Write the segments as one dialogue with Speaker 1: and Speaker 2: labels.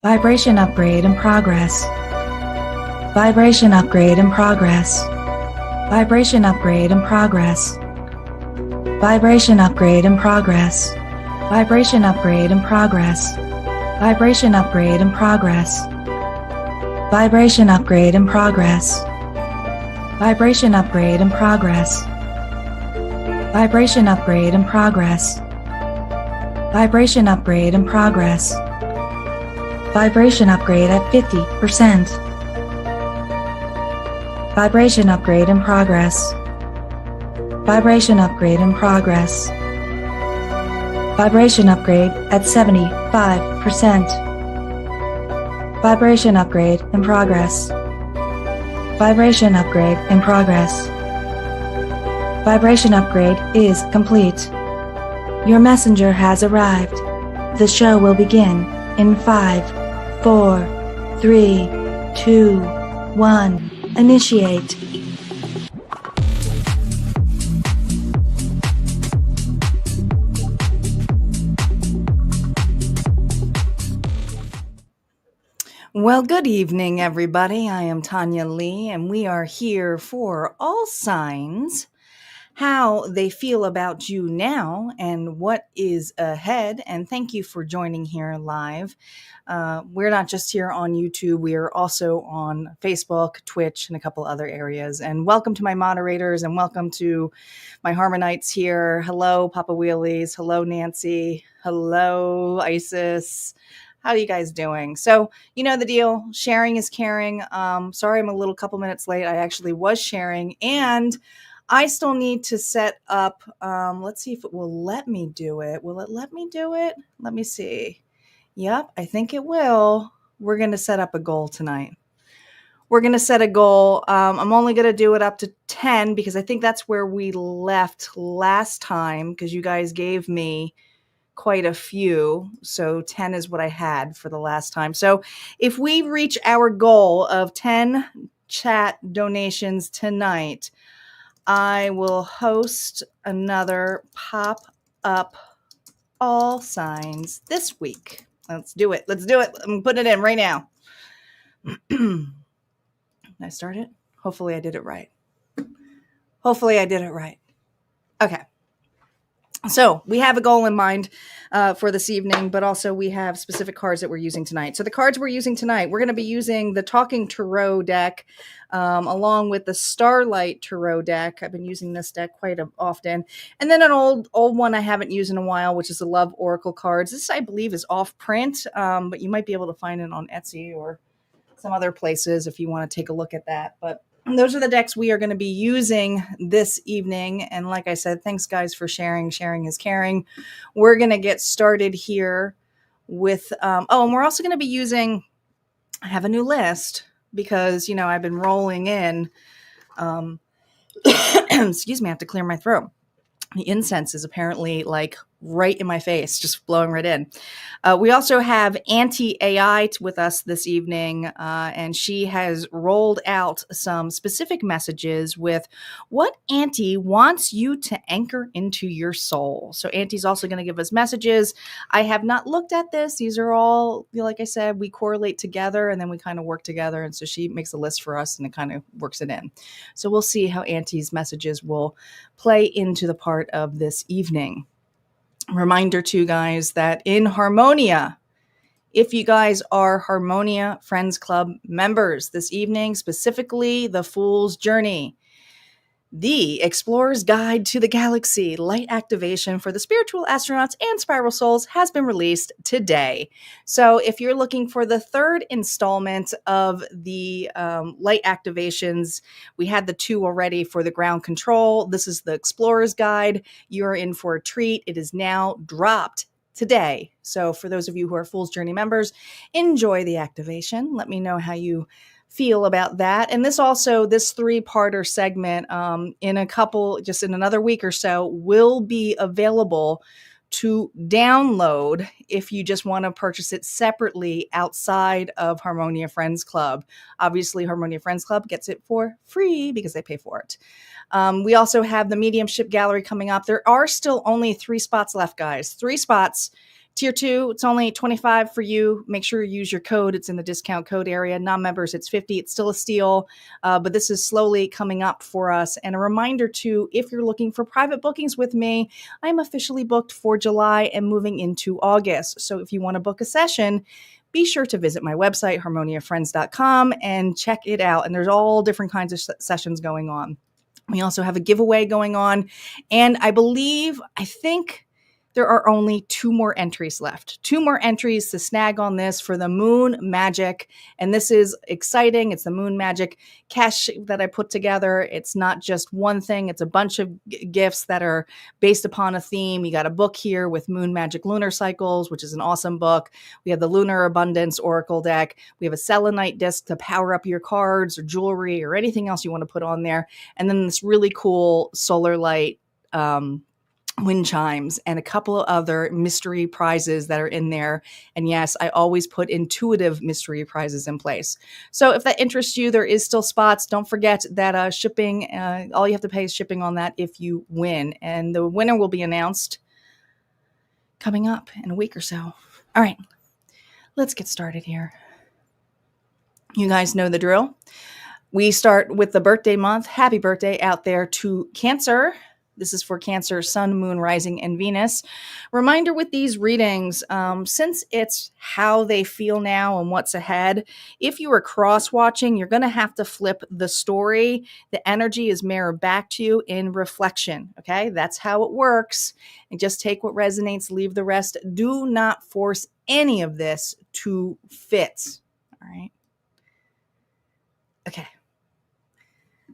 Speaker 1: Vibration upgrade in progress. Vibration upgrade in progress. Vibration upgrade in progress. Vibration upgrade in progress. Vibration upgrade in progress. Vibration upgrade in progress. Vibration upgrade in progress. Vibration upgrade in progress. Vibration upgrade in progress. Vibration upgrade in progress. Vibration upgrade at 50%. Vibration upgrade in progress. Vibration upgrade in progress. Vibration upgrade at 75%. Vibration upgrade in progress. Vibration upgrade in progress. Vibration upgrade is complete. Your messenger has arrived. The show will begin in 5, 4, 3, 2, 1. Initiate. Well, good evening, everybody. I am Tanya Lee, and we are here for all signs, how they feel about you now and what is ahead. And thank you for joining here live. We're not just here on YouTube. We are also on Facebook, Twitch, and a couple other areas. And welcome to my moderators and welcome to my Harmonites here. Hello, Papa Wheelies. Hello, Nancy. Hello, Isis. How are you guys doing? So, you know the deal. Sharing is caring. Sorry, I'm a couple minutes late. I actually was sharing, and I still need to set up. Let's see if it will let me do it. Will it let me do it? Let me see. Yep, I think it will. We're going to set up a goal tonight. We're going to set a goal. I'm only going to do it up to 10 because I think that's where we left last time because you guys gave me quite a few. So 10 is what I had for the last time. So if we reach our goal of 10 chat donations tonight, I will host another pop-up all signs this week. Let's do it. Let's do it. I'm putting it in right now. Can I start it? Hopefully I did it right. Hopefully I did it right. Okay. So we have a goal in mind for this evening, but also we have specific cards that we're using tonight. So the cards we're using tonight, we're going to be using the Talking Tarot deck along with the Starlight Tarot deck. I've been using this deck quite often. And then an old one I haven't used in a while, which is the Love Oracle cards. This, I believe, is off print, but you might be able to find it on Etsy or some other places if you want to take a look at that. But those are the decks we are going to be using this evening. And like I said, thanks guys for sharing. Sharing is caring. We're going to get started here with, and we're also going to be using, I have a new list because, you know, I've been rolling in, excuse me, I have to clear my throat. The incense is apparently like right in my face, just blowing right in. We also have Auntie AI with us this evening, and she has rolled out some specific messages with what Auntie wants you to anchor into your soul. So Auntie's also going to give us messages. I have not looked at this. These are all, like I said, we correlate together and then we kind of work together. And so she makes a list for us and it kind of works it in. So we'll see how Auntie's messages will play into the part of this evening. Reminder too, guys, that in Harmonia, if you guys are Harmonia Friends Club members this evening, specifically the Fool's Journey, the Explorer's Guide to the Galaxy light activation for the spiritual astronauts and spiral souls has been released today. So if you're looking for the third installment of the light activations, we had the 2 already for the ground control. This is the Explorer's Guide. You're in for a treat. It is now dropped today. So for those of you who are Fool's Journey members, enjoy the activation. Let me know how you feel about that. And this 3-parter segment in another week or so will be available to download if you just want to purchase it separately outside of Harmonia Friends Club. Obviously, Harmonia Friends Club gets it for free because they pay for it. We also have the Mediumship Gallery coming up. There are still only 3 spots left, guys. 3 spots. Tier 2, it's only $25 for you. Make sure you use your code. It's in the discount code area. Non-members, it's $50. It's still a steal, but this is slowly coming up for us. And a reminder too, if you're looking for private bookings with me, I'm officially booked for July and moving into August. So if you want to book a session, be sure to visit my website, harmoniafriends.com, and check it out. And there's all different kinds of sessions going on. We also have a giveaway going on. And I think there are only 2 more entries left. 2 more entries to snag on this for the Moon Magick. And this is exciting. It's the Moon Magick cache that I put together. It's not just one thing. It's a bunch of gifts that are based upon a theme. You got a book here with Moon Magick Lunar Cycles, which is an awesome book. We have the Lunar Abundance Oracle deck. We have a selenite disc to power up your cards or jewelry or anything else you want to put on there. And then this really cool solar light wind chimes and a couple of other mystery prizes that are in there. And yes, I always put intuitive mystery prizes in place. So if that interests you, there is still spots. Don't forget that shipping, all you have to pay is shipping on that if you win. And the winner will be announced coming up in a week or so. All right, let's get started here. You guys know the drill. We start with the birthday month. Happy birthday out there to Cancer. This is for Cancer, Sun, Moon, Rising, and Venus. Reminder with these readings, since it's how they feel now and what's ahead, if you are cross-watching, you're going to have to flip the story. The energy is mirrored back to you in reflection, okay? That's how it works. And just take what resonates, leave the rest. Do not force any of this to fit, all right? Okay.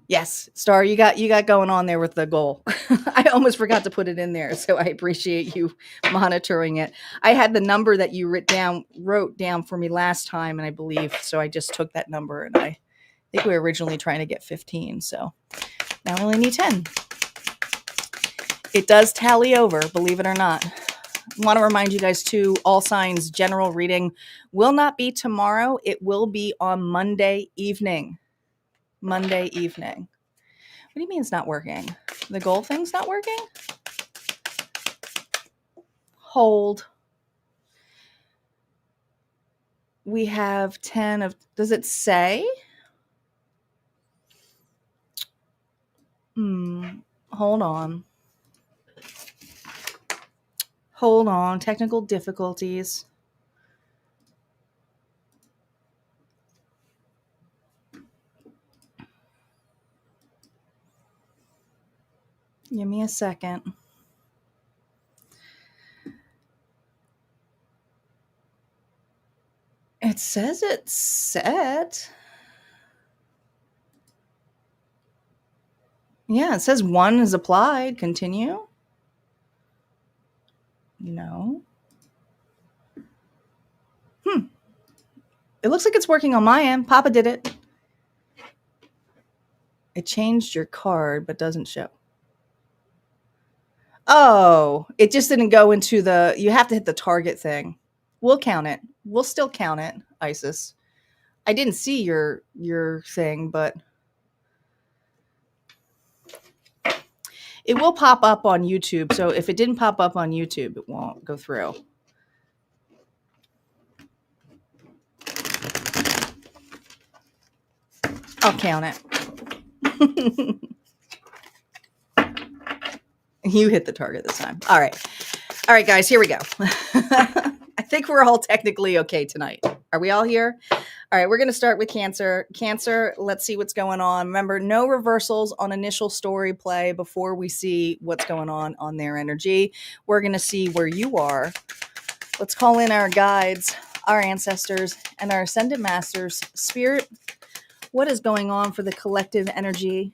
Speaker 1: Yes, Star, you got going on there with the goal. I almost forgot to put it in there, so I appreciate you monitoring it. I had the number that you wrote down for me last time, and I believe, so I just took that number, and I think we were originally trying to get 15, so now we only need 10. It does tally over, believe it or not. I want to remind you guys too, all signs general reading will not be tomorrow. It will be on Monday evening. Monday evening. What do you mean it's not working? The goal thing's not working? Hold. We have 10 of, does it say? Hold on. Hold on. Technical difficulties. Give me a second. It says it's set. Yeah, it says 1 is applied. Continue. No. It looks like it's working on my end. Papa did it. It changed your card, but doesn't show. Oh, it just didn't go into the, you have to hit the target thing. We'll count it. We'll still count it, Isis. I didn't see your thing, but it will pop up on YouTube. So if it didn't pop up on YouTube, it won't go through. I'll count it. You hit the target this time. All right. All right, guys, here we go. I think we're all technically okay tonight. Are we all here? All right, we're going to start with Cancer. Cancer, let's see what's going on. Remember, no reversals on initial story play before we see what's going on their energy. We're going to see where you are. Let's call in our guides, our ancestors, and our ascended masters. Spirit, what is going on for the collective energy?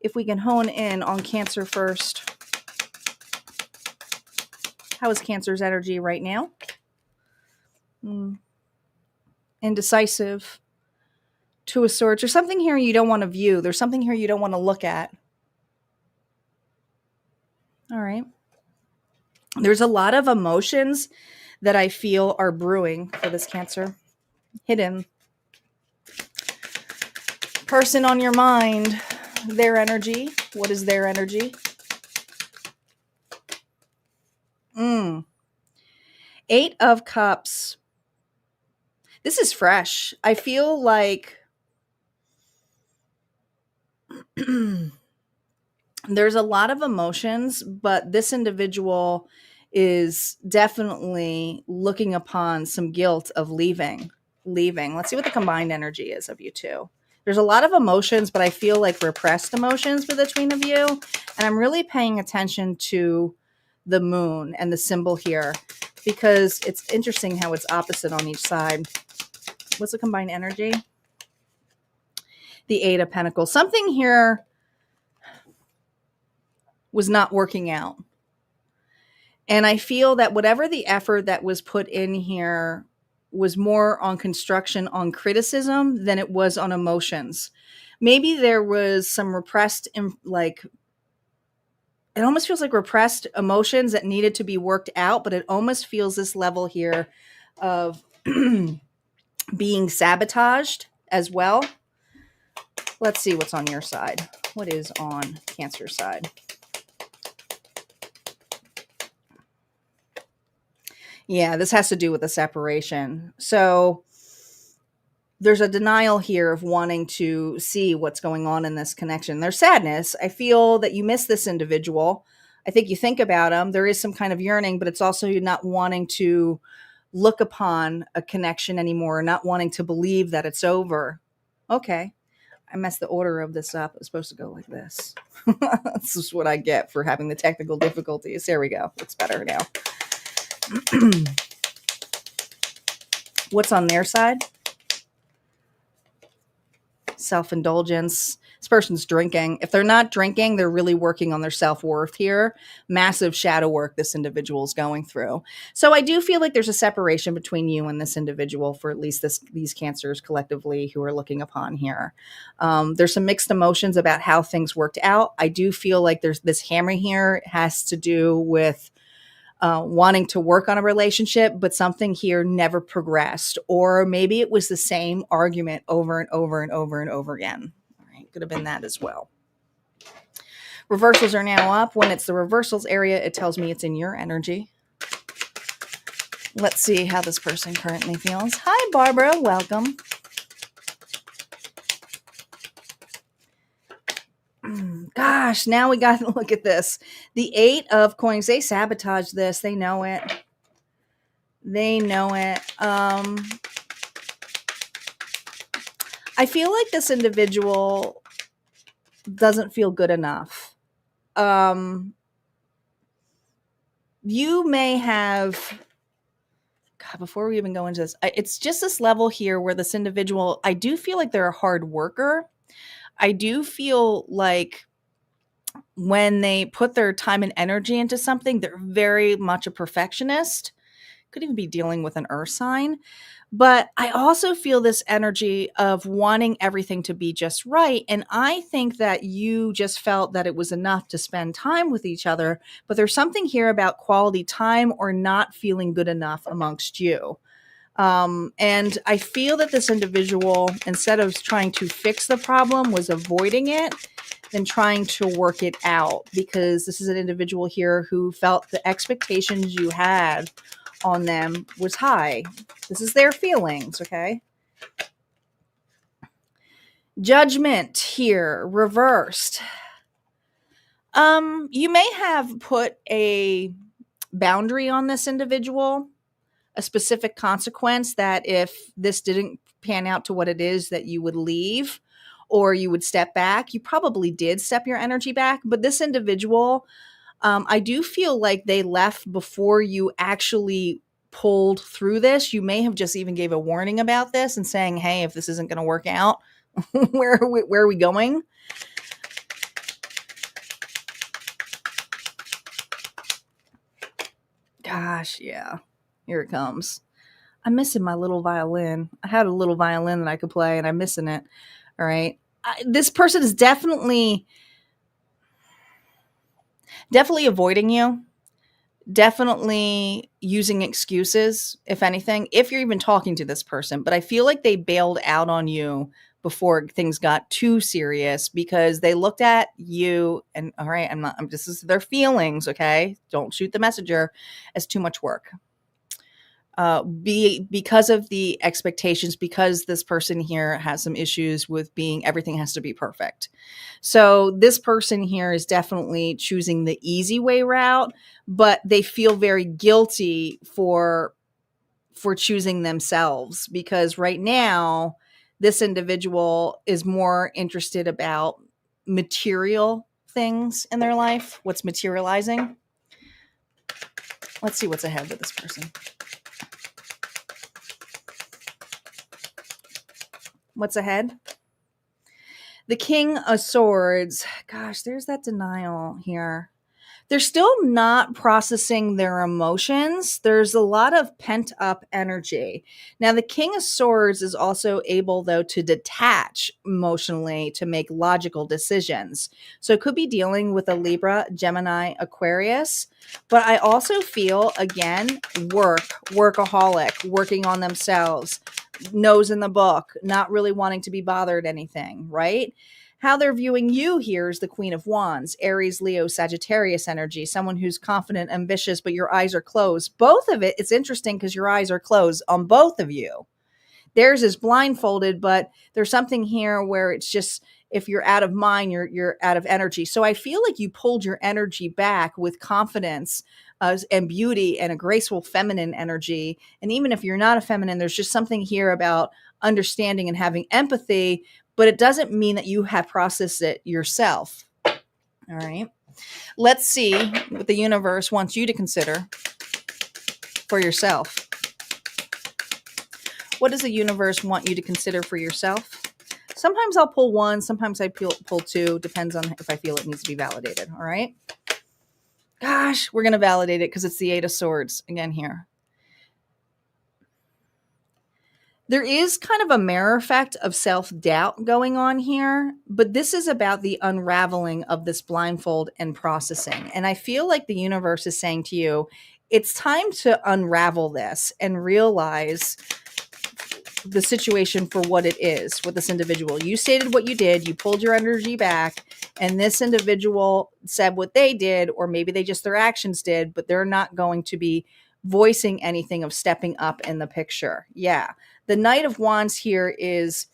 Speaker 1: If we can hone in on Cancer first. How is Cancer's energy right now? Indecisive. Two of Swords. There's something here you don't want to view. There's something here you don't want to look at. All right. There's a lot of emotions that I feel are brewing for this Cancer. Hidden. Person on your mind. Their energy. What is their energy? Eight of Cups. This is fresh. I feel like there's a lot of emotions, but this individual is definitely looking upon some guilt of leaving. Let's see what the combined energy is of you two. There's a lot of emotions, but I feel like repressed emotions for the tween of you. And I'm really paying attention to the moon and the symbol here because it's interesting how it's opposite on each side. What's the combined energy? The Eight of Pentacles. Something here was not working out. And I feel that whatever the effort that was put in here was more on construction, on criticism than it was on emotions. Maybe there was some repressed, like, it almost feels like repressed emotions that needed to be worked out, but it almost feels this level here of being sabotaged as well. Let's see what's on your side. What is on Cancer's side? Yeah, this has to do with a separation. So there's a denial here of wanting to see what's going on in this connection. There's sadness. I feel that you miss this individual. I think you think about them. There is some kind of yearning, but it's also you not wanting to look upon a connection anymore, not wanting to believe that it's over. Okay. I messed the order of this up. It's supposed to go like this. This is what I get for having the technical difficulties. There we go. Looks better now. What's on their side? Self-indulgence. This person's drinking. If they're not drinking, they're really working on their self-worth here. Massive shadow work this individual is going through. So I do feel like there's a separation between you and this individual for at least these Cancers collectively who are looking upon here. There's some mixed emotions about how things worked out. I do feel like there's this hammer here has to do with wanting to work on a relationship, but something here never progressed. Or maybe it was the same argument over and over and over and over again. All right, could have been that as well. Reversals are now up. When it's the reversals area, it tells me it's in your energy. Let's see how this person currently feels. Hi, Barbara. Welcome. Gosh, now we got to look at this. The Eight of Coins, they sabotage this. They know it. They know it. I feel like this individual doesn't feel good enough. You may have... God, before we even go into this, it's just this level here where this individual, I do feel like they're a hard worker. I do feel like when they put their time and energy into something, they're very much a perfectionist. Could even be dealing with an earth sign. But I also feel this energy of wanting everything to be just right. And I think that you just felt that it was enough to spend time with each other. But there's something here about quality time or not feeling good enough amongst you. And I feel that this individual, instead of trying to fix the problem, was avoiding it than trying to work it out, because this is an individual here who felt the expectations you had on them was high. This is their feelings, okay? Judgment here, reversed. You may have put a boundary on this individual, a specific consequence that if this didn't pan out to what it is, that you would leave or you would step back. You probably did step your energy back, but this individual, I do feel like they left before you actually pulled through this. You may have just even gave a warning about this and saying, hey, if this isn't going to work out, where are we going? Gosh, yeah. Here it comes. I'm missing my little violin. I had a little violin that I could play and I'm missing it. All right. This person is definitely avoiding you. Definitely using excuses, if anything, if you're even talking to this person. But I feel like they bailed out on you before things got too serious because they looked at you and, all right, this is their feelings, okay? Don't shoot the messenger, as too much work. because of the expectations, because this person here has some issues with being everything has to be perfect. So this person here is definitely choosing the easy way route, but they feel very guilty for choosing themselves, because right now this individual is more interested about material things in their life, what's materializing. Let's see what's ahead with this person. What's ahead? The King of Swords. Gosh, there's that denial here. They're still not processing their emotions. There's a lot of pent up energy. Now, the King of Swords is also able, though, to detach emotionally to make logical decisions. So it could be dealing with a Libra, Gemini, Aquarius. But I also feel, again, workaholic, working on themselves, nose in the book, not really wanting to be bothered anything, right? How they're viewing you here is the Queen of Wands, Aries, Leo, Sagittarius energy, someone who's confident, ambitious, but your eyes are closed. Both of it, it's interesting because your eyes are closed on both of you. Theirs is blindfolded, but there's something here where it's just, if you're out of mind, you're out of energy. So I feel like you pulled your energy back with confidence and beauty and a graceful feminine energy. And even if you're not a feminine, there's just something here about understanding and having empathy, but it doesn't mean that you have processed it yourself. All right. Let's see what the universe wants you to consider for yourself. What does the universe want you to consider for yourself? Sometimes I'll pull one, sometimes I pull two. Depends on if I feel it needs to be validated. All right. Gosh, we're going to validate it because it's the Eight of Swords again here. There is kind of a mirror effect of self-doubt going on here, but this is about the unraveling of this blindfold and processing. And I feel like the universe is saying to you, it's time to unravel this and realize the situation for what it is with this individual. You stated what you did, you pulled your energy back, and this individual said what they did, or maybe they just their actions did, but they're not going to be voicing anything of stepping up in the picture. Yeah. The Knight of Wands here is,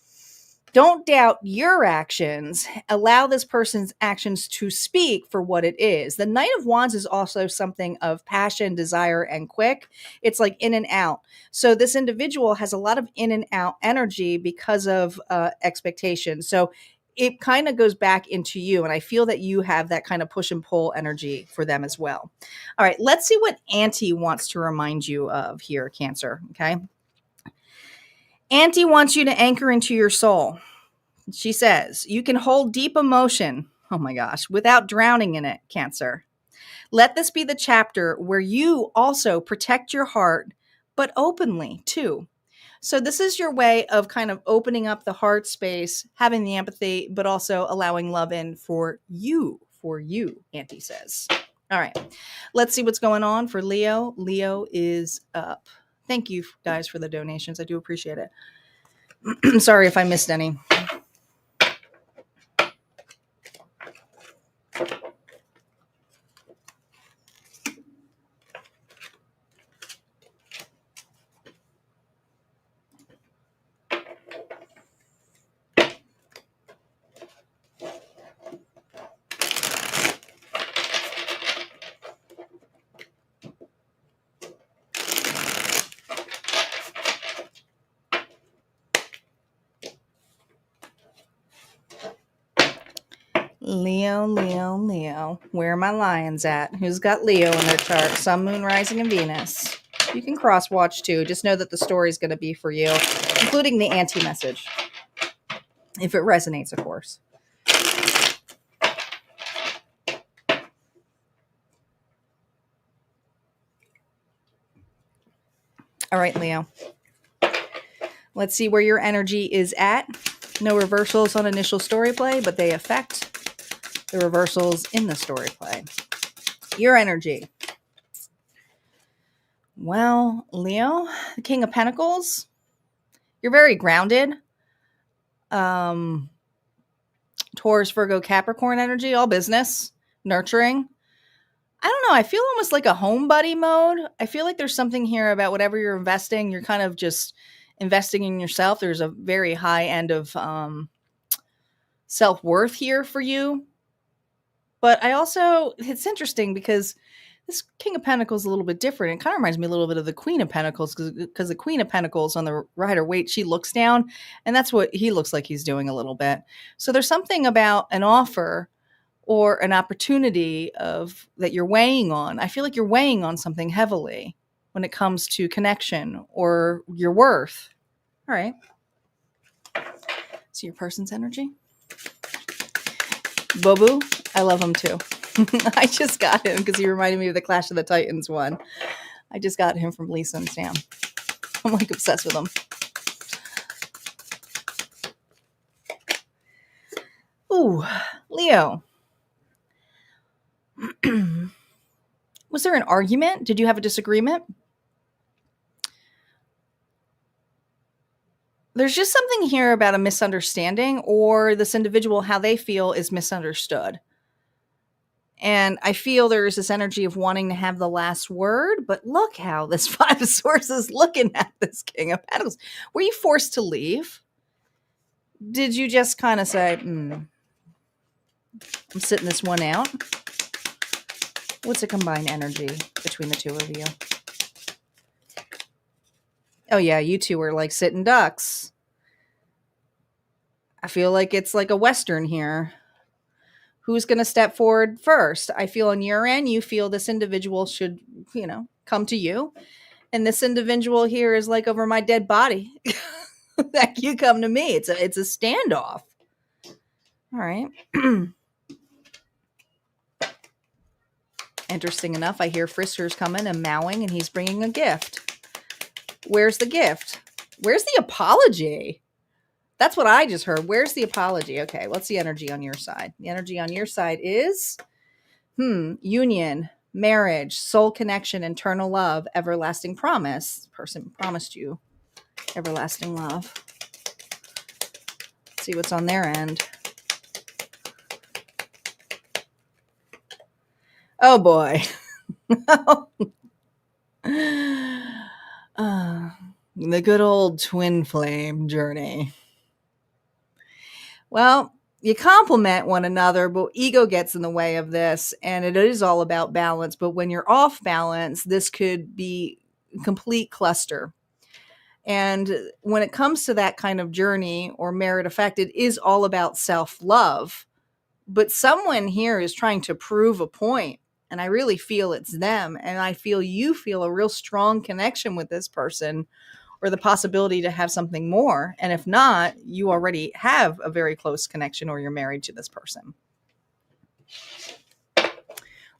Speaker 1: don't doubt your actions. Allow this person's actions to speak for what it is. The Knight of Wands is also something of passion, desire, and quick. It's like in and out. So this individual has a lot of in and out energy because of expectation. So it kind of goes back into you. And I feel that you have that kind of push and pull energy for them as well. All right, let's see what Auntie wants to remind you of here, Cancer. Okay. Auntie wants you to anchor into your soul. She says, you can hold deep emotion, oh my gosh, without drowning in it, Cancer. Let this be the chapter where you also protect your heart, but openly too. So this is your way of kind of opening up the heart space, having the empathy, but also allowing love in for you, Auntie says. All right, let's see what's going on for Leo. Leo is up. Thank you guys for the donations. I do appreciate it. Sorry if I missed any. Leo. Where are my lions at? Who's got Leo in their chart? Sun, Moon, Rising, and Venus. You can cross watch too. Just know that the story is going to be for you, including the anti-message. If it resonates, of course. All right, Leo. Let's see where your energy is at. No reversals on initial story play, but they affect the reversals in the story play. Your energy. Well, Leo, the King of Pentacles, you're very grounded. Taurus, Virgo, Capricorn energy, all business, nurturing. I don't know. I feel almost like a home buddy mode. I feel like there's something here about whatever you're investing, you're kind of just investing in yourself. There's a very high end of self-worth here for you. But I also, it's interesting because this King of Pentacles is a little bit different. It kind of reminds me a little bit of the Queen of Pentacles because the Queen of Pentacles on the Rider Waite, she looks down, and that's what he looks like he's doing a little bit. So there's something about an offer or an opportunity of that you're weighing on. I feel like you're weighing on something heavily when it comes to connection or your worth. All right. So your person's energy. Bobu, I love him too. I just got him because he reminded me of the Clash of the Titans one. I just got him from Lisa and Sam. I'm like obsessed with him. Ooh, Leo. Was there an argument? Did you have a disagreement? There's just something here about a misunderstanding or this individual, how they feel is misunderstood. And I feel there is this energy of wanting to have the last word, but look how this Five of Swords is looking at this King of Pentacles. Were you forced to leave? Did you just kind of say, I'm sitting this one out? What's a combined energy between the two of you? Oh yeah, you two are like sitting ducks. I feel like it's like a Western here. Who's going to step forward first? I feel on your end, you feel this individual should, come to you. And this individual here is like, over my dead body. That you come to me. It's a standoff. All right. Interesting enough, I hear Frisker's coming and mowing, and he's bringing a gift. Where's the gift? Where's the apology? That's what I just heard. Where's the apology? Okay, what's the energy on your side? The energy on your side is union, marriage, soul connection, eternal love, everlasting promise. The person promised you everlasting love. Let's see what's on their end. Oh boy. The good old twin flame journey. Well, you complement one another, but ego gets in the way of this, and it is all about balance. But when you're off balance, this could be a complete cluster. And when it comes to that kind of journey or merit effect, it is all about self-love. But someone here is trying to prove a point, and I really feel it's them. And I feel you feel a real strong connection with this person, or the possibility to have something more. And if not, you already have a very close connection, or you're married to this person.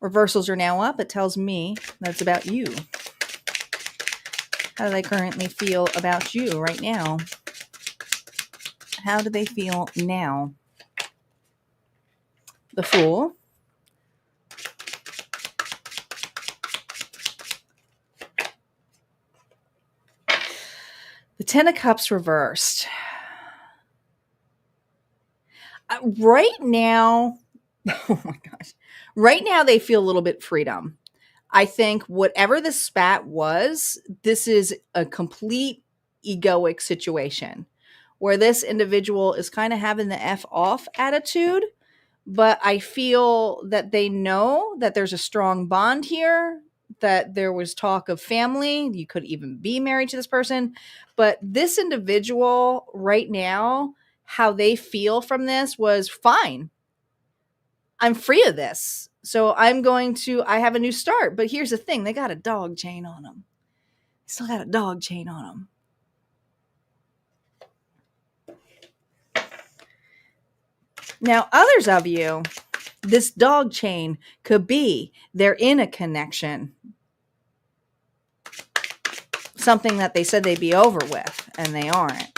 Speaker 1: Reversals are now up. It tells me that it's about you. How do they currently feel about you right now? How do they feel now? The Fool. The Ten of Cups reversed. Right now, oh my gosh. Right now they feel a little bit freedom. I think whatever the spat was, this is a complete egoic situation where this individual is kind of having the F off attitude, but I feel that they know that there's a strong bond here, that there was talk of family. You could even be married to this person, but this individual right now, how they feel from this was fine. I'm free of this. So I have a new start. But here's the thing. They got a dog chain on them. They still got a dog chain on them. Now, others of you, this dog chain could be they're in a connection. Something that they said they'd be over with, and they aren't.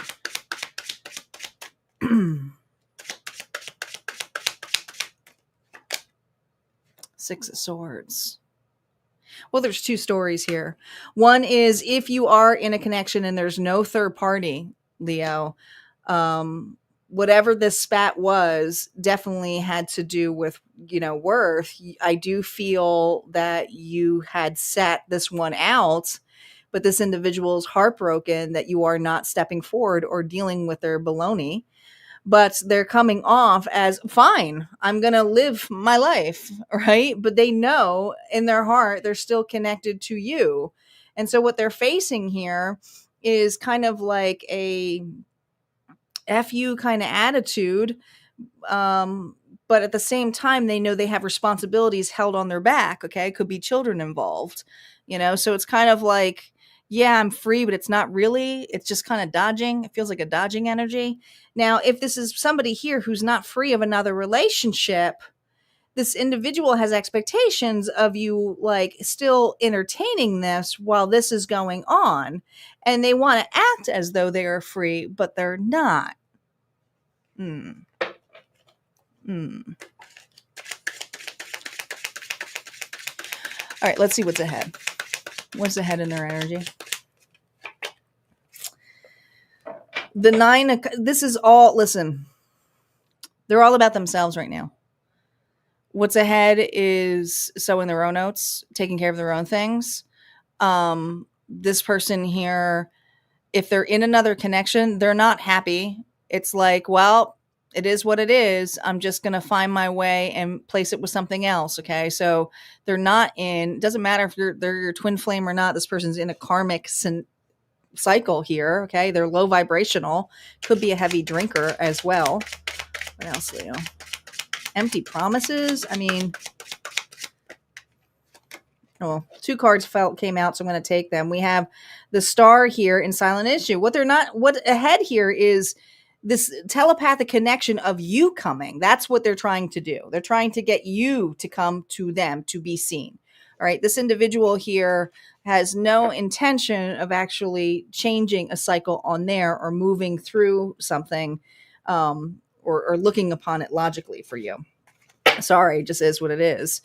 Speaker 1: Six of Swords. Well, there's two stories here. One is if you are in a connection and there's no third party, Leo, whatever this spat was definitely had to do with, worth. I do feel that you had set this one out, but this individual is heartbroken that you are not stepping forward or dealing with their baloney. But they're coming off as fine. I'm going to live my life, right? But they know in their heart they're still connected to you. And so what they're facing here is kind of like a FU kind of attitude. But at the same time, they know they have responsibilities held on their back. Okay. Could be children involved, so it's kind of like, yeah, I'm free, but it's not really. It's just kind of dodging. It feels like a dodging energy. Now, if this is somebody here who's not free of another relationship, this individual has expectations of you, like, still entertaining this while this is going on. And they want to act as though they are free, but they're not. Hmm. All right, let's see what's ahead. What's ahead in their energy? The nine, this is all, listen, they're all about themselves right now. What's ahead is sowing their own oats, taking care of their own things. This person here, if they're in another connection, they're not happy. It's like, well, it is what it is. I'm just going to find my way and place it with something else. Okay. So they're not doesn't matter if they're your twin flame or not. This person's in a karmic cycle here. Okay. They're low vibrational. Could be a heavy drinker as well. What else, Leo? Empty promises. I mean, two cards came out, so I'm going to take them. We have the Star here in Silent Issue. What ahead here is this telepathic connection of you coming. That's what they're trying to do. They're trying to get you to come to them, to be seen. All right. This individual here has no intention of actually changing a cycle on there or moving through something, or looking upon it logically for you. Sorry, it just is what it is.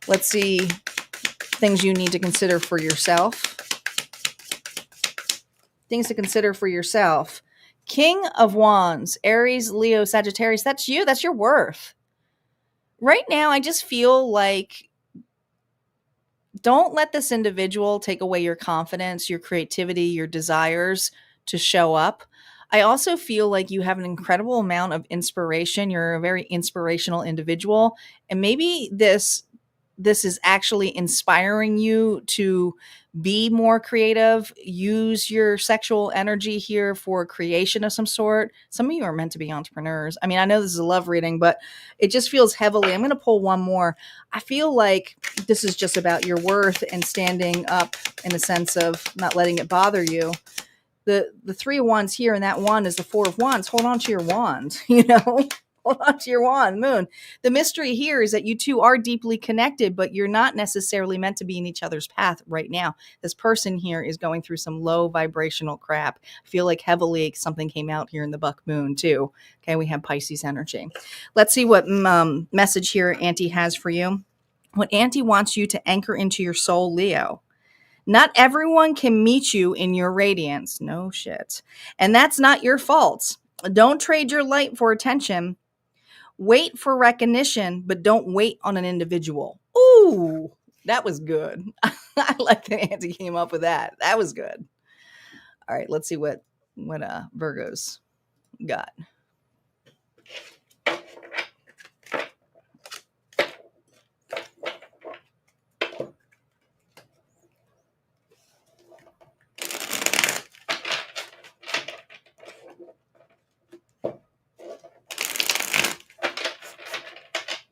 Speaker 1: Let's see things you need to consider for yourself. Things to consider for yourself. King of Wands, Aries, Leo, Sagittarius. That's you. That's your worth. Right now, I just feel like don't let this individual take away your confidence, your creativity, your desires to show up. I also feel like you have an incredible amount of inspiration. You're a very inspirational individual. And maybe this is actually inspiring you to be more creative, use your sexual energy here for creation of some sort. Some of you are meant to be entrepreneurs. I mean, I know this is a love reading, but it just feels heavily. I'm going to pull one more. I feel like this is just about your worth and standing up in the sense of not letting it bother you. The Three of Wands here, and that wand is the Four of Wands. Hold on to your wand, Hold on to your wand, Moon. The mystery here is that you two are deeply connected, but you're not necessarily meant to be in each other's path right now. This person here is going through some low vibrational crap. I feel like heavily something came out here in the Buck Moon too. Okay, we have Pisces energy. Let's see what message here Auntie has for you. What Auntie wants you to anchor into your soul, Leo. Not everyone can meet you in your radiance. No shit. And that's not your fault. Don't trade your light for attention. Wait for recognition, but don't wait on an individual. Ooh, that was good. I like that Auntie came up with that. That was good. All right, let's see what Virgos got.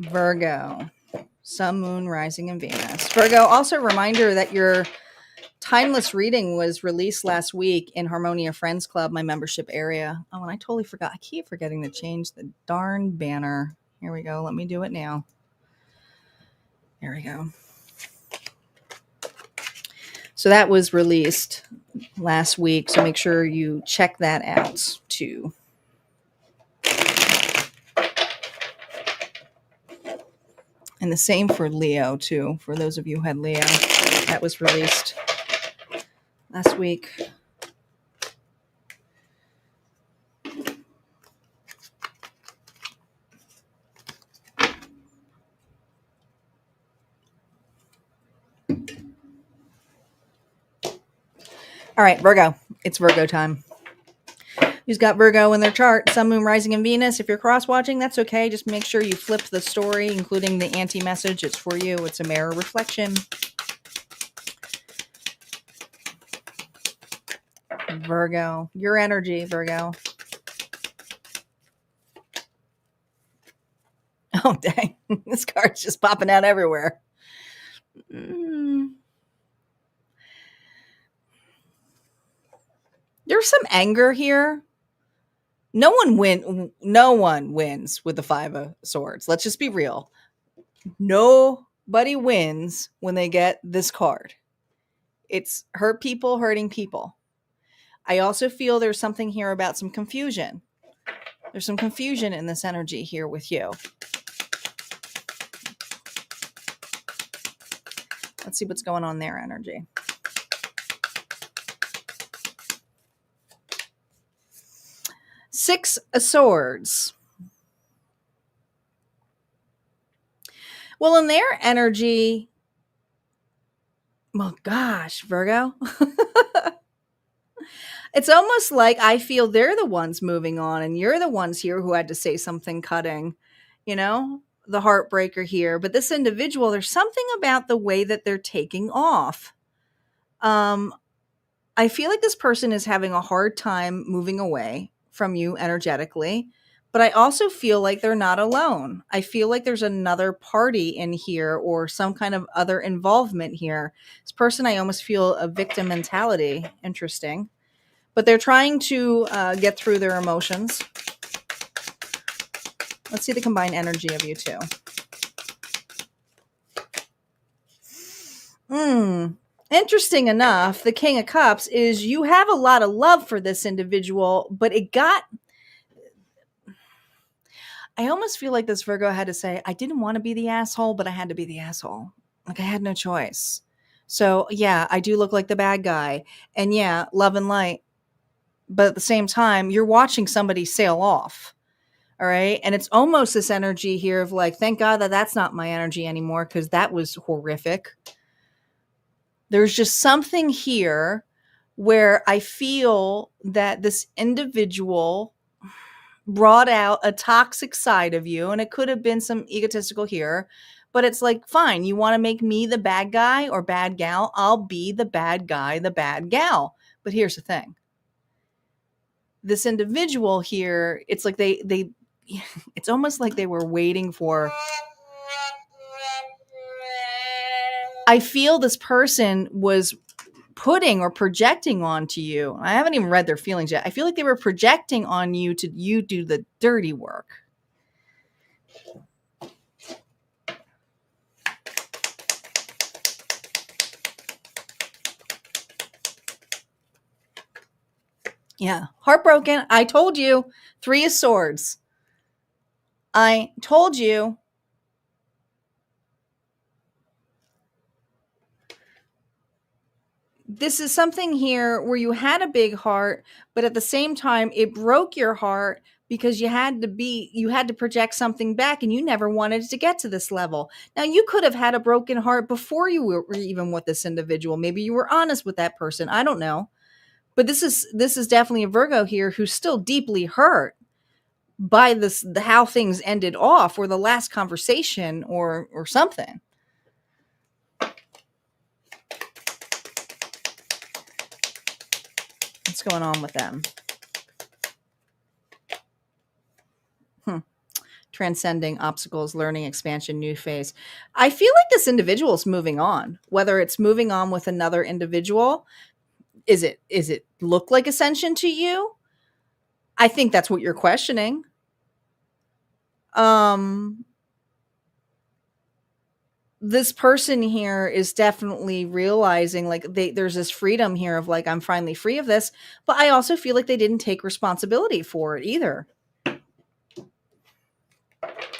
Speaker 1: Virgo, Sun, Moon, Rising, and Venus. Virgo, also a reminder that your timeless reading was released last week in Harmonia Friends Club, my membership area. Oh, and I totally forgot. I keep forgetting to change the darn banner. Here we go. Let me do it now. Here we go. So that was released last week. So make sure you check that out too. And the same for Leo, too. For those of you who had Leo, that was released last week. All right, Virgo. It's Virgo time. Who's got Virgo in their chart? Sun, Moon, Rising, and Venus. If you're cross-watching, that's okay. Just make sure you flip the story, including the anti-message. It's for you. It's a mirror reflection. Virgo. Your energy, Virgo. Oh, dang. This card's just popping out everywhere. There's some anger here. No one wins with the Five of Swords. Let's just be real. Nobody wins when they get this card. It's hurt people hurting people. I also feel there's something here about some confusion. There's some confusion in this energy here with you. Let's see what's going on there, energy. Six of Swords. Well, in their energy, well, gosh, Virgo. It's almost like I feel they're the ones moving on and you're the ones here who had to say something cutting, you know, the heartbreaker here. But this individual, there's something about the way that they're taking off. I feel like this person is having a hard time moving away from you energetically, but I also feel like they're not alone. I feel like there's another party in here or some kind of other involvement here. This person, I almost feel a victim mentality. Interesting. But they're trying to get through their emotions. Let's see the combined energy of you two. Interesting enough, the King of Cups is you have a lot of love for this individual, but I almost feel like this Virgo had to say, I didn't want to be the asshole, but I had to be the asshole. Like I had no choice. So yeah, I do look like the bad guy. And yeah, love and light. But at the same time, you're watching somebody sail off. All right. And it's almost this energy here of like, thank God that that's not my energy anymore because that was horrific. There's just something here where I feel that this individual brought out a toxic side of you, and it could have been some egotistical here, but it's like, fine, you want to make me the bad guy or bad gal? I'll be the bad guy, the bad gal. But here's the thing. This individual here, it's like they it's almost like they were waiting for. I feel this person was putting or projecting onto you. I haven't even read their feelings yet. I feel like they were projecting on you to you do the dirty work. Yeah. Heartbroken. I told you. 3 of Swords. I told you. This is something here where you had a big heart, but at the same time, it broke your heart because you had to project something back and you never wanted to get to this level. Now, you could have had a broken heart before you were even with this individual. Maybe you were honest with that person. I don't know. But this is definitely a Virgo here who's still deeply hurt by how things ended off or the last conversation or something. What's going on with them? Transcending obstacles, learning, expansion, new phase. I feel like this individual is moving on, whether it's moving on with another individual. Is it look like ascension to you? I think that's what you're questioning. This person here is definitely realizing like there's this freedom here of like, I'm finally free of this, but I also feel like they didn't take responsibility for it either.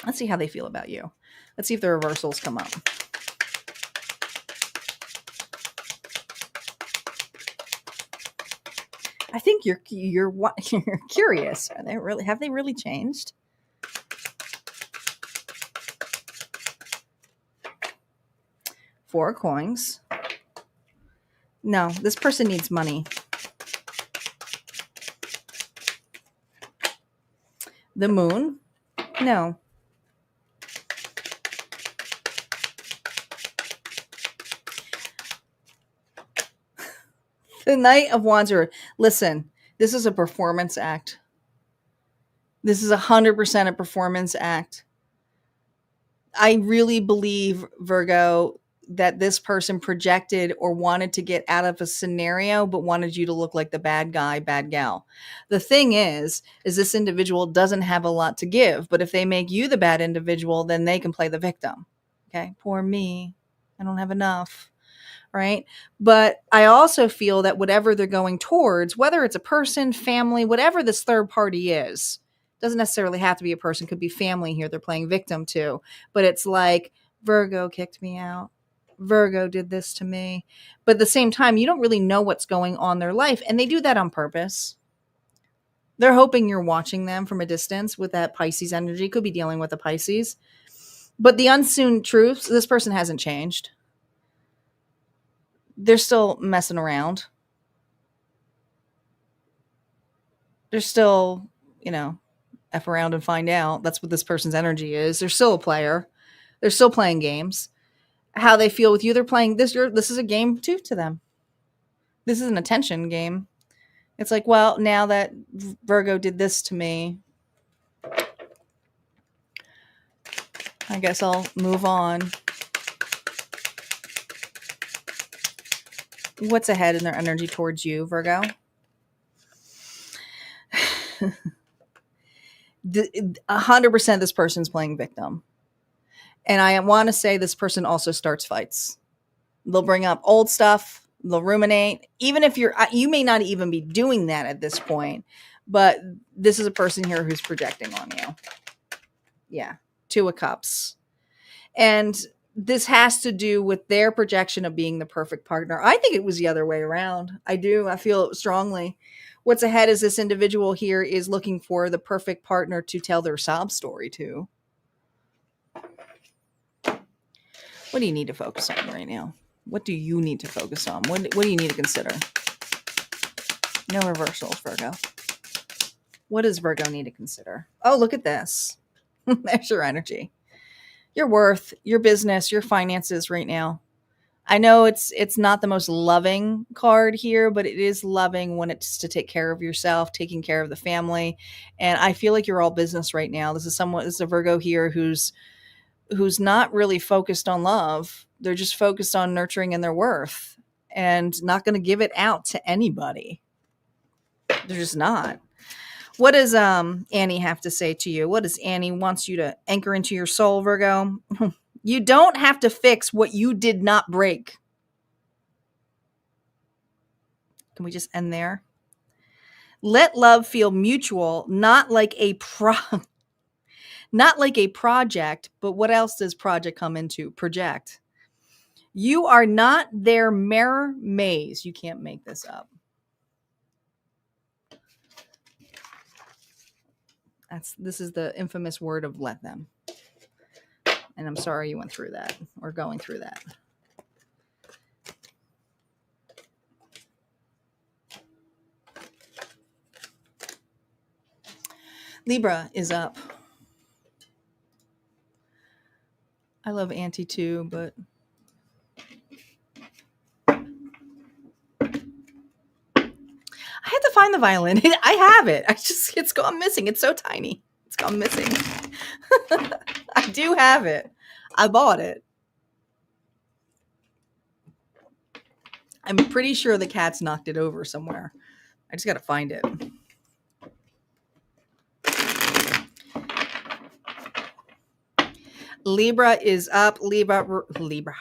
Speaker 1: Let's see how they feel about you. Let's see if the reversals come up. I think you're curious. Have they really changed? Four of Coins. No, this person needs money. The moon? No. The Knight of Wands. Listen, this is a performance act. This is 100% a performance act. I really believe, Virgo, that this person projected or wanted to get out of a scenario, but wanted you to look like the bad guy, bad gal. The thing is this individual doesn't have a lot to give, but if they make you the bad individual, then they can play the victim. Okay. Poor me. I don't have enough. Right. But I also feel that whatever they're going towards, whether it's a person, family, whatever this third party is, doesn't necessarily have to be a person, could be family here they're playing victim to. But it's like, Virgo kicked me out. Virgo did this to me. But at the same time, you don't really know what's going on in their life. And they do that on purpose. They're hoping you're watching them from a distance with that Pisces energy. Could be dealing with a Pisces. But the unseen truths, this person hasn't changed. They're still messing around. They're still, F around and find out. That's what this person's energy is. They're still a player. They're still playing games. How they feel with you, they're playing this. This is a game too to them. This is an attention game. It's like, well, now that Virgo did this to me, I guess I'll move on. What's ahead in their energy towards you, Virgo? 100% this person's playing victim. And I want to say this person also starts fights. They'll bring up old stuff. They'll ruminate. Even if you may not even be doing that at this point, but this is a person here who's projecting on you. Yeah. 2 of Cups. And this has to do with their projection of being the perfect partner. I think it was the other way around. I do. I feel it strongly. What's ahead is this individual here is looking for the perfect partner to tell their sob story to. What do you need to focus on right now? What do you need to focus on? What do you need to consider? No reversals, Virgo. What does Virgo need to consider? Oh, look at this. There's your energy. Your worth, your business, your finances right now. I know it's not the most loving card here, but it is loving when it's to take care of yourself, taking care of the family. And I feel like you're all business right now. This is a Virgo here who's not really focused on love. They're just focused on nurturing and their worth and not going to give it out to anybody. They're just not. What does Annie have to say to you? What does Annie wants you to anchor into your soul, Virgo? You don't have to fix what you did not break. Can we just end there? Let love feel mutual, not like a project, but what else does project come into? Project. You are not their mirror maze. You can't make this up. This is the infamous word of let them. And I'm sorry you went through that or going through that. Libra is up. I love Auntie too, but I had to find the violin. I have it. It's gone missing. It's so tiny. It's gone missing. I do have it. I bought it. I'm pretty sure the cat's knocked it over somewhere. I just got to find it. Libra is up. Libra.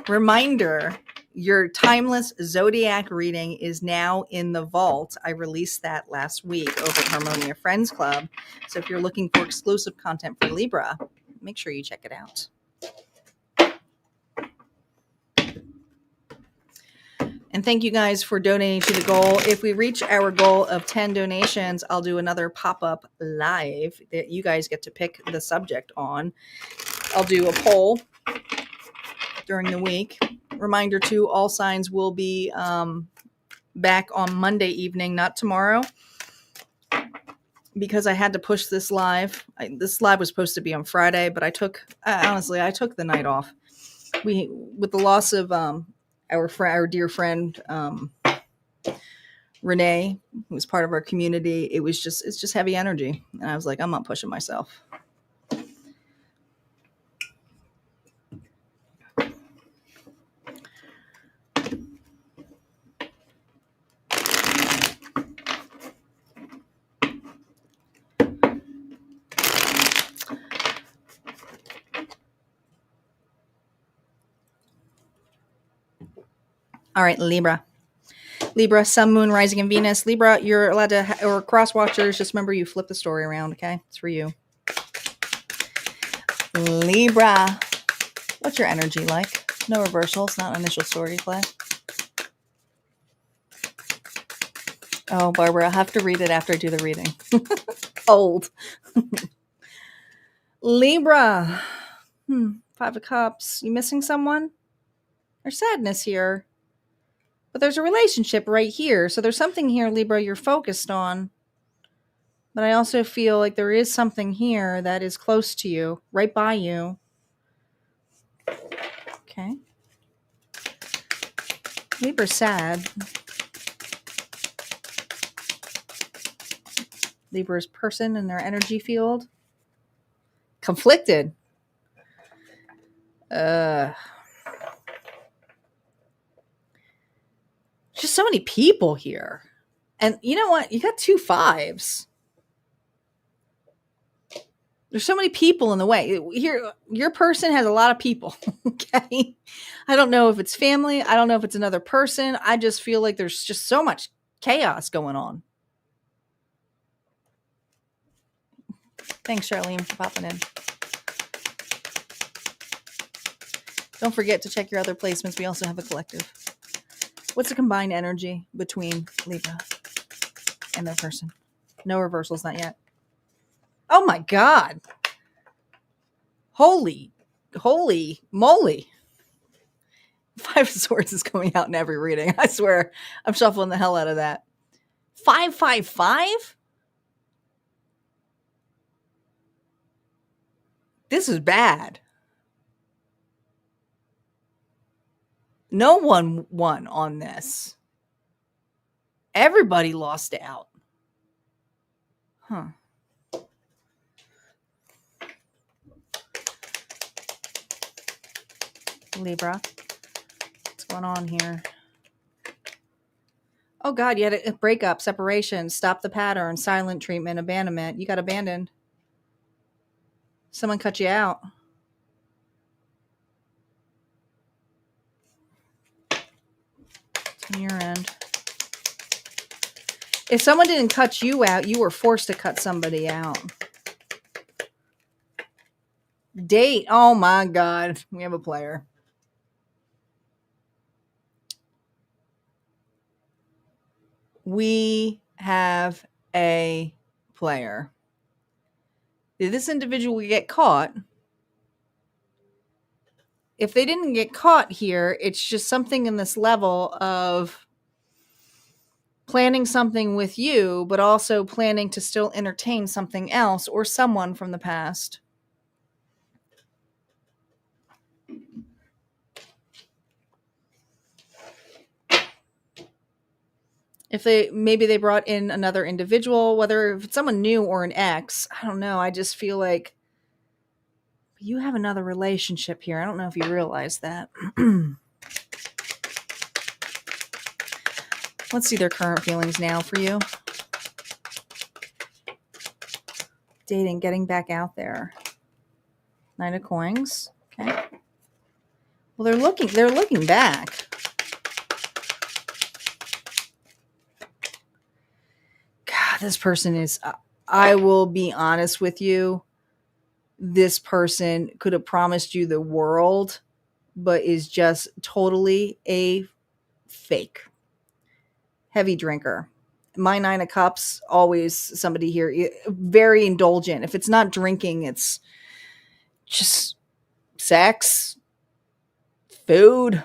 Speaker 1: Reminder, your timeless Zodiac reading is now in the vault. I released that last week over at Harmonia Friends Club. So if you're looking for exclusive content for Libra, make sure you check it out. And thank you guys for donating to the goal. If we reach our goal of 10 donations, I'll do another pop-up live that you guys get to pick the subject on. I'll do a poll during the week. Reminder too, all signs will be back on Monday evening, not tomorrow. because I had to push this live. This live was supposed to be on Friday, but I took the night off. With the loss of our dear friend Renee, who was part of our community, it's just heavy energy, and I was like, I'm not pushing myself. All right, Libra, Sun, Moon, Rising, and Venus. Libra, you're allowed to, or cross watchers, just remember you flip the story around, okay? It's for you. Libra, what's your energy like? No reversals, not initial story play. Oh, Barbara, I'll have to read it after I do the reading. Old. Libra, 5 of Cups. You missing someone? There's sadness here. But there's a relationship right here. So there's something here, Libra, you're focused on. But I also feel like there is something here that is close to you, right by you. Okay. Libra's sad. Libra's person in their energy field. Conflicted. Just so many people here. And you know what? You got 2 5s. There's so many people in the way. Here, your person has a lot of people. Okay. I don't know if it's family. I don't know if it's another person. I just feel like there's just so much chaos going on. Thanks, Charlene, for popping in. Don't forget to check your other placements. We also have a collective. What's the combined energy between Libra and their person? No reversals, not yet. Oh my God. Holy moly. 5 of Swords is coming out in every reading. I swear, I'm shuffling the hell out of that. 555? This is bad. No one won on this. Everybody lost out. Huh. Libra, what's going on here? Oh God, you had a breakup, separation, stop the pattern, silent treatment, abandonment. You got abandoned. Someone cut you out. On your end. If someone didn't cut you out, you were forced to cut somebody out. Date. Oh my God. We have a player. We have a player. Did this individual get caught? If they didn't get caught here, it's just something in this level of planning something with you, but also planning to still entertain something else or someone from the past. If maybe they brought in another individual, whether if it's someone new or an ex, I don't know. I just feel like you have another relationship here. I don't know if you realize that. Let's see their current feelings now for you. Dating, getting back out there. 9 of Coins. Okay. Well, they're looking back. God, this person is, I will be honest with you. This person could have promised you the world, but is just totally a fake. Heavy drinker. My 9 of Cups, always somebody here, very indulgent. If it's not drinking, it's just sex, food,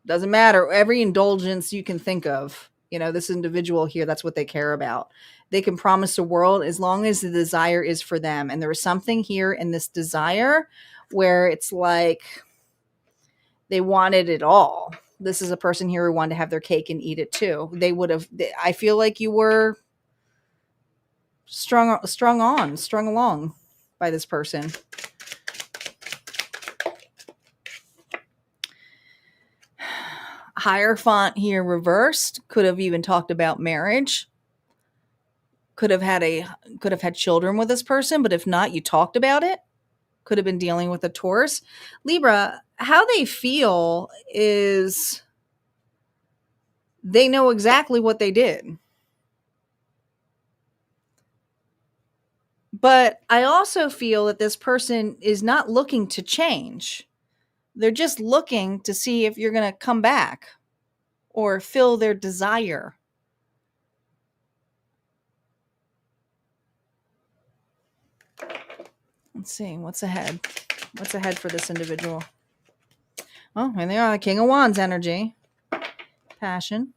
Speaker 1: doesn't matter. Every indulgence you can think of. This individual here, that's what they care about. They can promise the world as long as the desire is for them. And there was something here in this desire where it's like they wanted it all. This is a person here who wanted to have their cake and eat it too. I feel like you were strung along by this person. Hierophant here reversed could have even talked about marriage. Could have had children with this person, but if not, you talked about it. Could have been dealing with a Taurus. Libra, how they feel is they know exactly what they did. But I also feel that this person is not looking to change. They're just looking to see if you're going to come back or fill their desire. Let's see. What's ahead? What's ahead for this individual? Oh, and they are the King of Wands energy. Passion.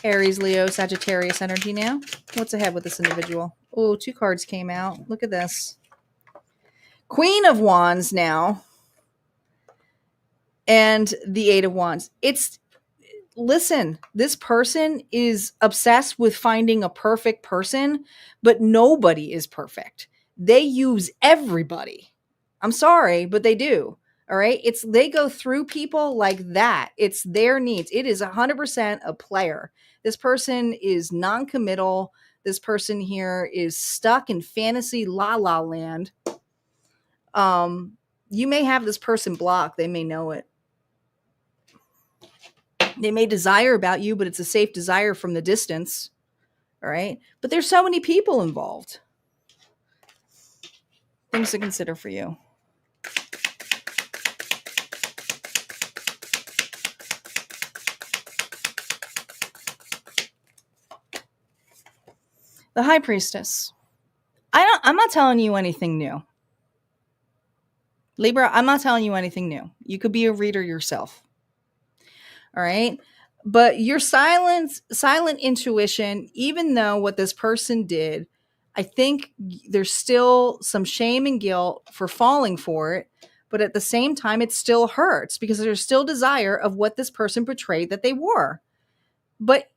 Speaker 1: Aries, Leo, Sagittarius energy now. What's ahead with this individual? Oh, 2 cards came out. Look at this. Queen of Wands now. And the 8 of Wands. Listen, this person is obsessed with finding a perfect person, but nobody is perfect. They use everybody. I'm sorry, but they do. All right. They go through people like that. It's their needs. It is 100% a player. This person is non-committal. This person here is stuck in fantasy la la land. You may have this person blocked. They may know it. They may desire about you, but it's a safe desire from the distance. All right. But there's so many people involved. Things to consider for you. The High Priestess. I'm not telling you anything new. Libra, I'm not telling you anything new. You could be a reader yourself. All right. But your silent intuition, even though what this person did, I think there's still some shame and guilt for falling for it. But at the same time, it still hurts because there's still desire of what this person portrayed that they were. But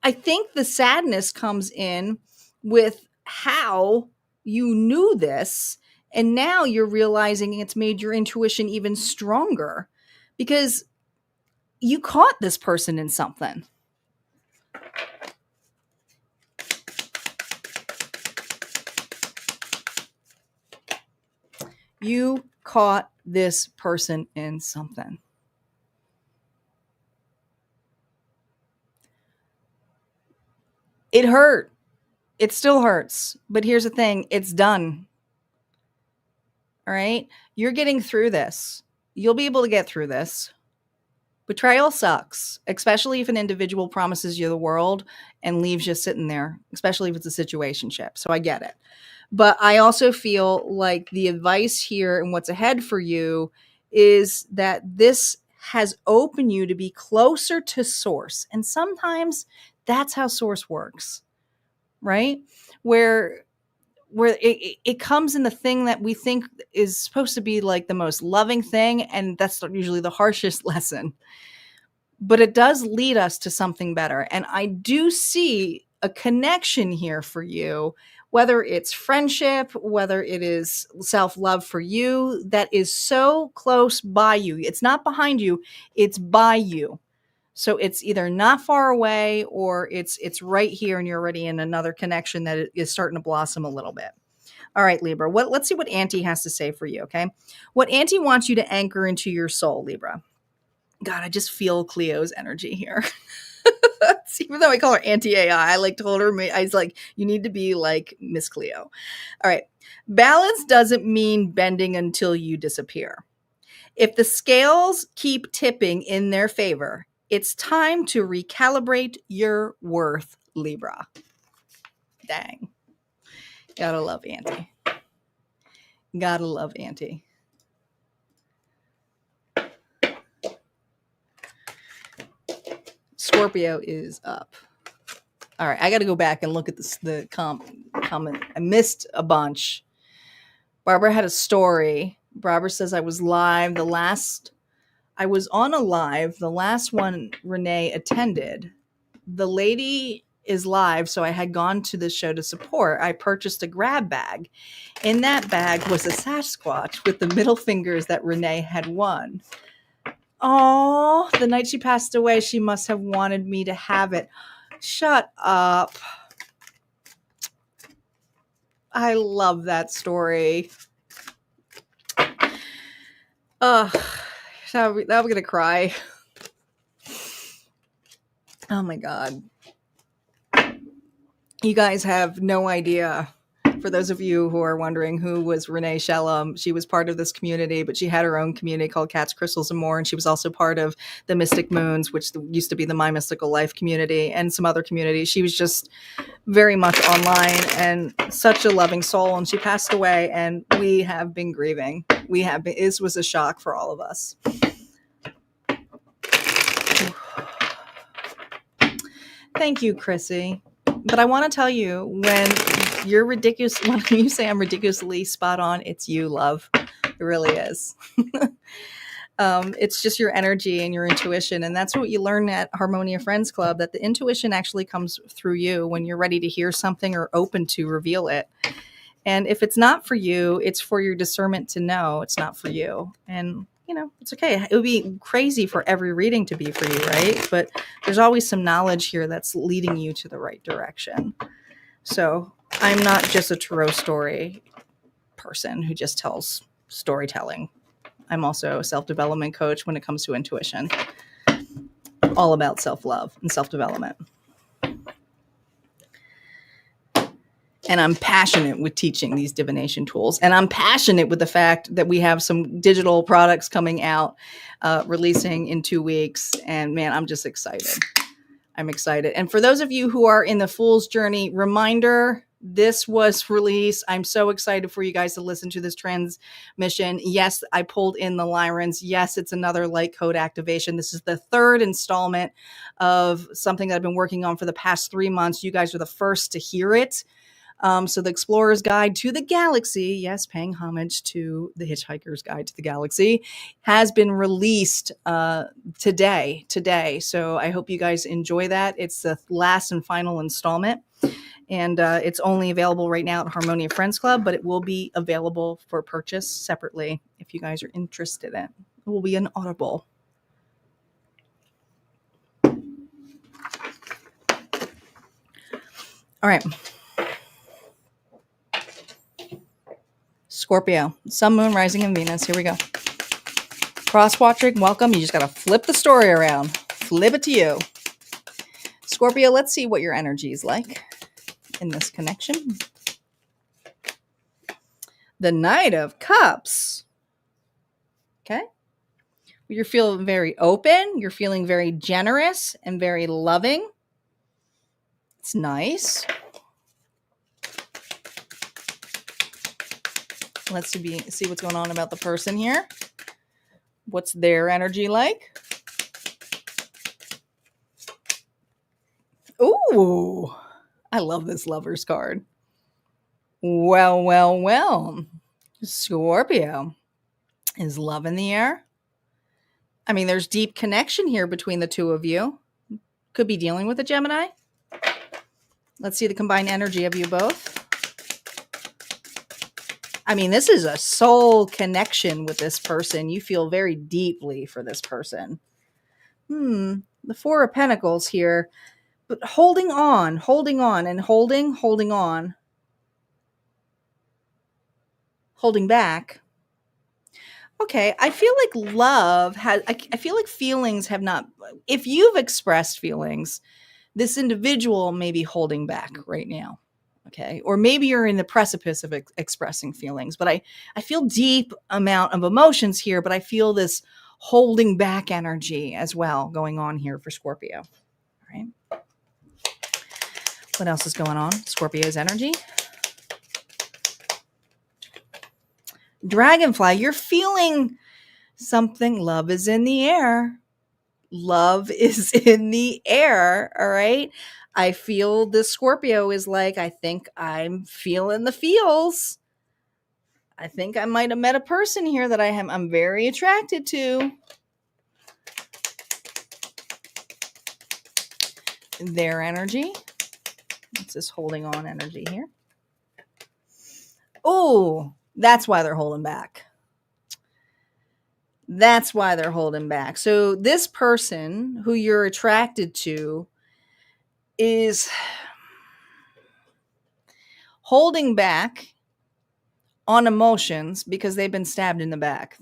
Speaker 1: I think the sadness comes in with how you knew this. And now you're realizing it's made your intuition even stronger because you caught this person in something. You caught this person in something. It hurt. It still hurts. But here's the thing. It's done. All right? You're getting through this. You'll be able to get through this. Betrayal sucks, especially if an individual promises you the world and leaves you sitting there, especially if it's a situationship. So I get it. But I also feel like the advice here and what's ahead for you is that this has opened you to be closer to source. And sometimes that's how source works, right? Where it comes in the thing that we think is supposed to be like the most loving thing. And that's usually the harshest lesson. But it does lead us to something better. And I do see a connection here for you, whether it's friendship, whether it is self-love for you, that is so close by you. It's not behind you, it's by you. So it's either not far away or it's right here and you're already in another connection that is starting to blossom a little bit. All right, Libra, let's see what Auntie has to say for you, okay? What Auntie wants you to anchor into your soul, Libra. God, I just feel Cleo's energy here. Even though I call her Auntie AI, I told her, I was like, you need to be like Miss Cleo. All right. Balance doesn't mean bending until you disappear. If the scales keep tipping in their favor, it's time to recalibrate your worth, Libra. Dang. Gotta love Auntie. Gotta love Auntie. Scorpio is up. All right, I got to go back and look at the comment. I missed a bunch. Barbara had a story. Barbara says I was live. I was on a live. The last one Renee attended. The lady is live, so I had gone to the show to support. I purchased a grab bag. In that bag was a Sasquatch with the middle fingers that Renee had won. Oh, the night she passed away, she must have wanted me to have it. Shut up. I love that story. Ugh, now I'm going to cry. Oh my God. You guys have no idea. For those of you who are wondering who was Renee Shellum, she was part of this community, but she had her own community called Cats, Crystals, and More. And she was also part of the Mystic Moons, which used to be the My Mystical Life community, and some other communities. She was just very much online and such a loving soul. And she passed away, and we have been grieving. This was a shock for all of us. Thank you, Chrissy. But I want to tell you, when you say I'm ridiculously spot on, it's you, love. It really is. It's just your energy and your intuition. And that's what you learn at Harmonia Friends Club, that the intuition actually comes through you when you're ready to hear something or open to reveal it. And if it's not for you, it's for your discernment to know it's not for you. And it's okay. It would be crazy for every reading to be for you, right? But there's always some knowledge here that's leading you to the right direction. So I'm not just a tarot story person who just tells storytelling. I'm also a self-development coach when it comes to intuition. All about self-love and self-development. And I'm passionate with teaching these divination tools. And I'm passionate with the fact that we have some digital products coming out, releasing in 2 weeks. And man, I'm just excited. I'm excited. And for those of you who are in the Fool's Journey, reminder, this was released. I'm so excited for you guys to listen to this transmission. Yes, I pulled in the Lyrans. Yes, it's another light code activation. This is the third installment of something that I've been working on for the past 3 months. You guys are the first to hear it. So the Explorer's Guide to the Galaxy, yes, paying homage to the Hitchhiker's Guide to the Galaxy, has been released today. So I hope you guys enjoy that. It's the last and final installment. And it's only available right now at Harmonia Friends Club, but it will be available for purchase separately if you guys are interested in it. It will be an Audible. All right. Scorpio, Sun, Moon, Rising, and Venus. Here we go. Cross-watching, welcome. You just got to flip the story around. Flip it to you. Scorpio, let's see what your energy is like in this connection. The Knight of Cups. Okay. You're feeling very open. You're feeling very generous and very loving. It's nice. Let's see what's going on about the person here. What's their energy like? Ooh, I love this Lover's card. Well. Scorpio, is love in the air? I mean, there's deep connection here between the two of you. Could be dealing with a Gemini. Let's see the combined energy of you both. I mean, this is a soul connection with this person. You feel very deeply for this person. The Four of Pentacles here. But holding on, and holding on. Holding back. Okay, I feel like love has, I feel like feelings have not, if you've expressed feelings, this individual may be holding back right now. Okay. Or maybe you're in the precipice of expressing feelings, but I feel deep amount of emotions here, but I feel this holding back energy as well going on here for Scorpio. All right. What else is going on? Scorpio's energy. Dragonfly, you're feeling something. Love is in the air. Love is in the air. All right. I feel this Scorpio is like, I think I'm feeling the feels. I think I might have met a person here that I'm very attracted to. Their energy. It's this holding on energy here. Oh, that's why they're holding back. That's why they're holding back. So this person who you're attracted to is holding back on emotions because they've been stabbed in the back,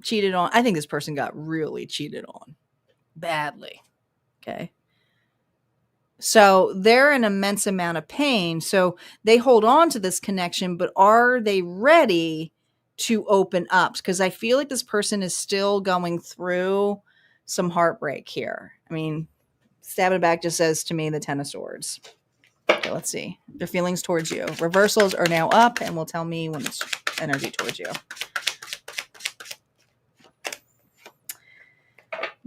Speaker 1: cheated on. I think this person got really cheated on badly. Okay. So they're in immense amount of pain. So they hold on to this connection, but are they ready to open up? Because I feel like this person is still going through some heartbreak here. I mean, stab in the back just says to me the Ten of Swords. Okay, let's see. Their feelings towards you. Reversals are now up and will tell me when it's energy towards you.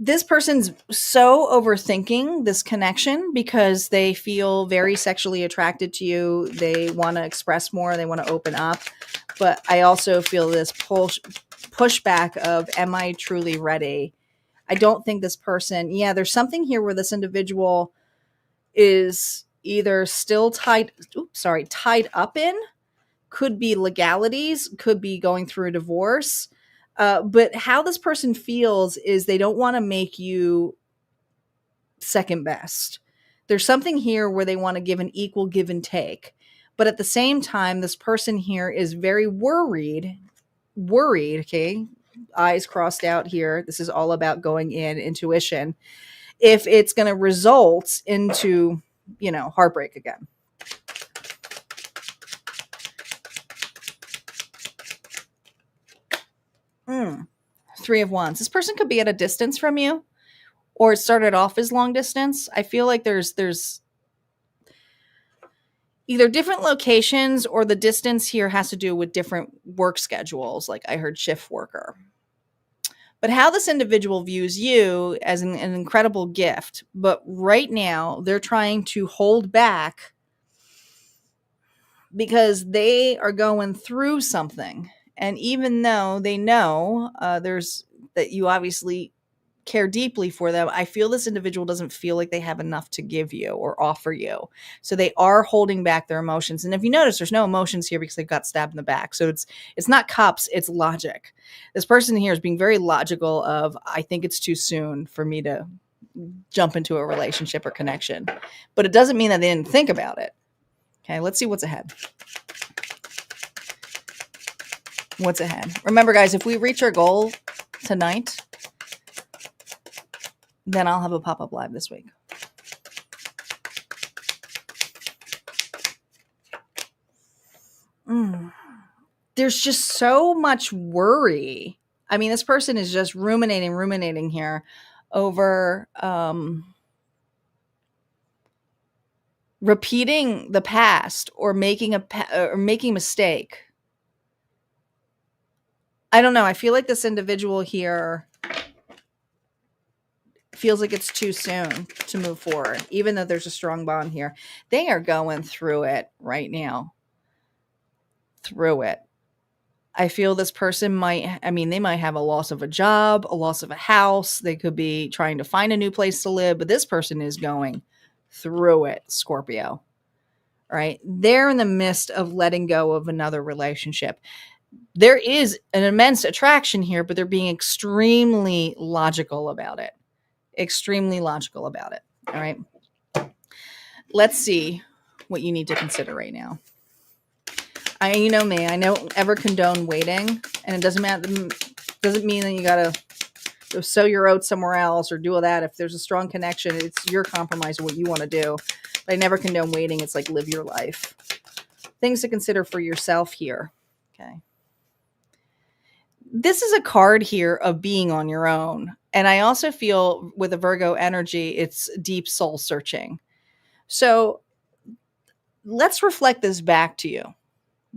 Speaker 1: This person's so overthinking this connection because they feel very sexually attracted to you. They want to express more. They want to open up. But I also feel this pushback of, am I truly ready? I don't think this person, there's something here where this individual is either still tied up in, could be legalities, could be going through a divorce. But how this person feels is they don't want to make you second best. There's something here where they want to give an equal give and take. But at the same time, this person here is very worried, okay? Eyes crossed out here. This is all about going in, intuition. If it's going to result into, heartbreak again. Three of Wands. This person could be at a distance from you, or it started off as long distance. I feel like there's either different locations, or the distance here has to do with different work schedules. Like I heard shift worker. But how this individual views you as an incredible gift. But right now they're trying to hold back because they are going through something. And even though they know that you obviously care deeply for them, I feel this individual doesn't feel like they have enough to give you or offer you. So they are holding back their emotions. And if you notice, there's no emotions here because they got stabbed in the back. So it's not cups, it's logic. This person here is being very logical of, I think it's too soon for me to jump into a relationship or connection. But it doesn't mean that they didn't think about it. Okay, let's see what's ahead. What's ahead? Remember, guys, if we reach our goal tonight, then I'll have a pop-up live this week. There's just so much worry. I mean, this person is just ruminating here over repeating the past or making a mistake. I don't know. I feel like this individual here feels like it's too soon to move forward, even though there's a strong bond here. They are going through it right now. Through it. I feel this person they might have a loss of a job, a loss of a house. They could be trying to find a new place to live, but this person is going through it, Scorpio. All right. They're in the midst of letting go of another relationship. There is an immense attraction here, but they're being extremely logical about it. Extremely logical about it. All right. Let's see what you need to consider right now. You know me, I don't ever condone waiting, and it doesn't mean that you gotta go sow your oats somewhere else or do all that. If there's a strong connection, it's your compromise of what you want to do. But I never condone waiting. It's like, live your life. Things to consider for yourself here. Okay. This is a card here of being on your own. And I also feel with a Virgo energy, it's deep soul searching. So let's reflect this back to you,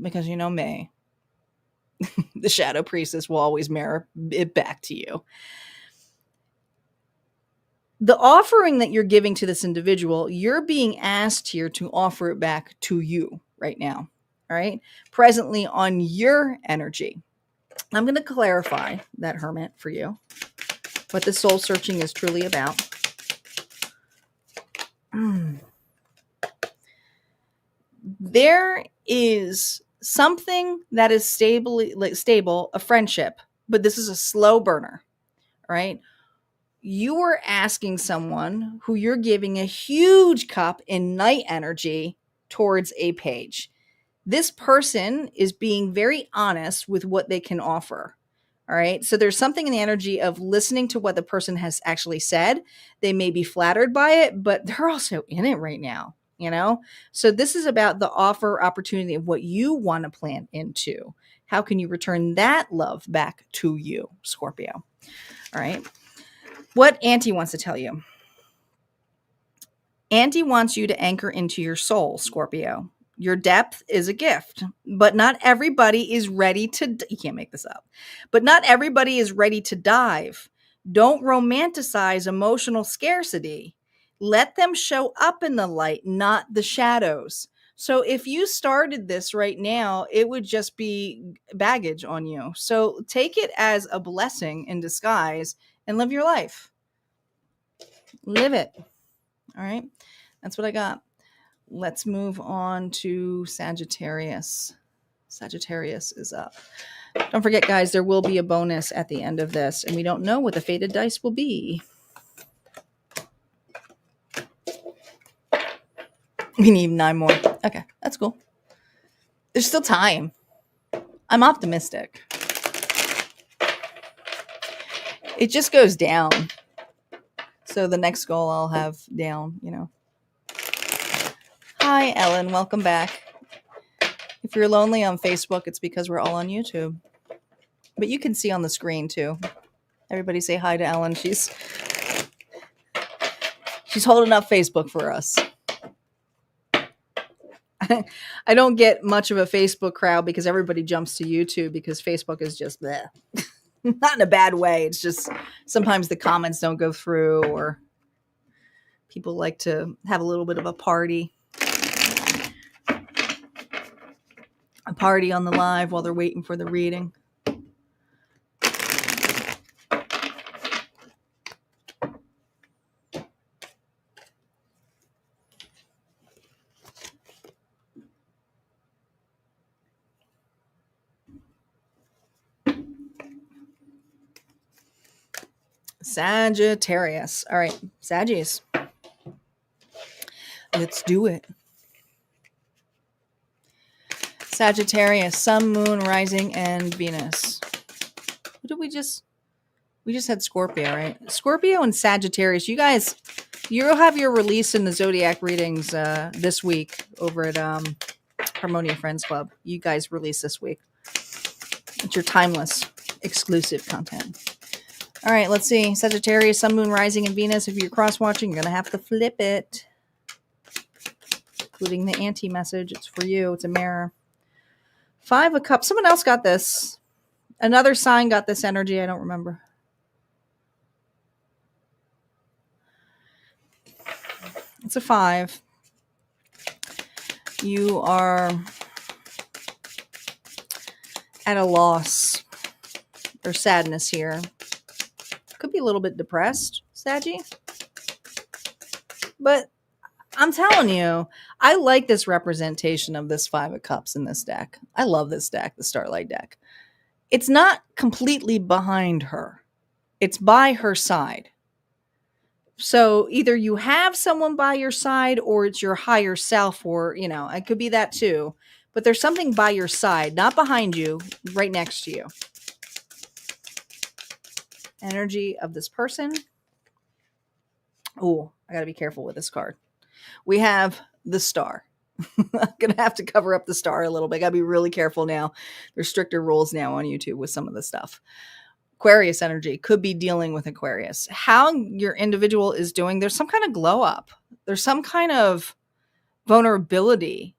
Speaker 1: because you know me, the shadow priestess will always mirror it back to you. the offering that you're giving to this individual, you're being asked here to offer it back to you right now. All right. Presently on your energy. I'm going to clarify that, Hermit, for you. What the soul searching is truly about. There is something that is stable, a friendship, but this is a slow burner, right? You are asking someone who you're giving a huge cup in night energy towards a page. This person is being very honest with what they can offer. All right. So there's something in the energy of listening to what the person has actually said. They may be flattered by it, but they're also in it right now, you know? So this is about the offer opportunity of what you want to plant into. How can you return that love back to you, Scorpio? All right. What Auntie wants to tell you. Auntie wants you to anchor into your soul, Scorpio. Your depth is a gift, but not everybody is ready to, you can't make this up, but not everybody is ready to dive. Don't romanticize emotional scarcity. Let them show up in the light, not the shadows. So if you started this right now, it would just be baggage on you. So take it as a blessing in disguise and live your life. Live it. All right. That's what I got. Let's move on to Sagittarius. Sagittarius is up. Don't forget, guys, there will be a bonus at the end of this, and we don't know what the fated dice will be. We need 9 more. Okay, that's cool. There's still time. I'm optimistic. It just goes down. So the next goal I'll have down, you know. Hi, Ellen. Welcome back. If you're lonely on Facebook, it's because we're all on YouTube. But you can see on the screen, too. Everybody say hi to Ellen. She's holding up Facebook for us. I don't get much of a Facebook crowd because everybody jumps to YouTube because Facebook is just bleh. Not in a bad way. It's just sometimes the comments don't go through or people like to have a little bit of a party. A party on the live while they're waiting for the reading. Sagittarius. All right, Saggies. Let's do it. Sagittarius, Sun, Moon, Rising, and Venus. What did we just had Scorpio, right? Scorpio and Sagittarius. You guys, you'll have your release in the Zodiac readings this week over at Harmonia Friends Club. You guys release this week. It's your timeless, exclusive content. All right, let's see. Sagittarius, Sun, Moon, Rising, and Venus. If you're cross-watching, you're going to have to flip it. Including the anti-message. It's for you. It's a mirror. 5 of Cups. Someone else got this. Another sign got this energy. I don't remember. It's a 5. You are at a loss or sadness here. Could be a little bit depressed, Saggy. But I'm telling you, I like this representation of this 5 of Cups in this deck. I love this deck, the Starlight deck. It's not completely behind her. It's by her side. So either you have someone by your side or it's your higher self or, you know, it could be that too. But there's something by your side, not behind you, right next to you. Energy of this person. Oh, I got to be careful with this card. We have the Star. I'm going to have to cover up the Star a little bit. Got to be really careful now. There's stricter rules now on YouTube with some of the stuff. Aquarius energy could be dealing with Aquarius. How your individual is doing, there's some kind of glow up. There's some kind of vulnerability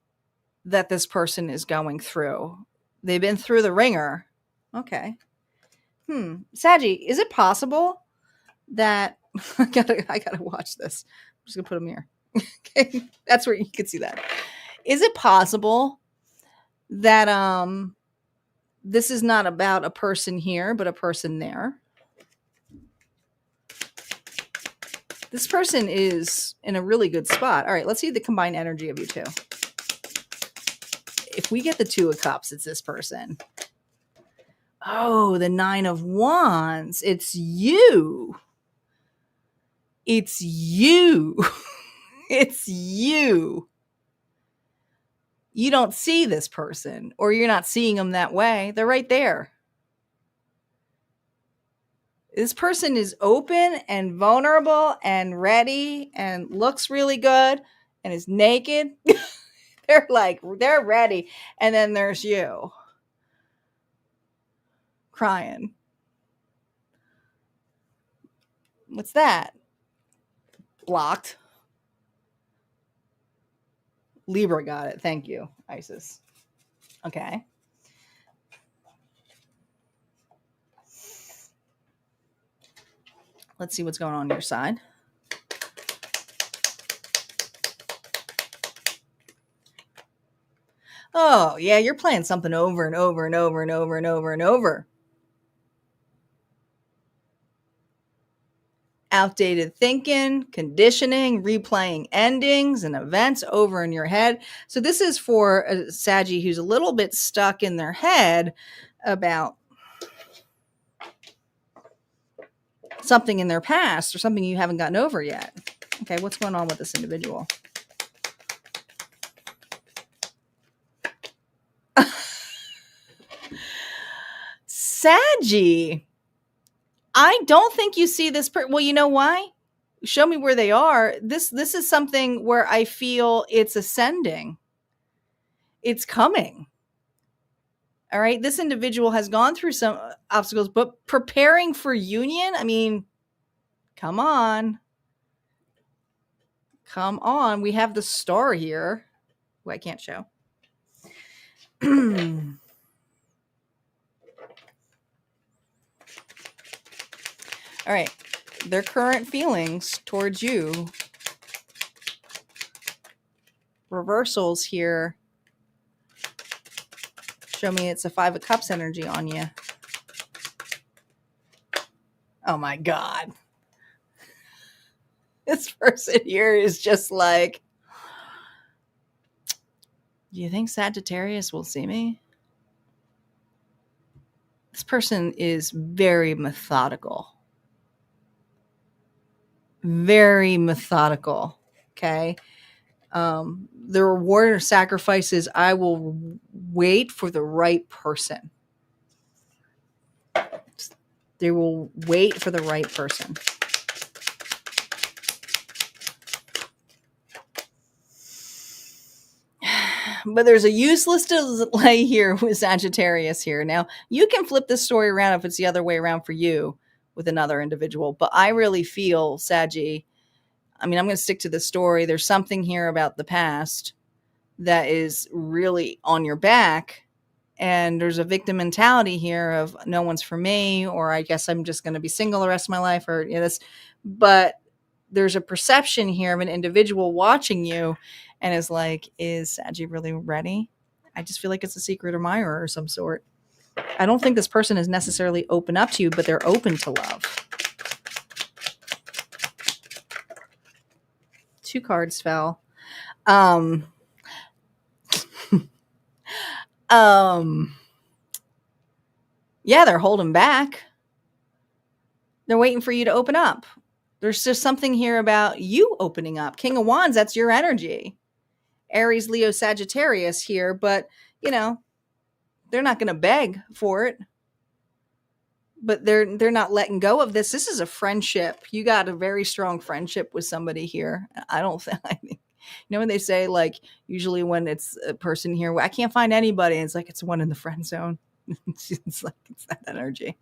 Speaker 1: that this person is going through. They've been through the ringer. Okay. Saggy, is it possible that I gotta watch this. I'm just gonna put them here. Okay, that's where you can see that. Is it possible that this is not about a person here, but a person there? This person is in a really good spot. All right, let's see the combined energy of you two. If we get the Two of Cups, it's this person. Oh, the Nine of Wands. It's you. It's you. It's you. You don't see this person, or you're not seeing them that way. They're right there. This person is open and vulnerable and ready and looks really good and is naked. They're ready. And then there's you crying. What's that? Blocked. Libra got it. Thank you, Isis. Okay. Let's see what's going on your side. Oh, yeah, you're playing something over and over and over and over and over and over. Outdated thinking, conditioning, replaying endings and events over in your head. So this is for a Saggy who's a little bit stuck in their head about something in their past or something you haven't gotten over yet. Okay, what's going on with this individual? Saggy, I don't think you see this. Well, you know why? Show me where they are. This is something where I feel it's ascending. It's coming. All right. This individual has gone through some obstacles, but preparing for union. I mean, come on. Come on. We have the star here, who I can't show. All right. Their current feelings towards you. Reversals here. Show me it's a Five of Cups energy on you. Oh my God. This person here is just like, do you think Sagittarius will see me? This person is very methodical. Very methodical. Okay. The reward or sacrifices, I will wait for the right person. They will wait for the right person. But there's a useless delay here with Sagittarius here. Now, you can flip this story around if it's the other way around for you with another individual. But I really feel, Saggy, I mean, I'm going to stick to the story. There's something here about the past that is really on your back. And there's a victim mentality here of no one's for me, or I guess I'm just going to be single the rest of my life, or this. But there's a perception here of an individual watching you and is like, is Saggy really ready? I just feel like it's a secret admirer or some sort. I don't think this person is necessarily open up to you, but they're open to love. 2 cards fell. Yeah, they're holding back. They're waiting for you to open up. There's just something here about you opening up. King of Wands, that's your energy. Aries, Leo, Sagittarius here, but you know, they're not going to beg for it. But they're not letting go of this. This is a friendship. You got a very strong friendship with somebody here. I don't think, you know, when they say, like, usually when it's a person here, I can't find anybody. And it's like, it's one in the friend zone. It's like, it's that energy.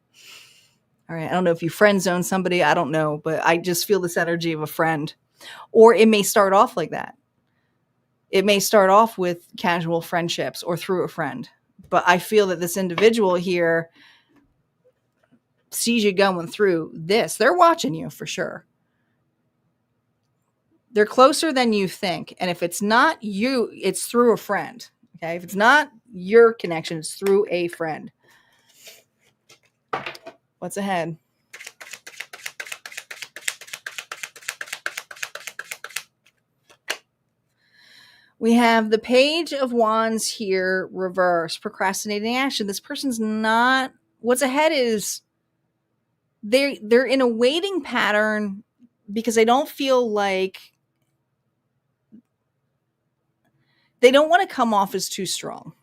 Speaker 1: All right. I don't know if you friend zone somebody. I don't know, but I just feel this energy of a friend. Or it may start off like that. It may start off with casual friendships or through a friend. But I feel that this individual here sees you going through this. They're watching you for sure. They're closer than you think. And if it's not you, it's through a friend. Okay. If it's not your connection, it's through a friend. What's ahead? We have the Page of Wands here, reverse, procrastinating action. This person's not, what's ahead is they're in a waiting pattern because they don't feel like, they don't want to come off as too strong.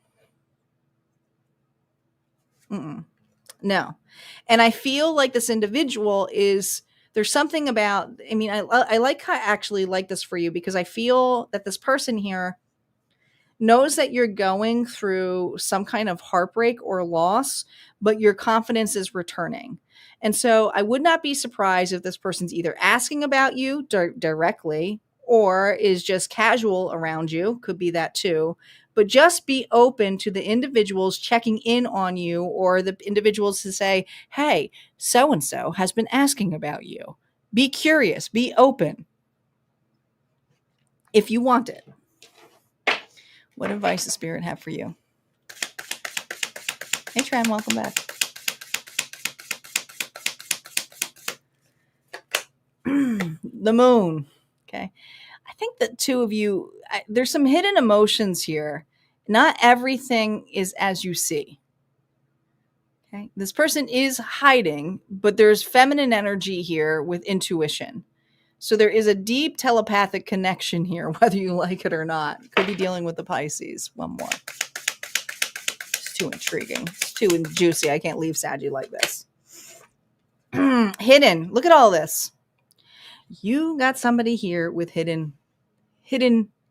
Speaker 1: No. And I feel like this individual is, there's something about, I mean, I actually like this for you because I feel that this person here knows that you're going through some kind of heartbreak or loss, but your confidence is returning. And so I would not be surprised if this person's either asking about you directly or is just casual around you. Could be that too. But just be open to the individuals checking in on you or the individuals to say, hey, so-and-so has been asking about you. Be curious, be open if you want it. What advice does Spirit have for you? Hey, Tran, welcome back. The moon. Okay. I think that two of you, there's some hidden emotions here. Not everything is as you see. Okay. This person is hiding, but there's feminine energy here with intuition. So there is a deep telepathic connection here, whether you like it or not. Could be dealing with the Pisces. One more. It's too intriguing. It's too juicy. I can't leave Saggy like this. Hidden. Look at all this. You got somebody here with hidden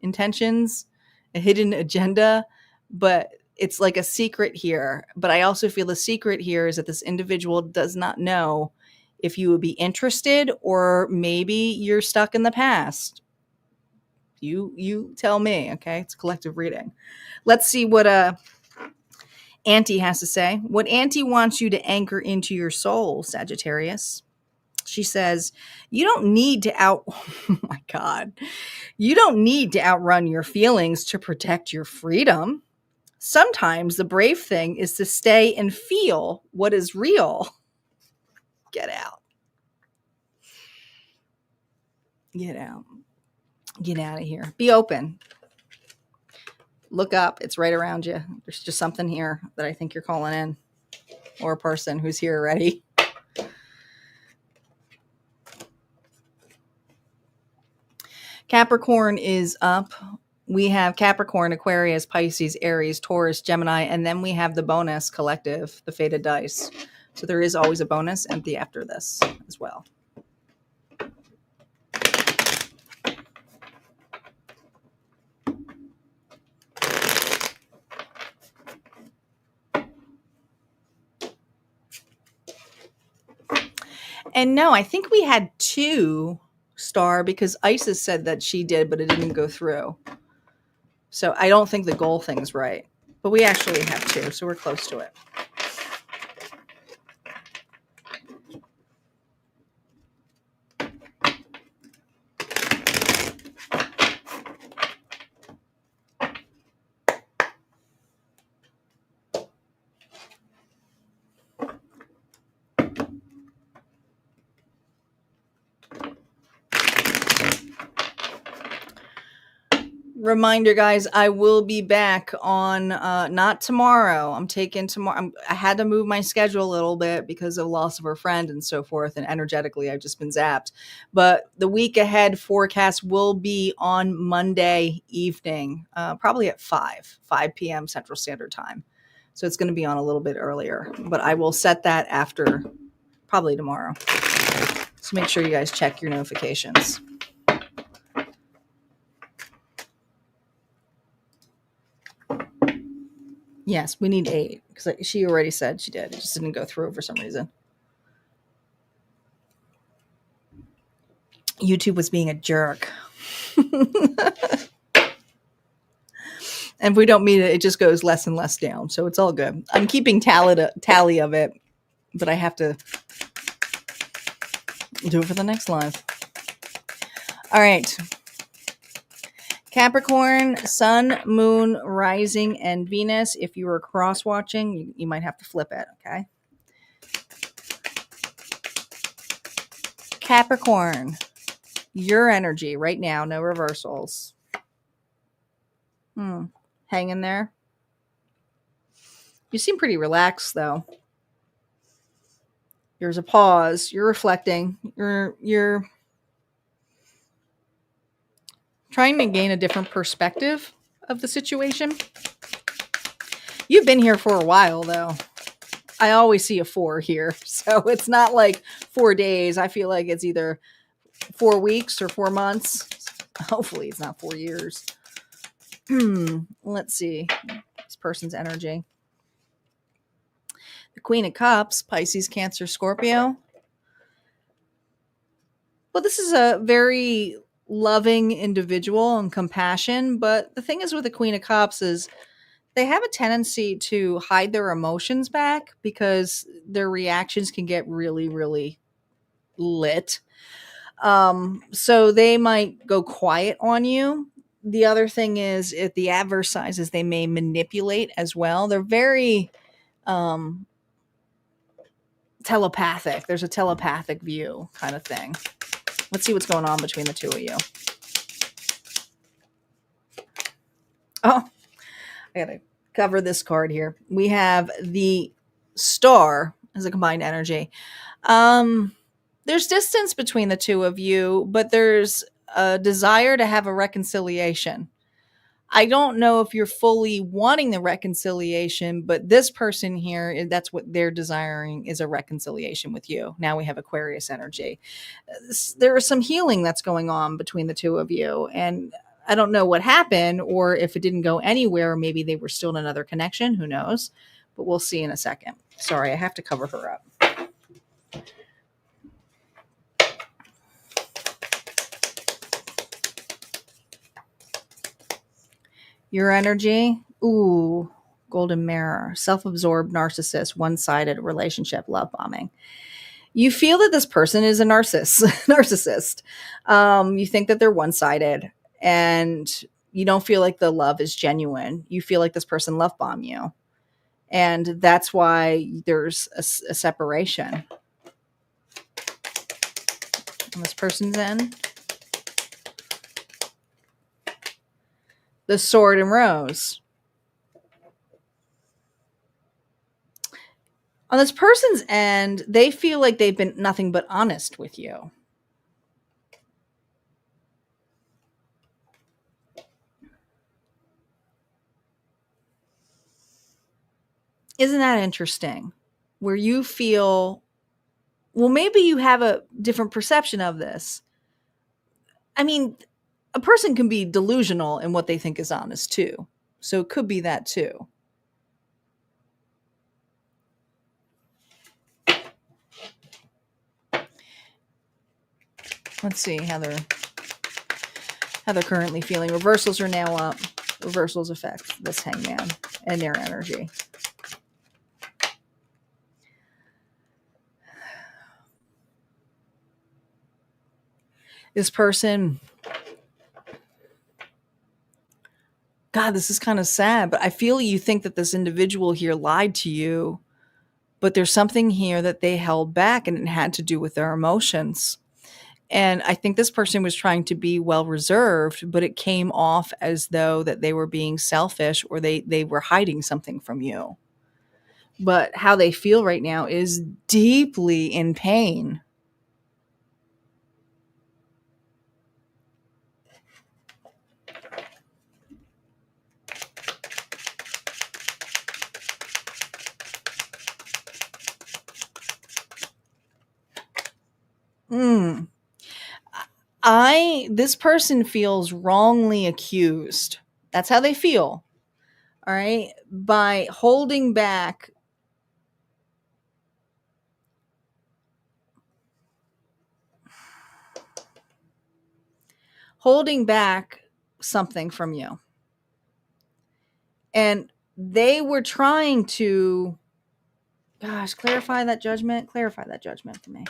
Speaker 1: intentions, a hidden agenda, but it's like a secret here. But I also feel the secret here is that this individual does not know if you would be interested, or maybe you're stuck in the past. You tell me, okay? It's a collective reading. Let's see what Auntie has to say. What Auntie wants you to anchor into your soul, Sagittarius. She says, you don't need to oh my God. You don't need to outrun your feelings to protect your freedom. Sometimes the brave thing is to stay and feel what is real. Get out. Get out. Get out of here. Be open. Look up. It's right around you. There's just something here that I think you're calling in, or a person who's here already. Capricorn is up. We have Capricorn, Aquarius, Pisces, Aries, Taurus, Gemini, and then we have the bonus collective, the Fated Dice. So there is always a bonus empty after this as well. And no, I think we had 2 star because Isis said that she did, but it didn't go through. So I don't think the goal thing's right. But we actually have 2, so we're close to it. Reminder, guys, I will be back on not tomorrow. I'm taking tomorrow. I had to move my schedule a little bit because of loss of a friend and so forth, and energetically I've just been zapped. But the week ahead forecast will be on Monday evening, probably at 5 p.m. Central Standard Time. So it's going to be on a little bit earlier, but I will set that after probably tomorrow. So make sure you guys check your notifications. Yes, we need 8 because she already said she did. It just didn't go through for some reason. YouTube was being a jerk. And if we don't meet it, it just goes less and less down. So it's all good. I'm keeping tally of it, but I have to do it for the next live. All right. Capricorn, Sun, Moon, Rising, and Venus. If you were cross-watching, you might have to flip it, okay? Capricorn, your energy right now, no reversals. Hang in there. You seem pretty relaxed, though. There's a pause. You're reflecting. You're trying to gain a different perspective of the situation. You've been here for a while, though. I always see a 4 here. So it's not like 4 days. I feel like it's either 4 weeks or 4 months. Hopefully it's not 4 years. Let's see. This person's energy. The Queen of Cups, Pisces, Cancer, Scorpio. Well, this is a very loving individual and compassion. But the thing is with the Queen of Cups is they have a tendency to hide their emotions back because their reactions can get really, really lit. So they might go quiet on you. The other thing is, if the adverse side is they may manipulate as well. They're very telepathic. There's a telepathic view kind of thing. Let's see what's going on between the two of you. Oh, I gotta cover this card here. We have the Star as a combined energy. There's distance between the two of you, but there's a desire to have a reconciliation. I don't know if you're fully wanting the reconciliation, but this person here, that's what they're desiring, is a reconciliation with you. Now we have Aquarius energy. There is some healing that's going on between the two of you. And I don't know what happened, or if it didn't go anywhere, maybe they were still in another connection. Who knows? But we'll see in a second. Sorry, I have to cover her up. Your energy. Ooh, golden mirror. Self-absorbed narcissist, one-sided relationship, love bombing. You feel that this person is a narcissist. You think that they're one-sided and you don't feel like the love is genuine. You feel like this person love bombed you. And that's why there's a separation on this person's end. The Sword and Rose. On this person's end, they feel like they've been nothing but honest with you. Isn't that interesting? Where you feel, well, maybe you have a different perception of this. I mean, a person can be delusional in what they think is honest too. So it could be that too. Let's see how they're currently feeling. Reversals are now up. Reversals affect this Hangman and their energy. This person, God, this is kind of sad, but I feel you think that this individual here lied to you, but there's something here that they held back and it had to do with their emotions. And I think this person was trying to be well reserved, but it came off as though that they were being selfish or they were hiding something from you. But how they feel right now is deeply in pain. This person feels wrongly accused. That's how they feel. All right. By holding back something from you. And they were trying to, gosh, clarify that judgment for me.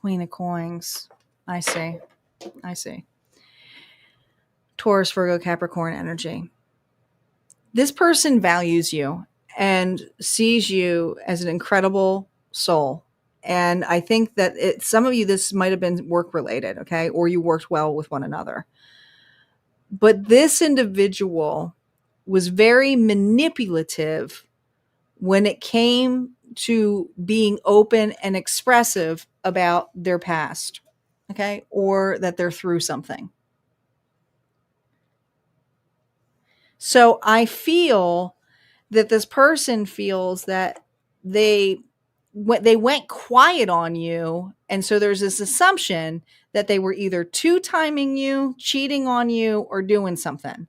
Speaker 1: Queen of Coins. I see. Taurus, Virgo, Capricorn energy. This person values you and sees you as an incredible soul. And I think that some of you, this might have been work related, okay? Or you worked well with one another. But this individual was very manipulative when it came to being open and expressive about their past, okay? Or that they're through something. So I feel that this person feels that they went quiet on you. And so there's this assumption that they were either two-timing you, cheating on you, or doing something.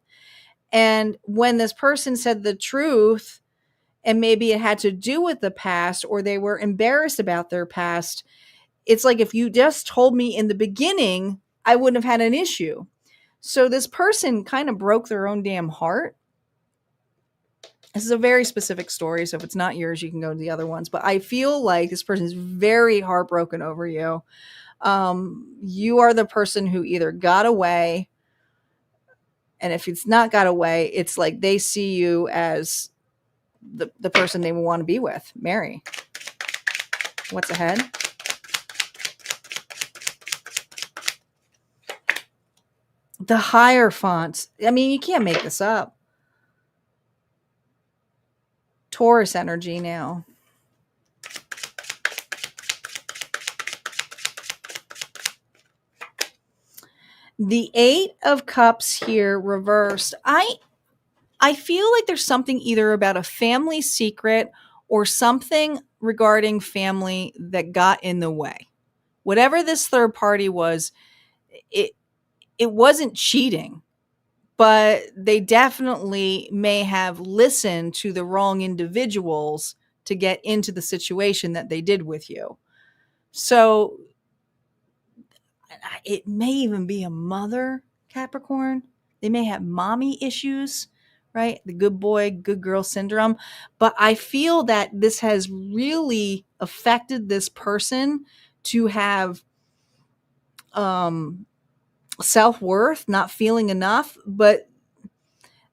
Speaker 1: And when this person said the truth, and maybe it had to do with the past, or they were embarrassed about their past, it's like, if you just told me in the beginning, I wouldn't have had an issue. So this person kind of broke their own damn heart. This is a very specific story, so if it's not yours, you can go to the other ones. But I feel like this person is very heartbroken over you. You are the person who either got away, and if it's not got away, it's like they see you as the person they want to be with, marry. What's ahead? The Hierophant. I mean, you can't make this up. Taurus energy now. The Eight of Cups here reversed. I feel like there's something either about a family secret or something regarding family that got in the way. Whatever this third party was, it wasn't cheating, but they definitely may have listened to the wrong individuals to get into the situation that they did with you. So it may even be a mother, Capricorn. They may have mommy issues, right? The good boy, good girl syndrome. But I feel that this has really affected this person to have self-worth, not feeling enough, but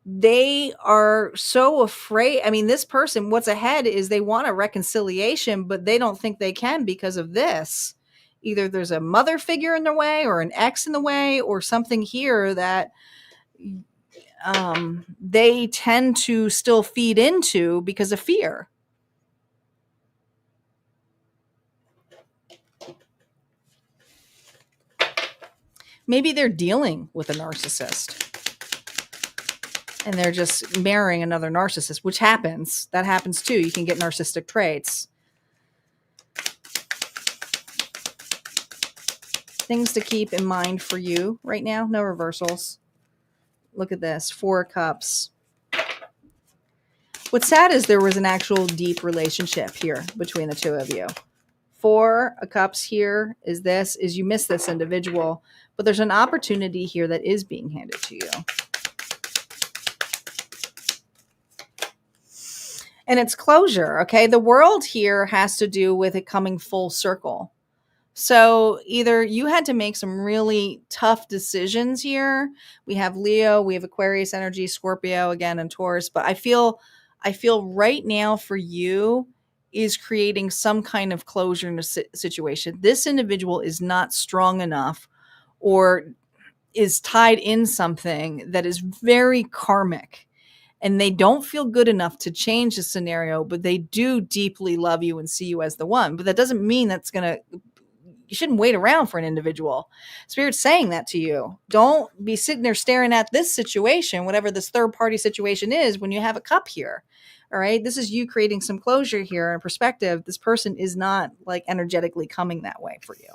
Speaker 1: they are so afraid. I mean, this person, what's ahead is they want a reconciliation, but they don't think they can because of this. Either there's a mother figure in the way or an ex in the way or something here that they tend to still feed into because of fear. Maybe they're dealing with a narcissist and they're just marrying another narcissist, which happens. That happens too. You can get narcissistic traits. Things to keep in mind for you right now. No reversals. Look at this. 4 of Cups. What's sad is there was an actual deep relationship here between the two of you. 4 of Cups here is you miss this individual, but there's an opportunity here that is being handed to you. And it's closure, okay? The world here has to do with it coming full circle. So either you had to make some really tough decisions here. We have Leo, we have Aquarius energy, Scorpio again, and Taurus. But I feel right now for you is creating some kind of closure in a situation. This individual is not strong enough or is tied in something that is very karmic. And they don't feel good enough to change the scenario, but they do deeply love you and see you as the one. But that doesn't mean that's going to... You shouldn't wait around for an individual. Spirit's saying that to you. Don't be sitting there staring at this situation, whatever this third party situation is, when you have a cup here. All right. This is you creating some closure here and perspective. This person is not like energetically coming that way for you.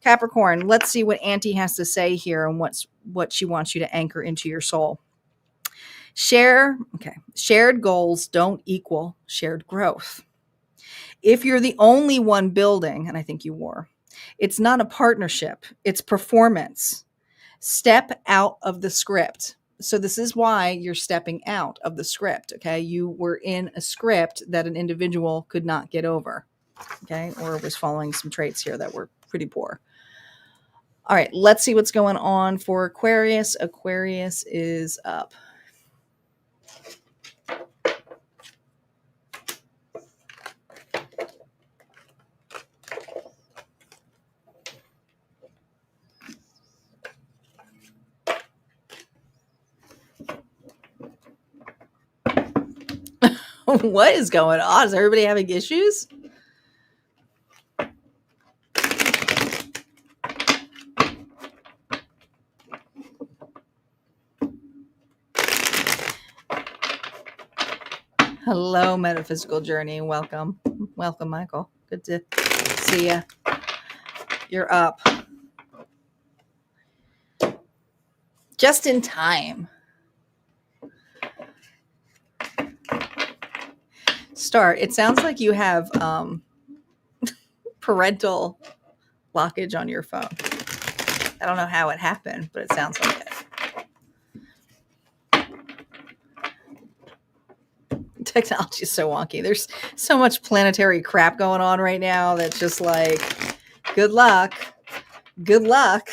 Speaker 1: Capricorn, let's see what Auntie has to say here and what she wants you to anchor into your soul. Shared goals don't equal shared growth. If you're the only one building, and I think you were, it's not a partnership, it's performance. Step out of the script. So this is why you're stepping out of the script, okay? You were in a script that an individual could not get over, okay? Or was following some traits here that were pretty poor. All right, let's see what's going on for Aquarius. Aquarius is up. What is going on? Is everybody having issues? Hello, Metaphysical Journey. Welcome. Welcome, Michael. Good to see you. You're up. Just in time. Start. It sounds like you have parental blockage on your phone. I don't know how it happened, but it sounds like it. Technology is so wonky. There's so much planetary crap going on right now that's just like, good luck. Good luck.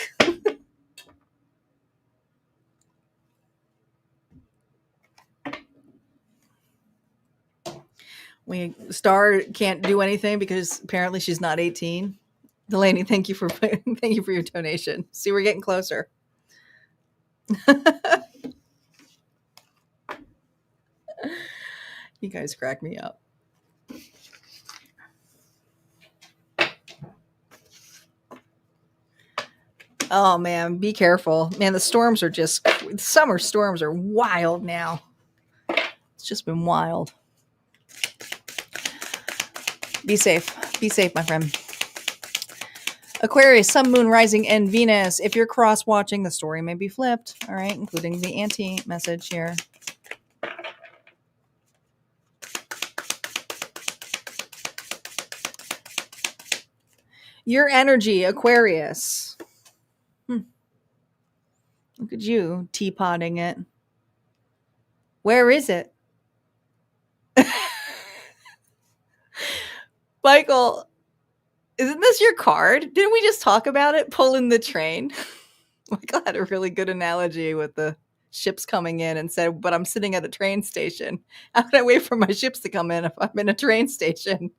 Speaker 1: Star can't do anything because apparently she's not 18. Delaney, thank you for your donation. See, we're getting closer. You guys crack me up. Oh man, be careful. Man, the summer storms are wild now. It's just been wild. Be safe. Be safe, my friend. Aquarius, Sun, Moon, Rising, and Venus. If you're cross-watching, the story may be flipped. All right, including the anti-message here. Your energy, Aquarius. Look at you, teapotting it. Where is it? Michael, isn't this your card? Didn't we just talk about it? Pulling the train. Michael had a really good analogy with the ships coming in and said, but I'm sitting at a train station. How can I wait for my ships to come in if I'm in a train station?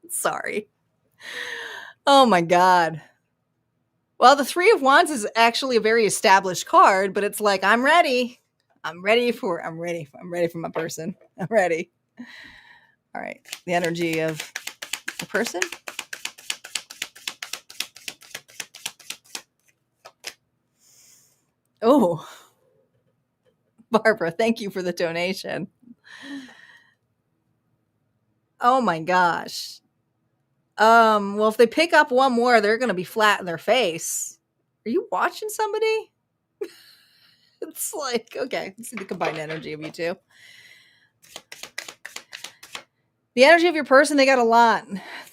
Speaker 1: Sorry. Oh my God. Well, the Three of Wands is actually a very established card, but it's like, I'm ready. I'm ready for my person. I'm ready. All right. The energy of the person. Oh, Barbara, thank you for the donation. Oh my gosh. Well, if they pick up one more, they're going to be flat in their face. Are you watching somebody? It's like, okay, let's see the combined energy of you two. The energy of your person, they got a lot.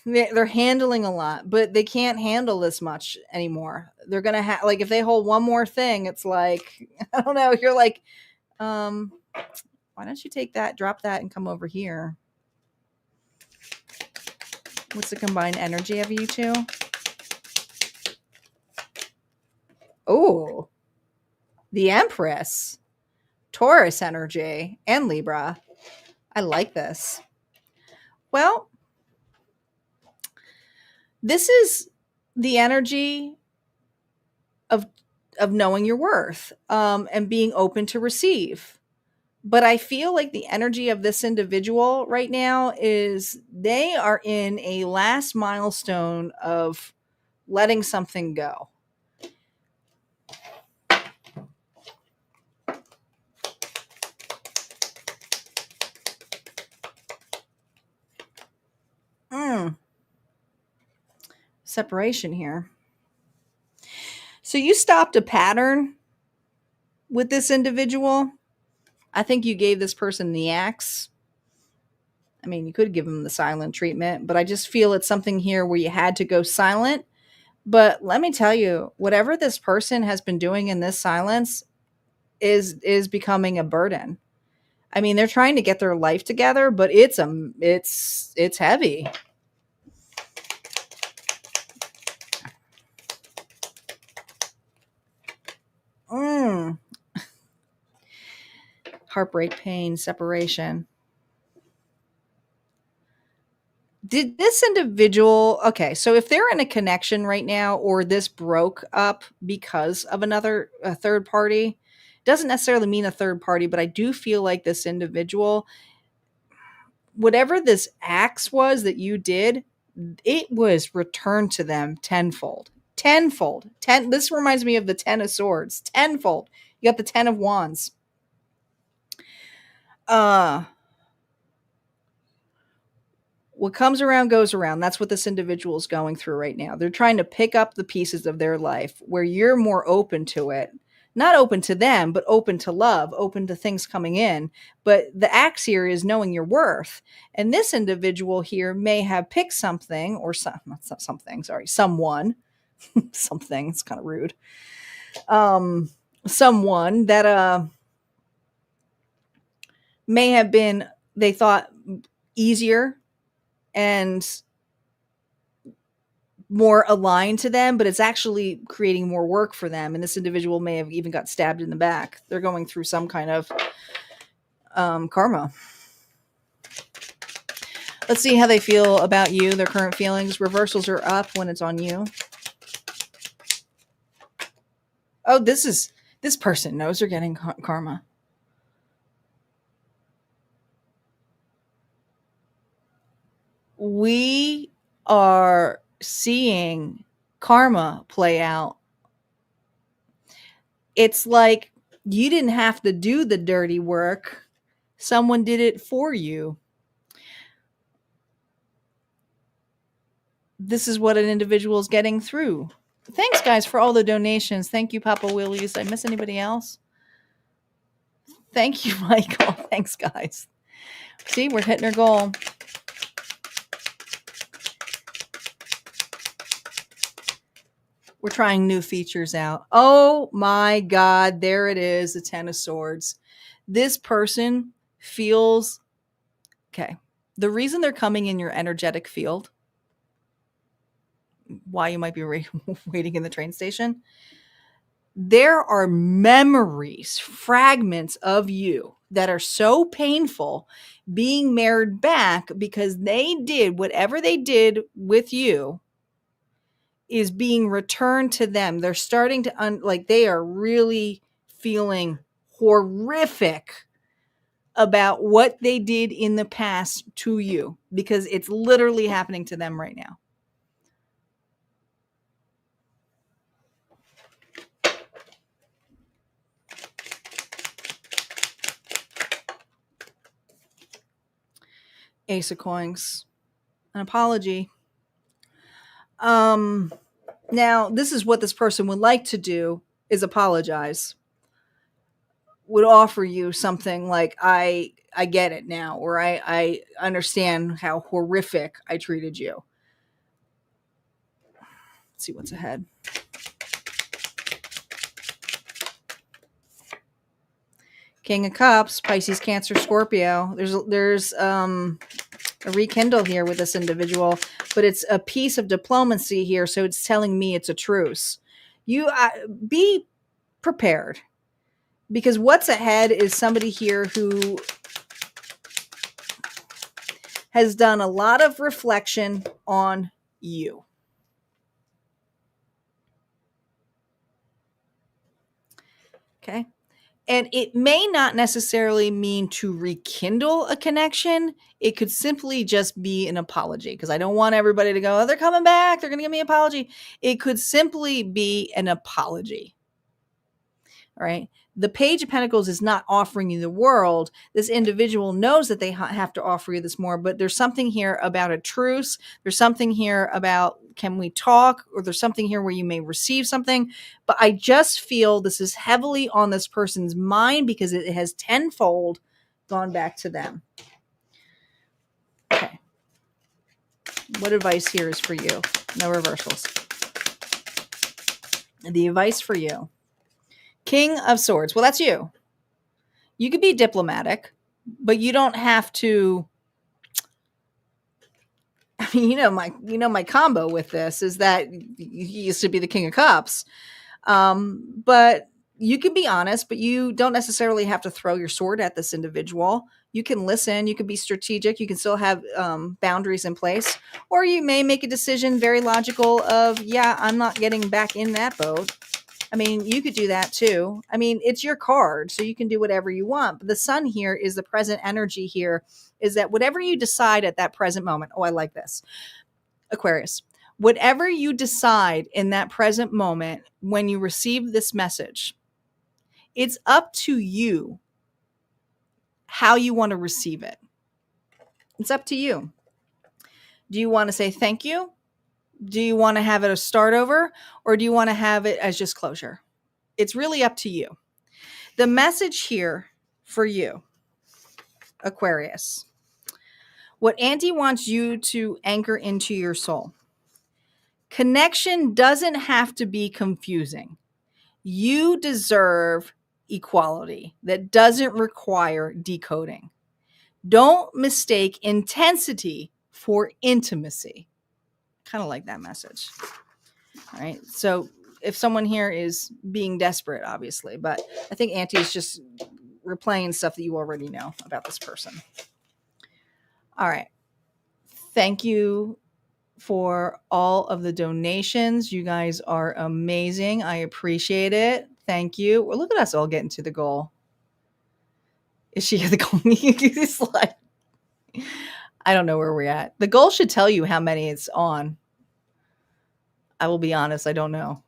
Speaker 1: They're handling a lot, but they can't handle this much anymore. They're going to have, like, if they hold one more thing, it's like, I don't know. You're like, why don't you take that, drop that, and come over here? What's the combined energy of you two? Oh, the Empress, Taurus energy, and Libra. I like this. Well, this is the energy of knowing your worth, and being open to receive. But I feel like the energy of this individual right now is they are in a last milestone of letting something go. Separation here. So you stopped a pattern with this individual. I think you gave this person the axe. I mean, you could give them the silent treatment, but I just feel it's something here where you had to go silent. But let me tell you, whatever this person has been doing in this silence is becoming a burden. I mean, they're trying to get their life together, but it's heavy. Heartbreak, pain, separation. Did this individual, okay, so if they're in a connection right now, or this broke up because of a third party, doesn't necessarily mean a third party, but I do feel like this individual, whatever this acts was that you did, it was returned to them tenfold. Tenfold. This reminds me of the 10 of swords. Tenfold. You got the 10 of wands. What comes around goes around. That's what this individual is going through right now. They're trying to pick up the pieces of their life where you're more open to it. Not open to them, but open to love, open to things coming in. But the axe here is knowing your worth. And this individual here may have picked something, or someone, something, it's kind of rude. Someone that may have been, they thought, easier and more aligned to them, but it's actually creating more work for them. And this individual may have even got stabbed in the back. They're going through some kind of karma. Let's see how they feel about you, their current feelings. Reversals are up when it's on you. Oh, this person knows they're getting karma. We are seeing karma play out. It's like you didn't have to do the dirty work. Someone did it for you. This is what an individual is getting through. Thanks, guys, for all the donations. Thank you, Papa Willies. Did I miss anybody else? Thank you, Michael. Thanks, guys. See, we're hitting our goal. We're trying new features out. Oh my God, there it is, the 10 of swords. This person feels, okay, the reason they're coming in your energetic field, why you might be waiting in the train station, there are memories, fragments of you that are so painful being mirrored back because they did whatever they did with you is being returned to them. They're starting to they are really feeling horrific about what they did in the past to you because it's literally happening to them right now. Ace of coins. An apology. Now, this is what this person would like to do is apologize. Would offer you something like, I get it now, or I understand how horrific I treated you. Let's see what's ahead. King of Cups, Pisces, Cancer, Scorpio. There's a rekindle here with this individual, but it's a piece of diplomacy here, so it's telling me it's a truce. You be prepared, because what's ahead is somebody here who has done a lot of reflection on you. Okay. And it may not necessarily mean to rekindle a connection. It could simply just be an apology, because I don't want everybody to go, oh, they're coming back, they're going to give me an apology. It could simply be an apology. All right. The Page of Pentacles is not offering you the world. This individual knows that they have to offer you this more, but there's something here about a truce. There's something here about, can we talk? Or there's something here where you may receive something. But I just feel this is heavily on this person's mind because it has tenfold gone back to them. Okay. What advice here is for you? No reversals. The advice for you. King of Swords. Well, that's you. You could be diplomatic, but you don't have to. I mean, my combo with this is that you used to be the King of Cups, but you can be honest, but you don't necessarily have to throw your sword at this individual. You can listen, you can be strategic, you can still have boundaries in place, or you may make a decision very logical of, yeah, I'm not getting back in that boat. I mean, you could do that too. I mean, it's your card, so you can do whatever you want. But the sun here is the present energy here, is that whatever you decide at that present moment, oh, I like this, Aquarius, whatever you decide in that present moment when you receive this message, it's up to you how you want to receive it. It's up to you. Do you want to say thank you? Do you want to have it a start over? Or do you want to have it as just closure? It's really up to you. The message here for you, Aquarius, what Auntie wants you to anchor into your soul. Connection doesn't have to be confusing. You deserve equality that doesn't require decoding. Don't mistake intensity for intimacy. Kind of like that message. All right. So if someone here is being desperate, obviously, but I think Auntie is just replaying stuff that you already know about this person. All right. Thank you for all of the donations. You guys are amazing. I appreciate it. Thank you. Well, look at us all getting to the goal. Is she at the goal? It's like, I don't know where we're at. The goal should tell you how many it's on. I will be honest, I don't know.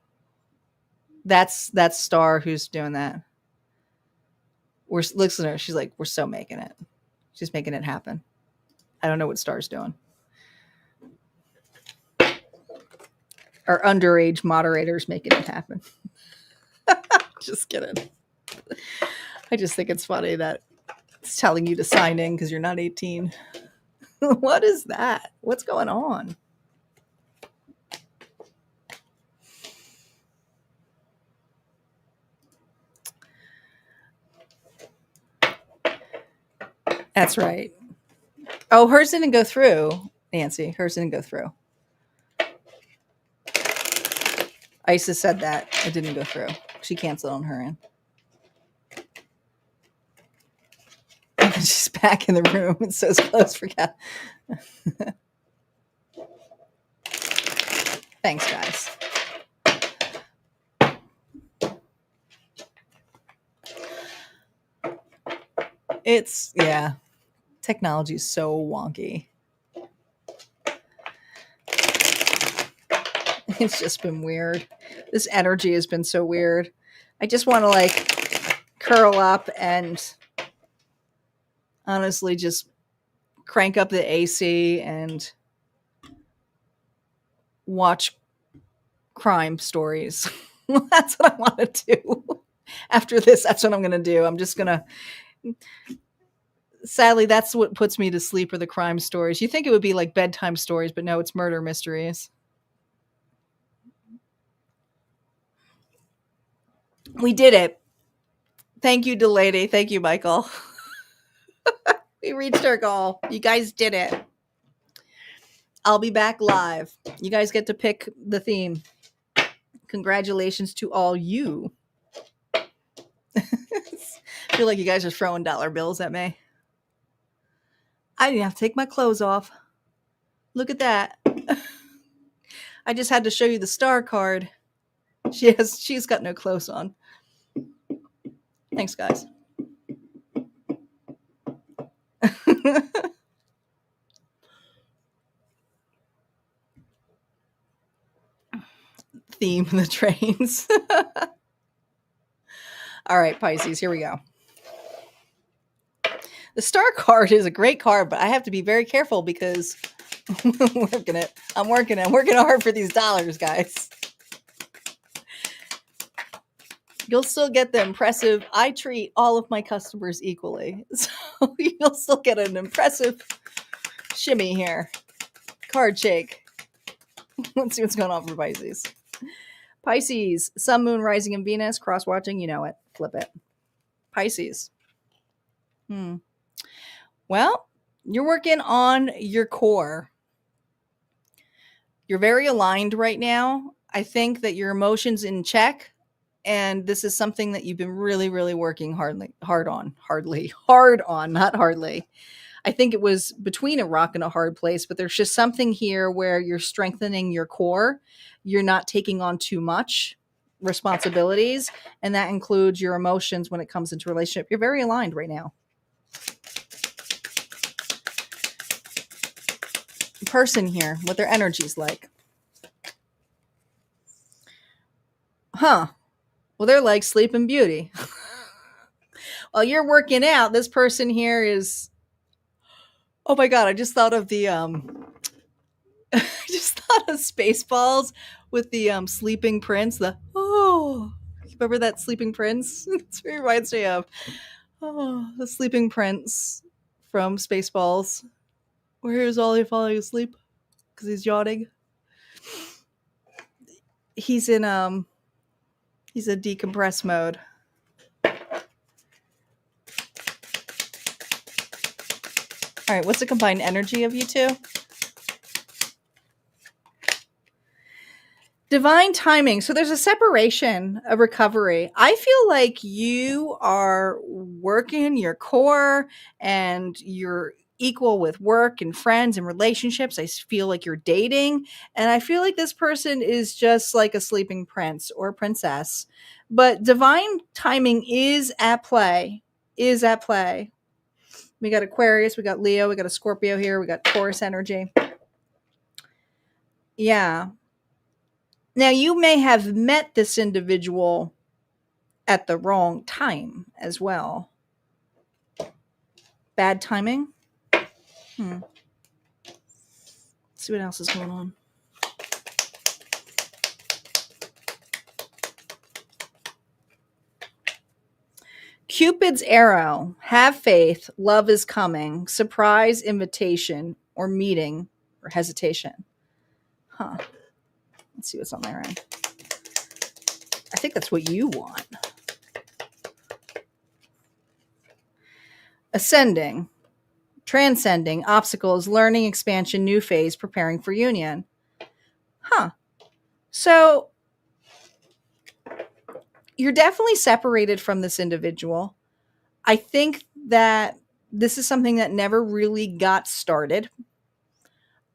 Speaker 1: That's Star who's doing that. Listen to her. She's like, we're so making it. She's making it happen. I don't know what Star's doing. Our underage moderators making it happen. Just kidding. I just think it's funny that it's telling you to sign in because you're not 18. What is that? What's going on? That's right. Oh, hers didn't go through, Nancy. Hers didn't go through. Isis said that it didn't go through. She canceled on her end. And then she's back in the room. It says close for cat. Thanks, guys. Yeah. Technology is so wonky. It's just been weird. This energy has been so weird. I just want to like curl up and honestly just crank up the AC and watch crime stories. That's what I want to do. After this, that's what I'm going to do. I'm just going to... Sadly, that's what puts me to sleep, are the crime stories. You think it would be like bedtime stories, but no, it's murder mysteries. We did it. Thank you, Delady. Thank you, Michael. We reached our goal. You guys did it. I'll be back live. You guys get to pick the theme. Congratulations to all you. I feel like you guys are throwing dollar bills at me. I didn't have to take my clothes off. Look at that. I just had to show you the star card. She's got no clothes on. Thanks, guys. Theme the trains. All right, Pisces, here we go. The star card is a great card, but I have to be very careful because I'm working hard for these dollars, guys. You'll still get the impressive, I treat all of my customers equally. So you'll still get an impressive shimmy here. Card shake. Let's see what's going on for Pisces. Pisces, Sun, Moon, Rising, and Venus, cross-watching, you know it. Flip it. Pisces. Well, you're working on your core. You're very aligned right now. I think that your emotions in check. And this is something that you've been really, really working hard on, not hardly. I think it was between a rock and a hard place, but there's just something here where you're strengthening your core. You're not taking on too much responsibilities, and that includes your emotions when it comes into relationship. You're very aligned right now. Person here, what their energy's like. Huh. Well, they're like Sleeping Beauty. While you're working out, this person here is, oh my God, I just thought of the I just thought of Spaceballs with the sleeping prince. The remember that sleeping prince? That's what it reminds me of. Oh, the sleeping prince from Spaceballs. Where is Ollie falling asleep because he's yawning. He's in a decompress mode. All right, what's the combined energy of you two? Divine timing. So there's a separation, a recovery. I feel like you are working your core and you're equal with work and friends and relationships. I feel like you're dating. And I feel like this person is just like a sleeping prince or princess. But divine timing is at play. Is at play. We got Aquarius, we got Leo, we got a Scorpio here, we got Taurus energy. Yeah. Now, you may have met this individual at the wrong time as well. Bad timing? Let's see what else is going on. Cupid's arrow. Have faith. Love is coming. Surprise invitation or meeting or hesitation. Huh. Let's see what's on their end. I think that's what you want. Ascending. Transcending. Obstacles. Learning. Expansion. New phase. Preparing for union. Huh. So you're definitely separated from this individual. I think that this is something that never really got started.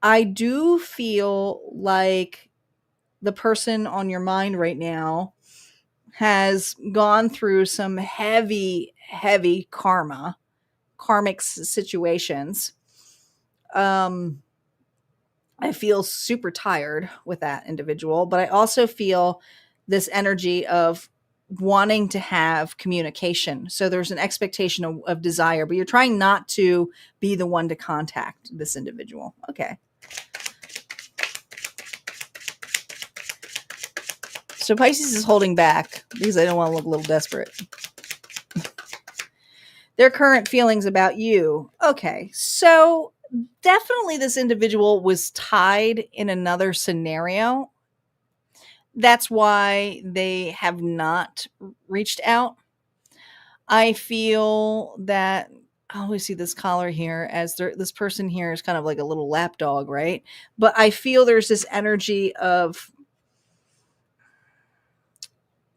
Speaker 1: I do feel like the person on your mind right now has gone through some heavy, heavy karmic situations. I feel super tired with that individual, but I also feel this energy of wanting to have communication. So there's an expectation of desire, but you're trying not to be the one to contact this individual. Okay. So Pisces is holding back because they don't want to look a little desperate. Their current feelings about you. Okay. So definitely this individual was tied in another scenario. That's why they have not reached out. I feel that I always see this collar here as this person here is kind of like a little lapdog, right? But I feel there's this energy of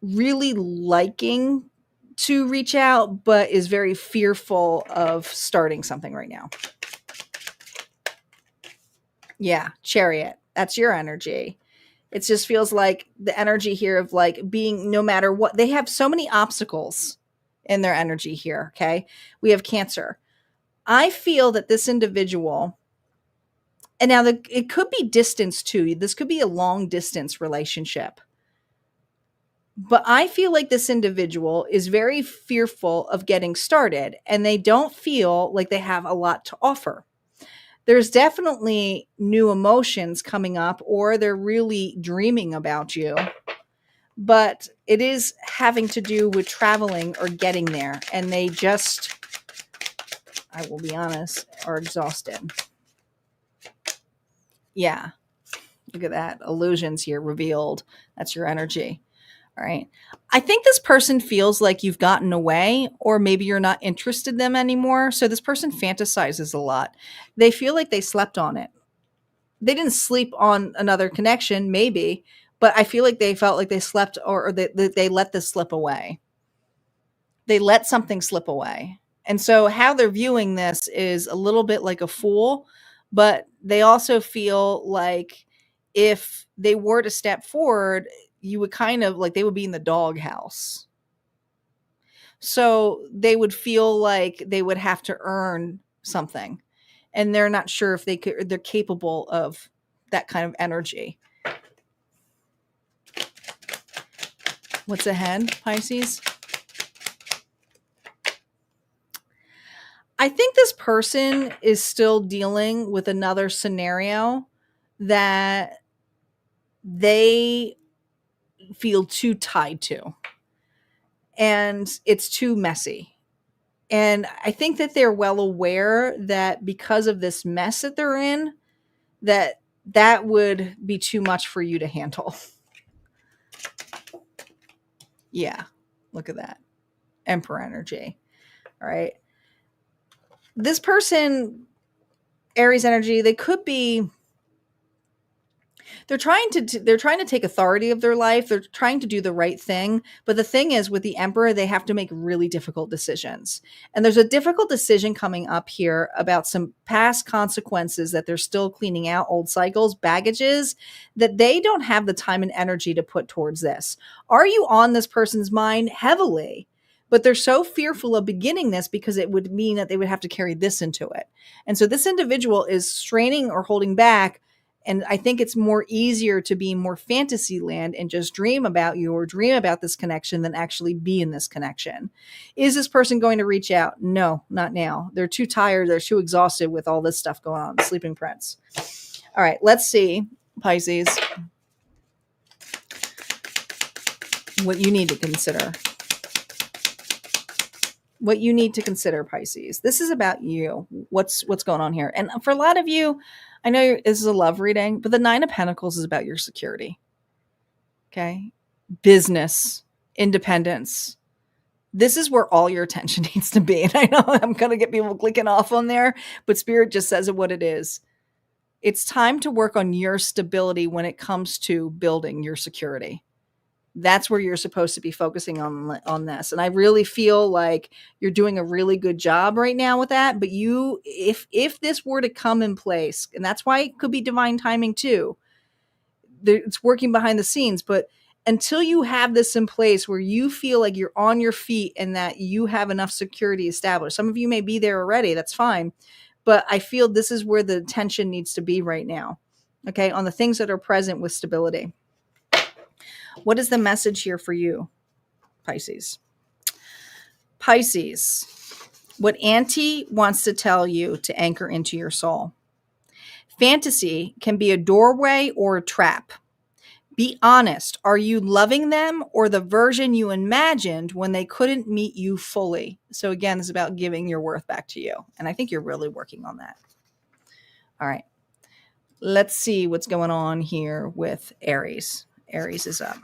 Speaker 1: really liking to reach out, but is very fearful of starting something right now. Yeah, Chariot. That's your energy. It just feels like the energy here of like being, no matter what, they have so many obstacles in their energy here. Okay. We have Cancer. I feel that this individual, and now it could be distance too. This could be a long distance relationship. But I feel like this individual is very fearful of getting started and they don't feel like they have a lot to offer. There's definitely new emotions coming up, or they're really dreaming about you. But it is having to do with traveling or getting there. And they just, I will be honest, are exhausted. Yeah. Look at that. Illusions here revealed. That's your energy. All right. I think this person feels like you've gotten away, or maybe you're not interested in them anymore. So this person fantasizes a lot. They feel like they slept on it. They didn't sleep on another connection, maybe, but I feel like they felt like they slept or they let this slip away. They let something slip away. And so how they're viewing this is a little bit like a fool, but they also feel like if they were to step forward, you would kind of like they would be in the doghouse. So they would feel like they would have to earn something. And they're not sure if they're capable of that kind of energy. What's ahead, Pisces? I think this person is still dealing with another scenario that they feel too tied to. And it's too messy. And I think that they're well aware that because of this mess that they're in, that would be too much for you to handle. Yeah, look at that. Emperor energy. All right. This person, Aries energy, they could be they're trying to take authority of their life. They're trying to do the right thing. But the thing is, with the Emperor, they have to make really difficult decisions. And there's a difficult decision coming up here about some past consequences that they're still cleaning out, old cycles, baggages that they don't have the time and energy to put towards this. Are you on this person's mind? Heavily. But they're so fearful of beginning this because it would mean that they would have to carry this into it. And so this individual is straining or holding back. And I think it's more easier to be more fantasy land and just dream about you or dream about this connection than actually be in this connection. Is this person going to reach out? No, not now. They're too tired. They're too exhausted with all this stuff going on. Sleeping Prince. All right, let's see, Pisces, what you need to consider. What you need to consider, Pisces. This is about you. What's going on here? And for a lot of you, I know this is a love reading, but the Nine of Pentacles is about your security. Okay? Business, independence. This is where all your attention needs to be. And I know I'm going to get people clicking off on there, but Spirit just says it what it is. It's time to work on your stability when it comes to building your security. That's where you're supposed to be focusing on this. And I really feel like you're doing a really good job right now with that. But you, if this were to come in place, and that's why it could be divine timing too, it's working behind the scenes. But until you have this in place where you feel like you're on your feet and that you have enough security established, some of you may be there already, that's fine. But I feel this is where the attention needs to be right now. Okay, on the things that are present with stability. What is the message here for you, Pisces? Pisces, what Auntie wants to tell you to anchor into your soul. Fantasy can be a doorway or a trap. Be honest. Are you loving them or the version you imagined when they couldn't meet you fully? So again, it's about giving your worth back to you. And I think you're really working on that. All right. Let's see what's going on here with Aries. Aries is up.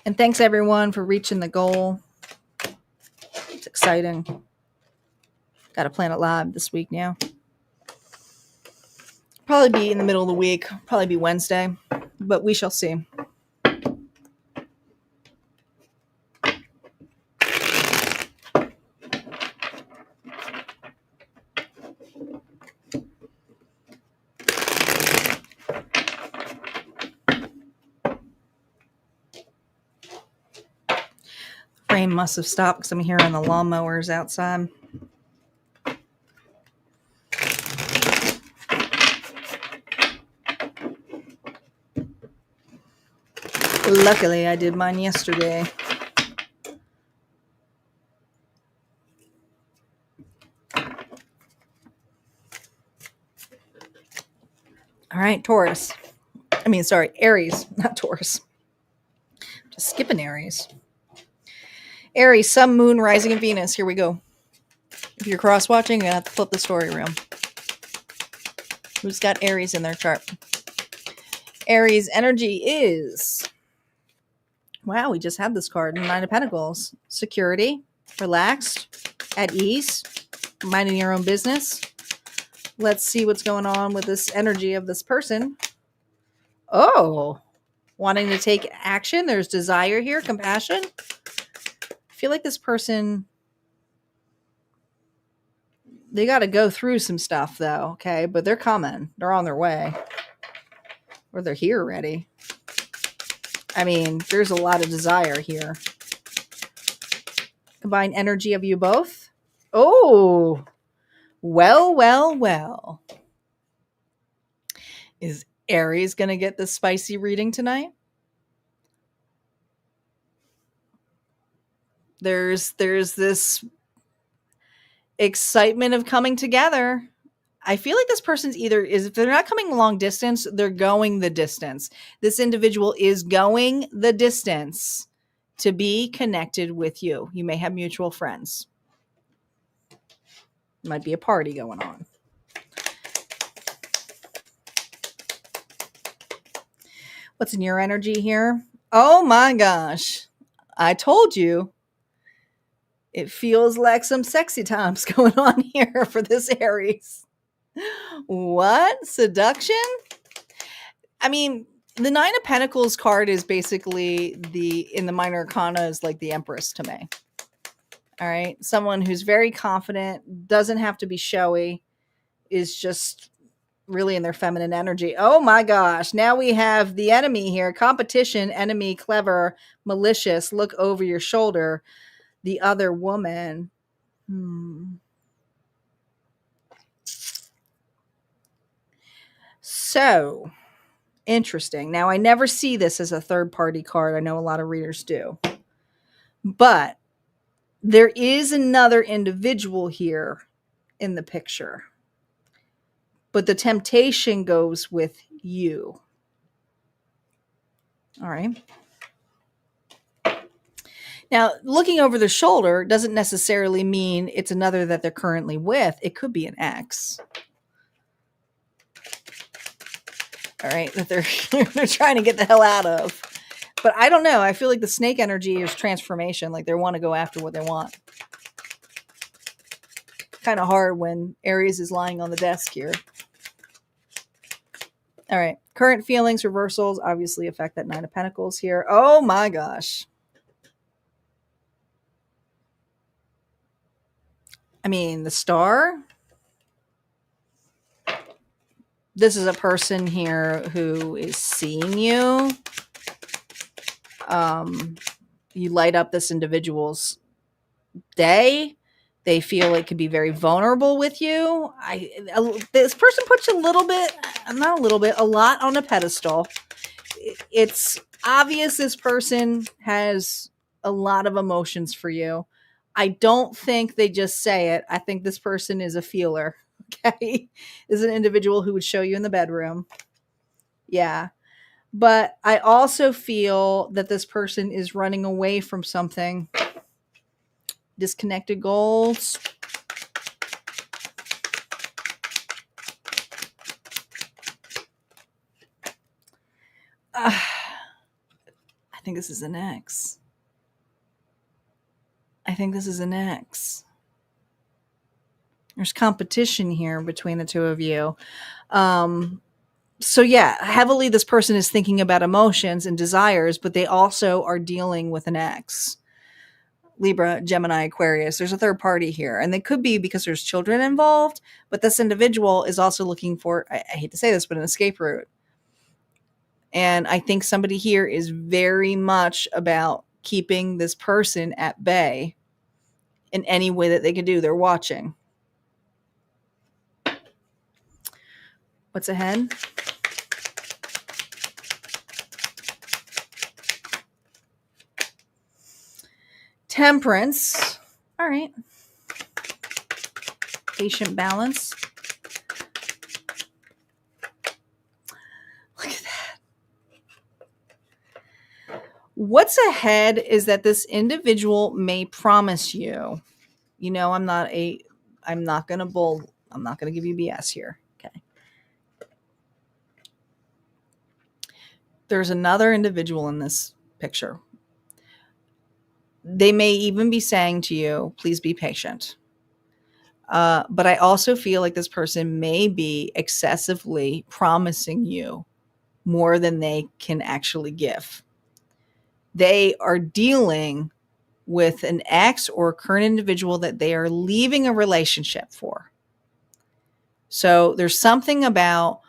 Speaker 1: And thanks everyone for reaching the goal. It's exciting. Got to plan it live this week now. Probably be in the middle of the week. Probably be Wednesday, but we shall see. Rain must have stopped because I'm hearing the lawnmowers outside. Luckily, I did mine yesterday. All right, Taurus. Aries, not Taurus. Just skipping Aries. Aries, Sun, Moon, Rising, and Venus. Here we go. If you're cross-watching, you're going to have to flip the story reel. Who's got Aries in their chart? Aries energy is... Wow, we just had this card. Nine of Pentacles. Security. Relaxed. At ease. minding your own business. Let's see what's going on with this energy of this person. Oh, wanting to take action. There's desire here, compassion. I feel like this person, they got to go through some stuff though, okay? But they're coming. They're on their way. Or they're here already. I mean, there's a lot of desire here. Combined energy of you both. Oh, well, well, well. Is Aries going to get this spicy reading tonight? There's this excitement of coming together. I feel like this person's if they're not coming long distance, they're going the distance. This individual is going the distance to be connected with you. You may have mutual friends. Might be a party going on. What's in your energy here? Oh my gosh. I told you. It feels like some sexy times going on here for this Aries. What? Seduction? I mean, the Nine of Pentacles card is basically in the minor arcana is like the Empress to me. All right. Someone who's very confident, doesn't have to be showy, is just really in their feminine energy. Oh my gosh. Now we have the enemy here. Competition, enemy, clever, malicious, look over your shoulder. The other woman. So interesting. Now, I never see this as a third party card. I know a lot of readers do. But there is another individual here in the picture. But the temptation goes with you. All right. Now, looking over the shoulder doesn't necessarily mean it's another that they're currently with. It could be an ex. All right, that they're trying to get the hell out of. But I don't know. I feel like the snake energy is transformation. Like they want to go after what they want. Kind of hard when Aries is lying on the desk here. All right. Current feelings, reversals obviously affect that Nine of Pentacles here. Oh my gosh. I mean, the Star. This is a person here who is seeing you. You light up this individual's day. They feel it could be very vulnerable with you. This person puts a lot on a pedestal. It's obvious this person has a lot of emotions for you. I don't think they just say it. I think this person is a feeler. Okay. Is an individual who would show you in the bedroom. Yeah. But I also feel that this person is running away from something. Disconnected goals. I think this is an ex. There's competition here between the two of you. So yeah, heavily this person is thinking about emotions and desires, but they also are dealing with an ex. Libra, Gemini, Aquarius. There's a third party here. And they could be because there's children involved, but this individual is also looking for, I hate to say this, but an escape route. And I think somebody here is very much about keeping this person at bay in any way that they can do. They're watching. What's ahead? Temperance. All right. Patient balance. Look at that. What's ahead is that this individual may promise you, you know, I'm not going to give you BS here. Okay. There's another individual in this picture. They may even be saying to you, please be patient. But I also feel like this person may be excessively promising you more than they can actually give. They are dealing with an ex or current individual that they are leaving a relationship for. So there's something about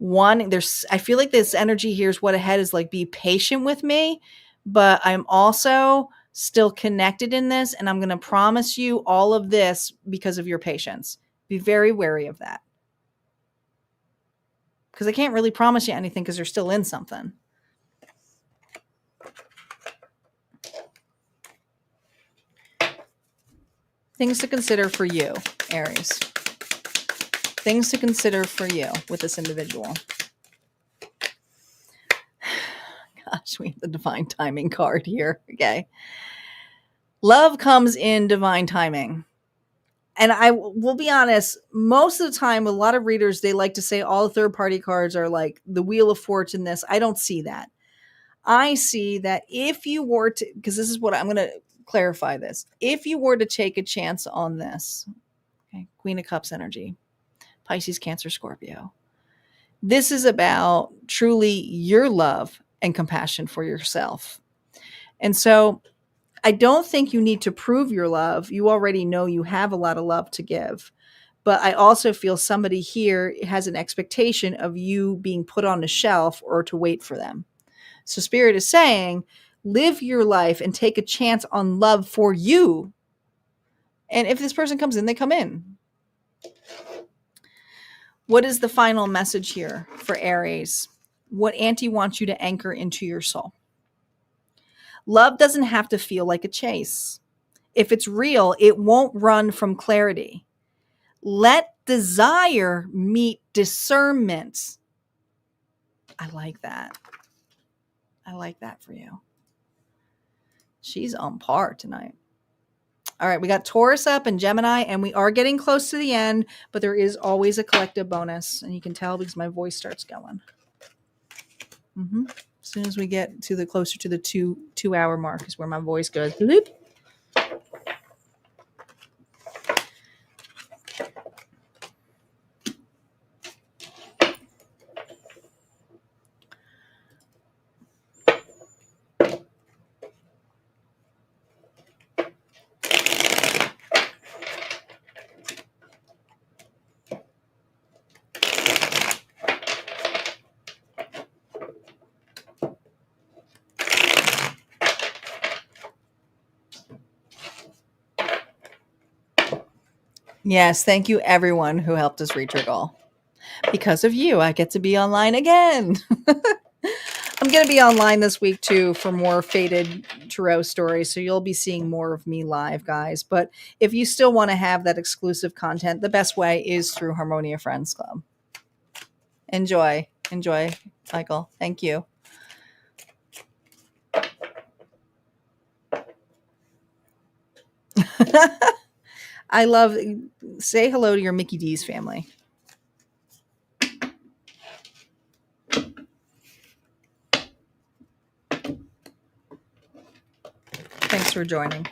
Speaker 1: I feel like this energy here is what ahead is like, be patient with me, but I'm also still connected in this. And I'm going to promise you all of this because of your patience. Be very wary of that. Because I can't really promise you anything because you're still in something. Things to consider for you, Aries. Things to consider for you with this individual. Gosh, we have the divine timing card here. Okay. Love comes in divine timing. And I will be honest, most of the time, a lot of readers, they like to say all the third party cards are like the Wheel of Fortune. This, I don't see that. I see that if you were to, because this is what I'm going to clarify this. If you were to take a chance on this, okay, Queen of Cups energy, Pisces, Cancer, Scorpio. This is about truly your love and compassion for yourself. And so I don't think you need to prove your love. You already know you have a lot of love to give. But I also feel somebody here has an expectation of you being put on the shelf or to wait for them. So Spirit is saying, live your life and take a chance on love for you. And if this person comes in, they come in. What is the final message here for Aries? What Auntie wants you to anchor into your soul. Love doesn't have to feel like a chase. If it's real, it won't run from clarity. Let desire meet discernment. I like that. I like that for you. She's on par tonight. All right, we got Taurus up and Gemini, and we are getting close to the end, but there is always a collective bonus, and you can tell because my voice starts going. As soon as we get to the closer to the two hour mark is where my voice goes. Bloop. Yes, thank you everyone who helped us reach our goal. Because of you, I get to be online again. I'm going to be online this week too for more faded tarot stories. So you'll be seeing more of me live, guys. But if you still want to have that exclusive content, the best way is through Harmonia Friends Club. Enjoy, Michael. Thank you. I love, say hello to your Mickey D's family. Thanks for joining.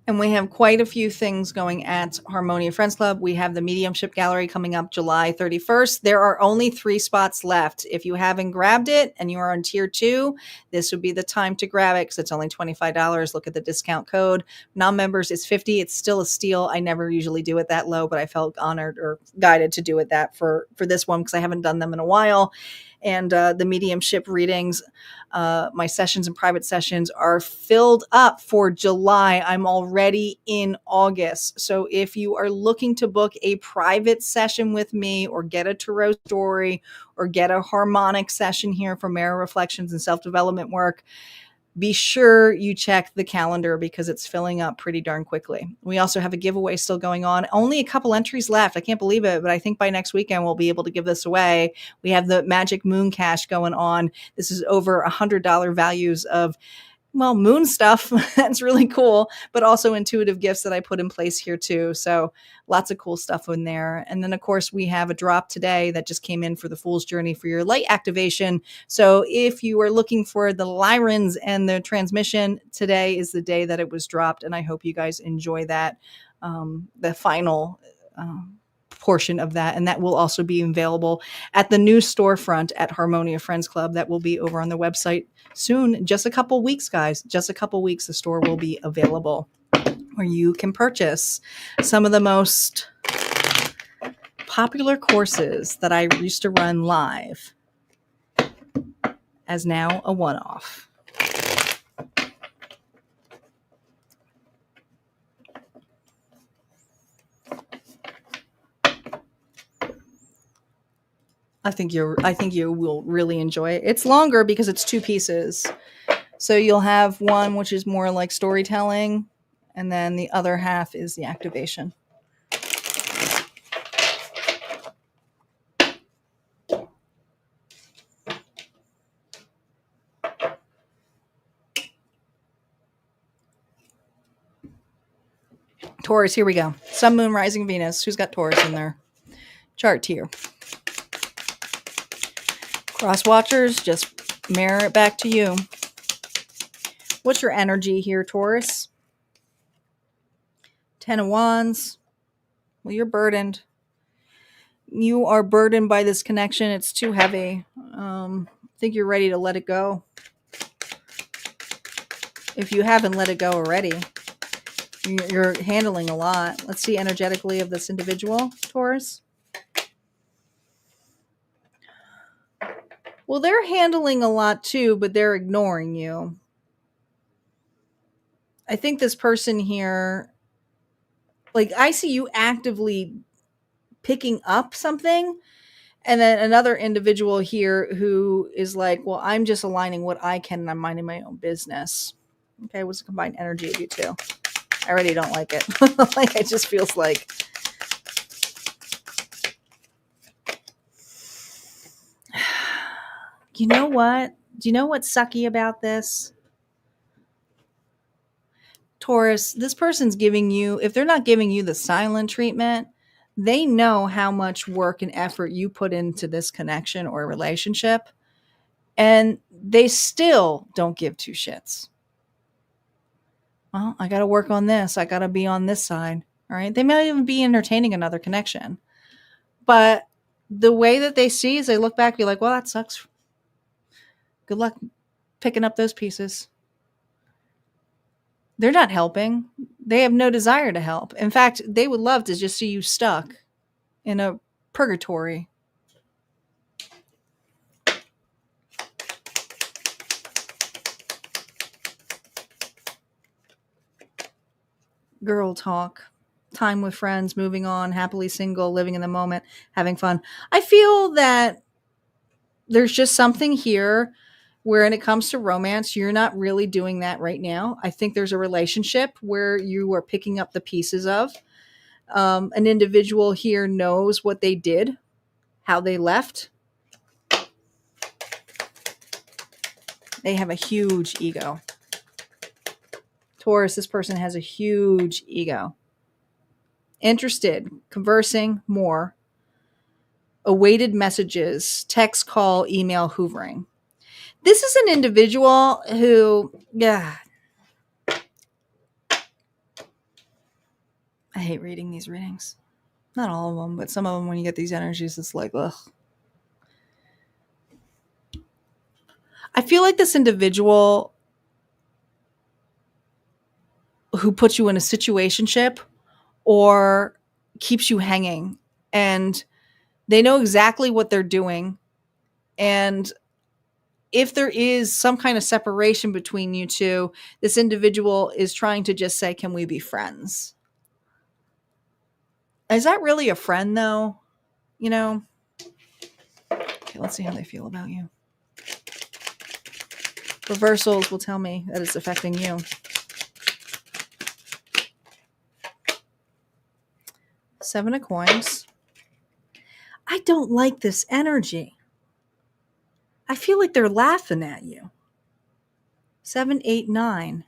Speaker 1: And we have quite a few things going at Harmonia Friends Club. We have the Mediumship Gallery coming up July 31st. There are only 3 spots left. If you haven't grabbed it and you are on tier 2, this would be the time to grab it because it's only $25. Look at the discount code. Non-members, it's $50. It's still a steal. I never usually do it that low, but I felt honored or guided to do it that for this one because I haven't done them in a while. And the mediumship readings, my sessions and private sessions are filled up for July. I'm already in August. So if you are looking to book a private session with me or get a tarot story or get a harmonic session here for mirror reflections and self-development work, be sure you check the calendar because it's filling up pretty darn quickly. We also have a giveaway still going on. Only a couple entries left. I can't believe it, but I think by next weekend we'll be able to give this away. We have the Magic Moon Cash going on. This is over $100 values of well, moon stuff. That's really cool, but also intuitive gifts that I put in place here too. So lots of cool stuff in there. And then, of course, we have a drop today that just came in for the Fool's Journey for your light activation. So if you are looking for the Lyrans and the transmission, today is the day that it was dropped. And I hope you guys enjoy that, the final portion of that. And that will also be available at the new storefront at Harmonia Friends Club. That will be over on the website soon. Just a couple weeks, guys. Just a couple weeks, the store will be available where you can purchase some of the most popular courses that I used to run live as now a one-off. I think you will really enjoy it. It's longer because it's 2 pieces. So you'll have one which is more like storytelling, and then the other half is the activation. Taurus, here we go. Sun, Moon, Rising, Venus. Who's got Taurus in their chart here? Cross watchers, just mirror it back to you. What's your energy here, Taurus? 10 of Wands. Well, you're burdened. You are burdened by this connection. It's too heavy. I think you're ready to let it go. If you haven't let it go already, you're handling a lot. Let's see energetically of this individual, Taurus. Well, they're handling a lot too, but they're ignoring you. I think this person here, like, I see you actively picking up something, and then another individual here who is like, well, I'm just aligning what I can and I'm minding my own business. Okay, what's the combined energy of you two? I already don't like it. Like, it just feels like you know what? Do you know what's sucky about this? Taurus, this person's giving you, if they're not giving you the silent treatment, they know how much work and effort you put into this connection or relationship, and they still don't give 2 shits. Well, I got to work on this. I got to be on this side. All right. They may even be entertaining another connection, but the way that they see is they look back and be like, well, that sucks. Good luck picking up those pieces. They're not helping. They have no desire to help. In fact, they would love to just see you stuck in a purgatory. Girl talk. Time with friends, moving on, happily single, living in the moment, having fun. I feel that there's just something here where when it comes to romance, you're not really doing that right now. I think there's a relationship where you are picking up the pieces of. An individual here knows what they did, how they left. They have a huge ego. Taurus, this person has a huge ego. Interested, conversing more. Awaited messages, text, call, email, hoovering. This is an individual who, yeah. I hate reading these readings. Not all of them, but some of them, when you get these energies, it's like, ugh. I feel like this individual who puts you in a situationship or keeps you hanging, and they know exactly what they're doing. And if there is some kind of separation between you two, this individual is trying to just say, can we be friends? Is that really a friend, though? You know? Okay, let's see how they feel about you. Reversals will tell me that it's affecting you. Seven of Coins. I don't like this energy. I feel like they're laughing at you. 7, 8, 9.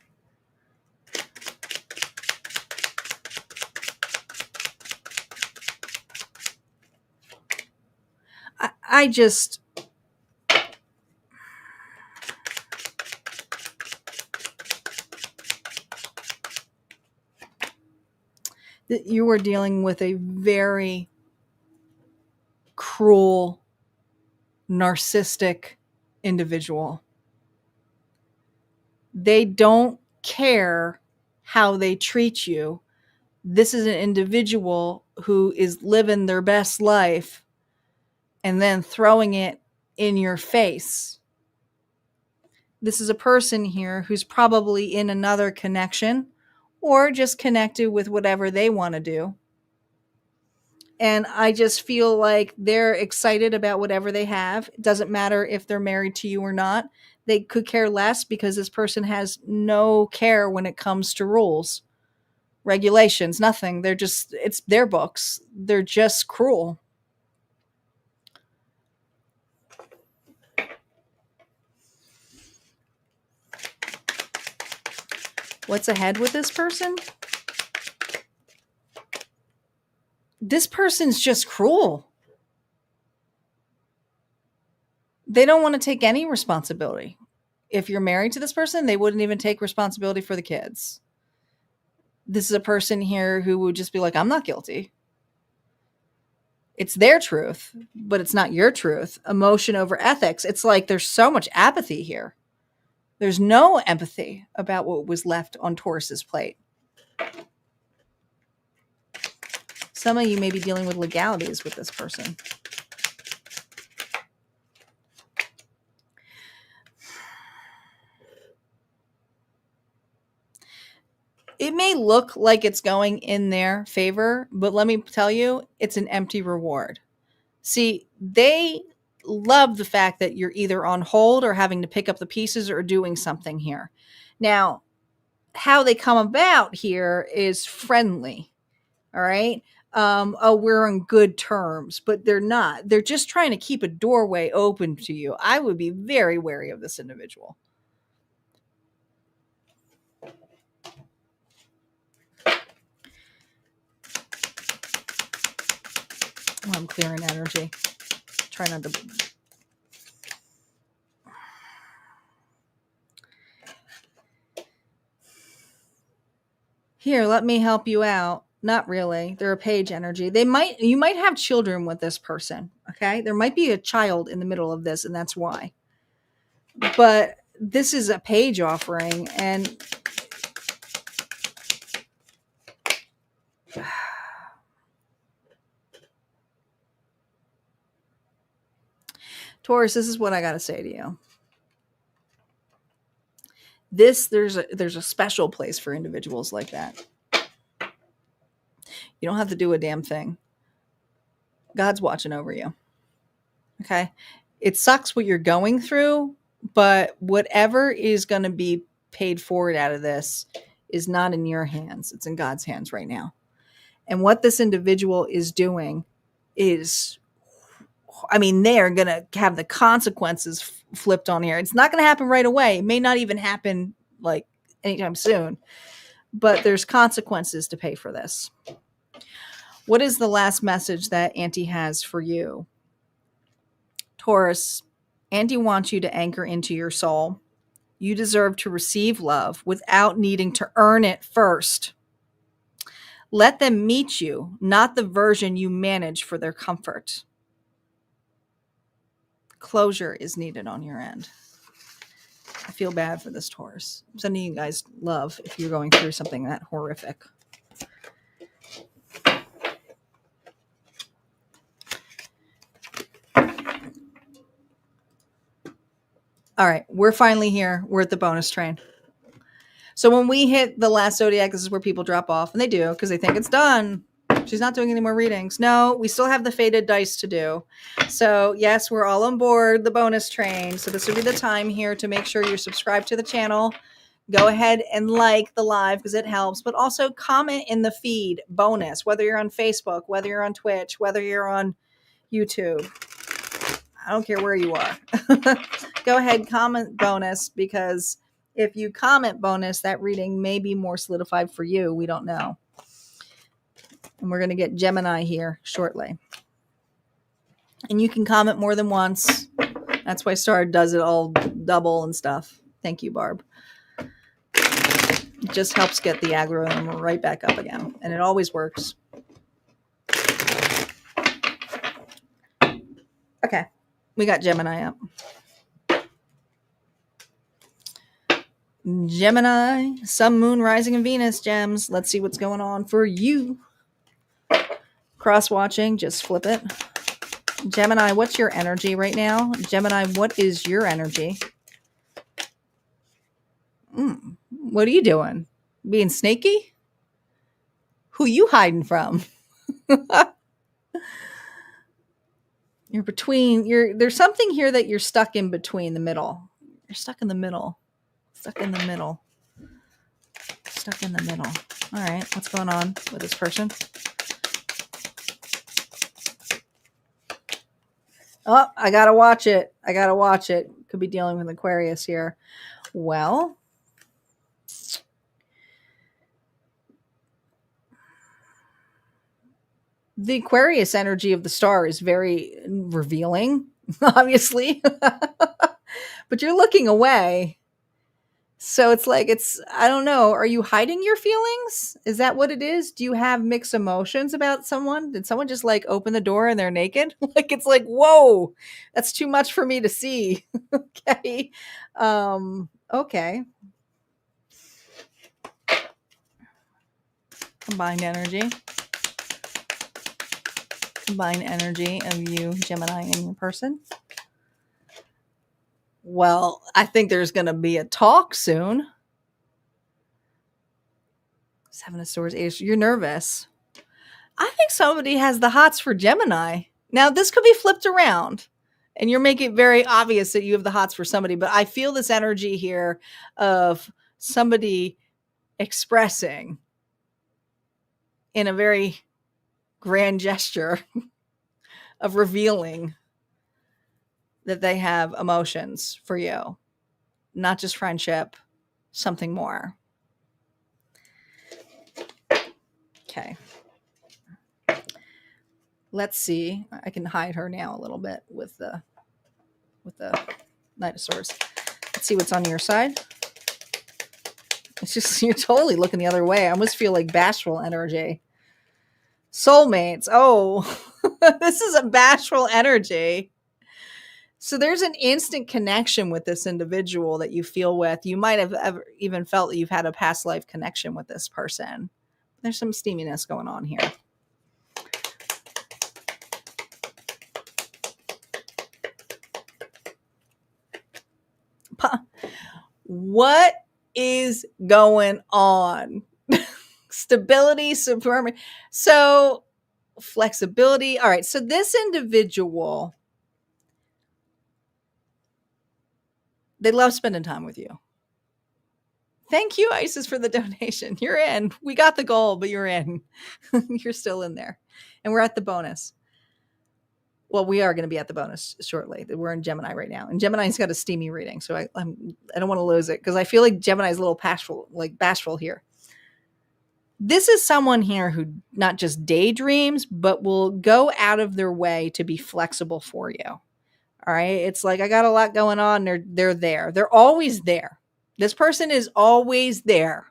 Speaker 1: I just... You are dealing with a very cruel, narcissistic individual. They don't care how they treat you. This is an individual who is living their best life and then throwing it in your face. This is a person here who's probably in another connection or just connected with whatever they want to do. And I just feel like they're excited about whatever they have. It doesn't matter if they're married to you or not. They could care less because this person has no care when it comes to rules, regulations, nothing. They're just, it's their books. They're just cruel. What's ahead with this person? This person's just cruel. They don't want to take any responsibility. If you're married to this person, they wouldn't even take responsibility for the kids. This is a person here who would just be like, I'm not guilty. It's their truth, but it's not your truth. Emotion over ethics. It's like there's so much apathy here. There's no empathy about what was left on Taurus's plate. Some of you may be dealing with legalities with this person. It may look like it's going in their favor, but let me tell you, it's an empty reward. See, they love the fact that you're either on hold or having to pick up the pieces or doing something here. Now, how they come about here is friendly. All right. We're on good terms, but they're not. They're just trying to keep a doorway open to you. I would be very wary of this individual. Oh, I'm clearing energy. Try not to. Here, let me help you out. Not really. They're a page energy. You might have children with this person. Okay. There might be a child in the middle of this, and that's why. But this is a page offering, and Taurus, this is what I got to say to you. There's a special place for individuals like that. You don't have to do a damn thing. God's watching over you. Okay. It sucks what you're going through, but whatever is going to be paid forward out of this is not in your hands. It's in God's hands right now. And what this individual is doing is, I mean, they're going to have the consequences flipped on here. It's not going to happen right away. It may not even happen like anytime soon, but there's consequences to pay for this. What is the last message that Auntie has for you? Taurus, Auntie wants you to anchor into your soul. You deserve to receive love without needing to earn it first. Let them meet you, not the version you manage for their comfort. Closure is needed on your end. I feel bad for this Taurus. I'm sending you guys love if you're going through something that horrific. All right, we're finally here. We're at the bonus train. So when we hit the last Zodiac, this is where people drop off, and they do because they think it's done. She's not doing any more readings. No, we still have the faded dice to do. So yes, we're all on board the bonus train. So this would be the time here to make sure you're subscribed to the channel. Go ahead and like the live because it helps, but also comment in the feed bonus, whether you're on Facebook, whether you're on Twitch, whether you're on YouTube. I don't care where you are. Go ahead, comment bonus because If you comment bonus, that reading may be more solidified for you. We don't know. And we're going to get Gemini here shortly. And you can comment more than once. That's why Star does it all double and stuff. Thank you, Barb. It just helps get the algorithm right back up again. And it always works. Okay. We got Gemini up. Gemini, Sun, Moon, Rising, and Venus gems. Let's see what's going on for you. Cross-watching, just flip it. Gemini, what's your energy right now? Gemini, what is your energy? What are you doing? Being snaky? Who you hiding from? You're between, there's something here that you're stuck in between the middle. You're stuck in the middle. Stuck in the middle. Stuck in the middle. All right, what's going on with this person? Oh, I gotta watch it. I gotta watch it. Could be dealing with Aquarius here. Well, the Aquarius energy of the star is very revealing, obviously. But you're looking away. So it's like, I don't know. Are you hiding your feelings? Is that what it is? Do you have mixed emotions about someone? Did someone just like open the door and they're naked? Like, it's like, whoa, that's too much for me to see. Okay. Okay. Combined energy of you, Gemini, and your person. Well, I think there's going to be a talk soon. Seven of Swords, Eight. You're nervous. I think somebody has the hots for Gemini. Now, this could be flipped around, and you're making it very obvious that you have the hots for somebody, but I feel this energy here of somebody expressing in a very grand gesture of revealing that they have emotions for you, not just friendship, something more. Okay. Let's see. I can hide her now a little bit with the Knight of Swords. Let's see what's on your side. It's just, you're totally looking the other way. I almost feel like bashful energy. Soulmates. Oh, this is a bashful energy. So there's an instant connection with this individual that you feel with. You might have ever even felt that you've had a past life connection with this person. There's some steaminess going on here. What is going on? Stability, supremacy. So flexibility. All right. So this individual, they love spending time with you. Thank you, Isis, for the donation. You're in. We got the goal, but you're in. You're still in there. And we're at the bonus. Well, we are going to be at the bonus shortly. We're in Gemini right now. And Gemini's got a steamy reading. So I don't want to lose it because I feel like Gemini's a little bashful here. This is someone here who not just daydreams, but will go out of their way to be flexible for you. All right. It's like, I got a lot going on. They're there. They're always there. This person is always there.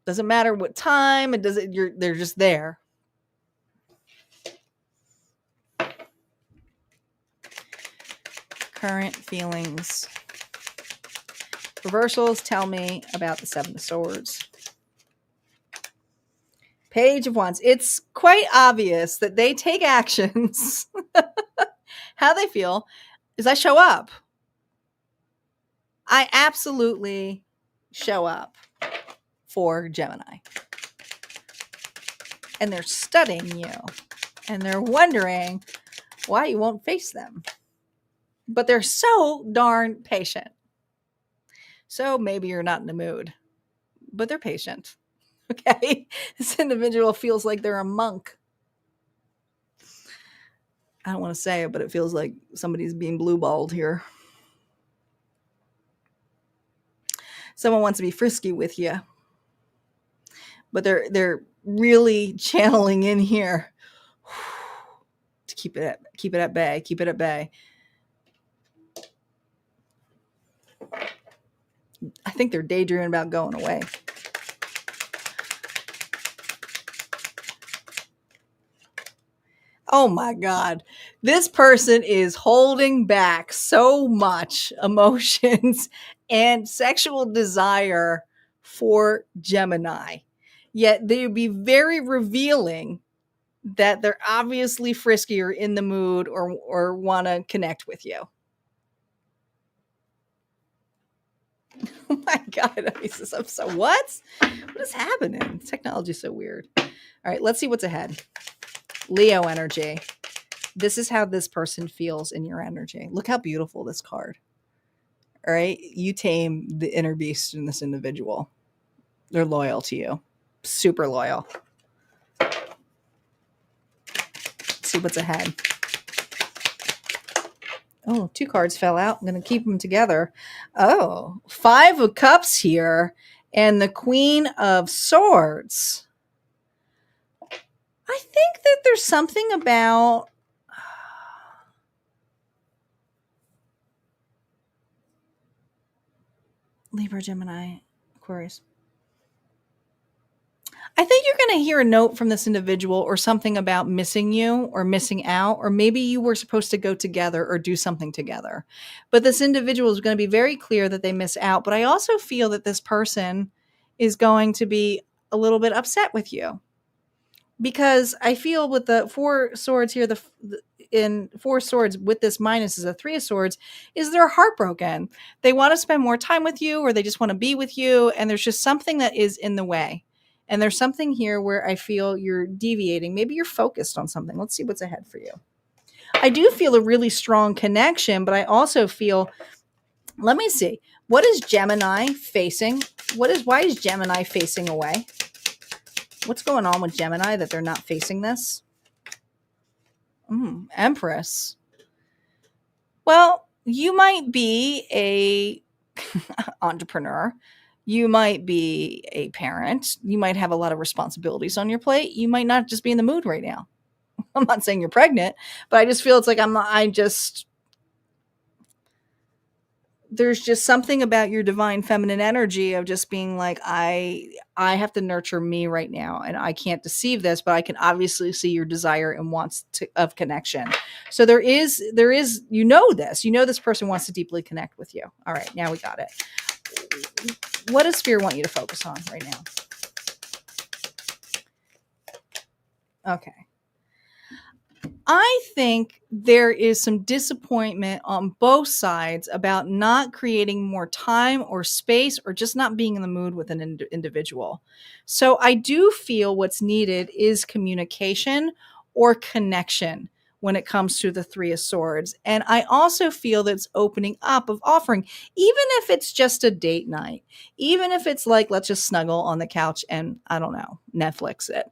Speaker 1: Doesn't matter what time. They're just there. Current feelings. Reversals tell me about the Seven of Swords. Page of Wands. It's quite obvious that they take actions. How they feel is I show up. I absolutely show up for Gemini. And they're studying you. And they're wondering why you won't face them. But they're so darn patient. So maybe you're not in the mood. But they're patient. Okay? This individual feels like they're a monk. I don't want to say it, but it feels like somebody's being blue-balled here. Someone wants to be frisky with you, but they're really channeling in here to keep it at bay. Keep it at bay. I think they're daydreaming about going away. Oh my God. This person is holding back so much emotions and sexual desire for Gemini. Yet they would be very revealing that they're obviously frisky or in the mood or want to connect with you. Oh my God. I'm so what? What is happening? Technology is so weird. All right, let's see what's ahead. Leo energy. This is how this person feels in your energy. Look how beautiful this card. All right. You tame the inner beast in this individual. They're loyal to you. Super loyal. Let's see what's ahead. Oh, 2 cards fell out. I'm going to keep them together. Oh, 5 of Cups here and the Queen of Swords. I think that there's something about Libra, Gemini, Aquarius. I think you're going to hear a note from this individual or something about missing you or missing out, or maybe you were supposed to go together or do something together. But this individual is going to be very clear that they miss out. But I also feel that this person is going to be a little bit upset with you, because I feel with the 4 swords here, in 4 swords with this minus is a 3 of swords, is they're heartbroken. They want to spend more time with you, or they just want to be with you. And there's just something that is in the way. And there's something here where I feel you're deviating. Maybe you're focused on something. Let's see what's ahead for you. I do feel a really strong connection, but I also feel, let me see. What is Gemini facing? Why is Gemini facing away? What's going on with Gemini that they're not facing this? Empress. Well, you might be a entrepreneur. You might be a parent. You might have a lot of responsibilities on your plate. You might not just be in the mood right now. I'm not saying you're pregnant, but I just feel it's like there's just something about your divine feminine energy of just being like, I have to nurture me right now, and I can't deceive this, but I can obviously see your desire and wants of connection. So there is, this person wants to deeply connect with you. All right, now we got it. What does Spirit want you to focus on right now? Okay. I think there is some disappointment on both sides about not creating more time or space, or just not being in the mood with an individual. So I do feel what's needed is communication or connection when it comes to the 3 of Swords. And I also feel that it's opening up of offering, even if it's just a date night, even if it's like, let's just snuggle on the couch and, I don't know, Netflix it.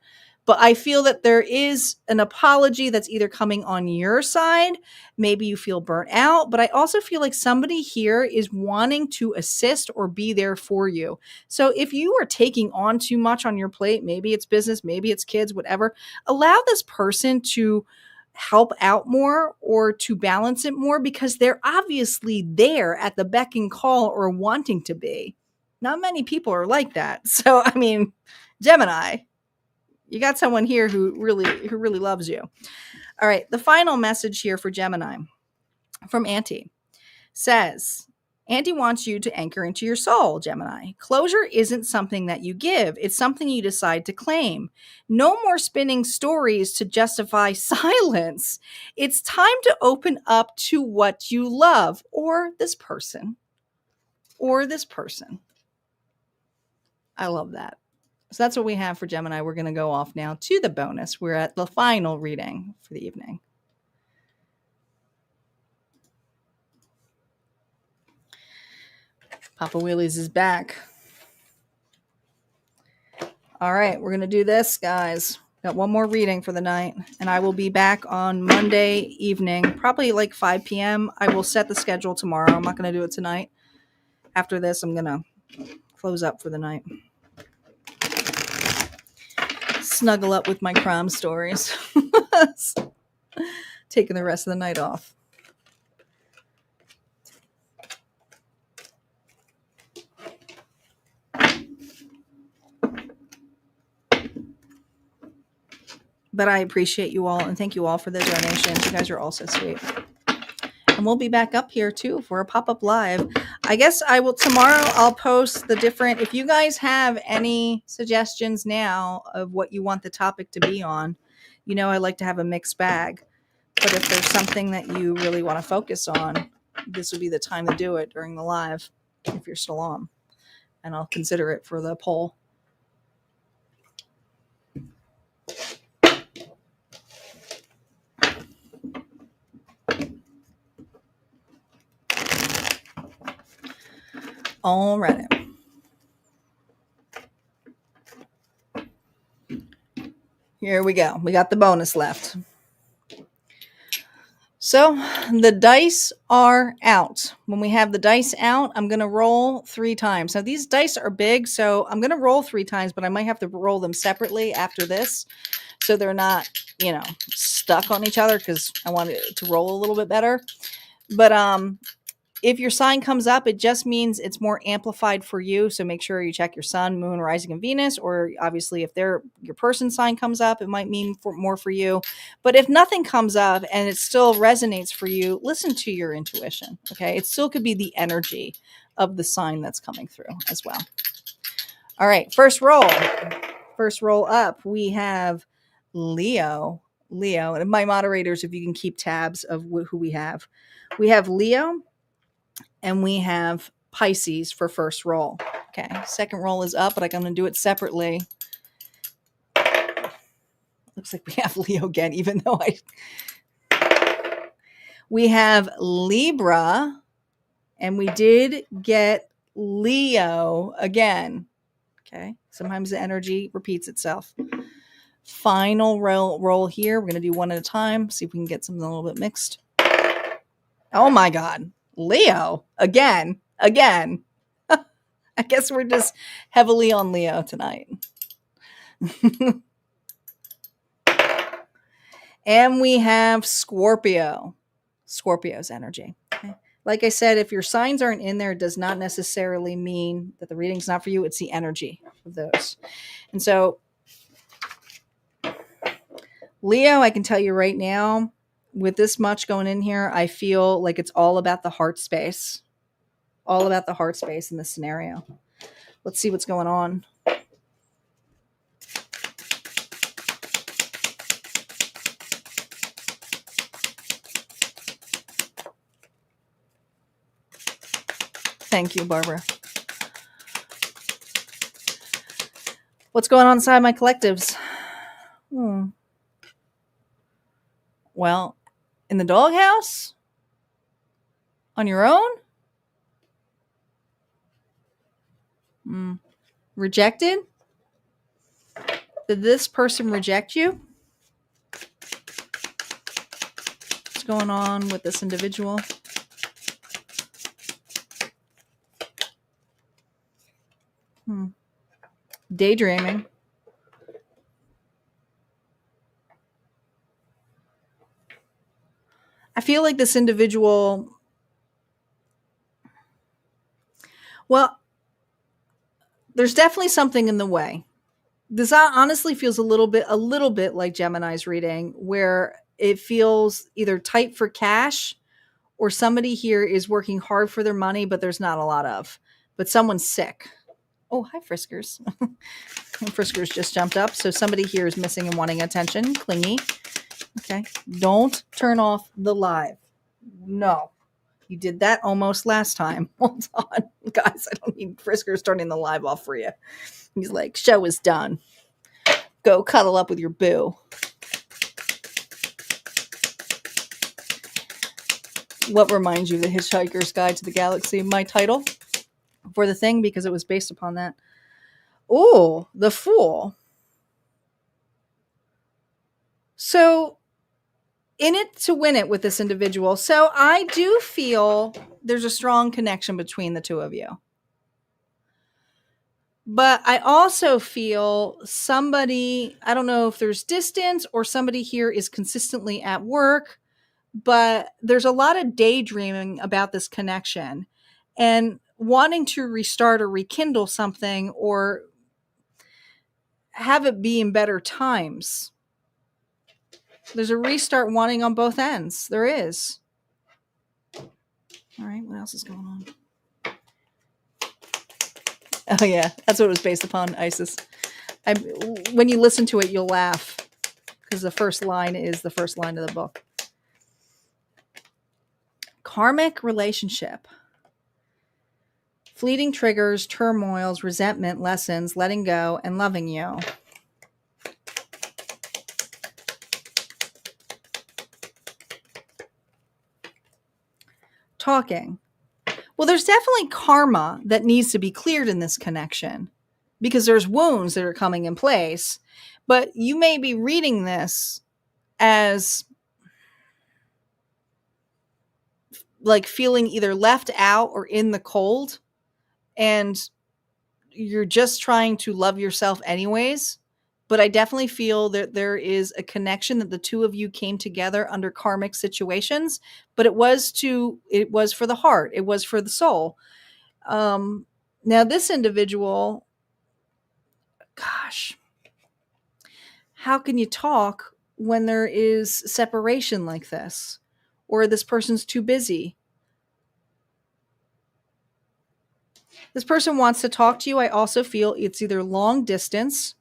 Speaker 1: But I feel that there is an apology that's either coming on your side. Maybe you feel burnt out, but I also feel like somebody here is wanting to assist or be there for you. So if you are taking on too much on your plate, maybe it's business, maybe it's kids, whatever, allow this person to help out more or to balance it more, because they're obviously there at the beck and call or wanting to be. Not many people are like that. So, I mean, Gemini, you got someone here who really loves you. All right. The final message here for Gemini from Auntie says, Auntie wants you to anchor into your soul, Gemini. Closure isn't something that you give. It's something you decide to claim. No more spinning stories to justify silence. It's time to open up to what you love, or this person. I love that. So that's what we have for Gemini. We're going to go off now to the bonus. We're at the final reading for the evening. Papa Wheelies is back. All right, we're going to do this, guys. Got one more reading for the night, and I will be back on Monday evening, probably like 5 p.m. I will set the schedule tomorrow. I'm not going to do it tonight. After this, I'm going to close up for the night. Snuggle up with my crime stories. Taking the rest of the night off. But I appreciate you all, and thank you all for the donations. You guys are all so sweet. And we'll be back up here too for a pop-up live. I guess I will tomorrow. I'll post the different, if you guys have any suggestions now of what you want the topic to be on, you know, I like to have a mixed bag. But if there's something that you really want to focus on, this would be the time to do it during the live, if you're still on. And I'll consider it for the poll. All right. Here we go. We got the bonus left. So the dice are out. When we have the dice out, I'm going to roll 3 times. Now these dice are big, so I'm going to roll 3 times, but I might have to roll them separately after this, so they're not, you know, stuck on each other, because I want it to roll a little bit better. But if your sign comes up, it just means it's more amplified for you. So make sure you check your sun, moon, rising, and Venus. Or obviously, if your person sign comes up, it might mean more for you. But if nothing comes up and it still resonates for you, listen to your intuition. Okay, it still could be the energy of the sign that's coming through as well. All right, first roll. First roll up, we have Leo. And my moderators, if you can keep tabs of who we have. We have Leo. And we have Pisces for first roll. Okay, second roll is up, but I'm going to do it separately. Looks like we have Leo again, even though we have Libra, and we did get Leo again. Okay, sometimes the energy repeats itself. Final roll here. We're going to do one at a time, see if we can get something a little bit mixed. Oh my God. Leo again. I guess we're just heavily on Leo tonight. And we have Scorpio's energy. Okay. Like I said, if your signs aren't in there, it does not necessarily mean that the reading's not for you. It's the energy of those. And so Leo, I can tell you right now, with this much going in here, I feel like it's all about the heart space. All about the heart space in this scenario. Let's see what's going on. Thank you, Barbara. What's going on inside my collectives? Well, in the doghouse? On your own? Rejected? Did this person reject you? What's going on with this individual? Daydreaming. I feel like this individual, well, there's definitely something in the way. This honestly feels a little bit like Gemini's reading, where it feels either tight for cash, or somebody here is working hard for their money, but there's not a lot of. But someone's sick. Oh, hi, Friskers. Friskers just jumped up. So somebody here is missing and wanting attention. Clingy. Okay. Don't turn off the live. No. You did that almost last time. Hold on. Guys, I don't need Friskers turning the live off for you. He's like, show is done. Go cuddle up with your boo. What reminds you of The Hitchhiker's Guide to the Galaxy? My title for the thing, because it was based upon that. Oh, the Fool. So, in it to win it with this individual. So, I do feel there's a strong connection between the two of you. But I also feel somebody, I don't know if there's distance or somebody here is consistently at work, but there's a lot of daydreaming about this connection and wanting to restart or rekindle something or have it be in better times. There's a restart wanting on both ends. There is. All right, what else is going on? Oh yeah, that's what it was based upon, Isis. When you listen to it, you'll laugh because the first line is the first line of the book. Karmic relationship. Fleeting triggers, turmoils, resentment, lessons, letting go, and loving you. Talking. Well, there's definitely karma that needs to be cleared in this connection because there's wounds that are coming in place. But you may be reading this as like feeling either left out or in the cold, and you're just trying to love yourself anyways. But I definitely feel that there is a connection that the two of you came together under karmic situations, but it was for the heart. It was for the soul. Now this individual, gosh, how can you talk when there is separation like this? Or this person's too busy? This person wants to talk to you. I also feel it's either long distance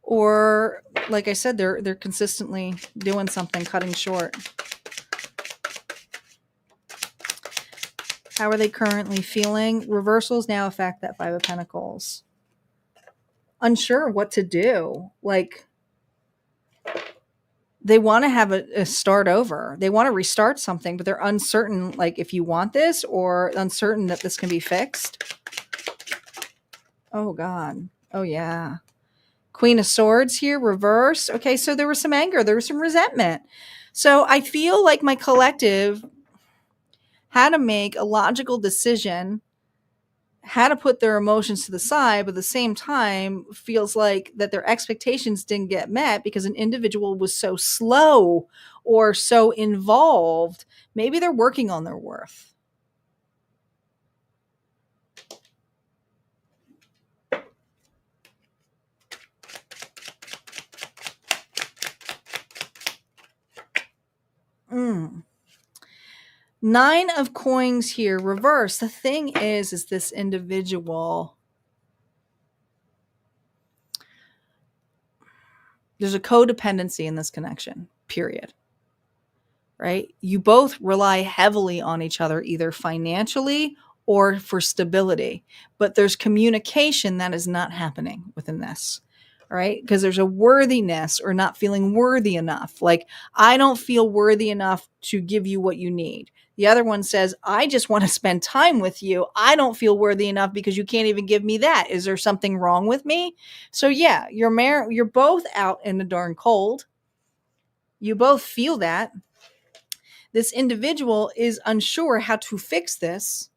Speaker 1: or, like I said, they're consistently doing something, cutting short. How are they currently feeling? Reversals now affect that Five of Pentacles. Unsure what to do. Like, they want to have a start over. They want to restart something, but they're uncertain, like, if you want this, or uncertain that this can be fixed. Oh, God. Oh, yeah. Queen of Swords here, reverse. Okay, so there was some anger. There was some resentment. So I feel like my collective had to make a logical decision, had to put their emotions to the side, but at the same time feels like that their expectations didn't get met because an individual was so slow or so involved. Maybe they're working on their worth. Nine of Coins here, reverse. The thing is this individual, there's a codependency in this connection, period. Right? You both rely heavily on each other, either financially or for stability, but there's communication that is not happening within this. All right. Because there's a worthiness or not feeling worthy enough. Like, I don't feel worthy enough to give you what you need. The other one says, I just want to spend time with you. I don't feel worthy enough because you can't even give me that. Is there something wrong with me? So yeah, you're both out in the darn cold. You both feel that. This individual is unsure how to fix this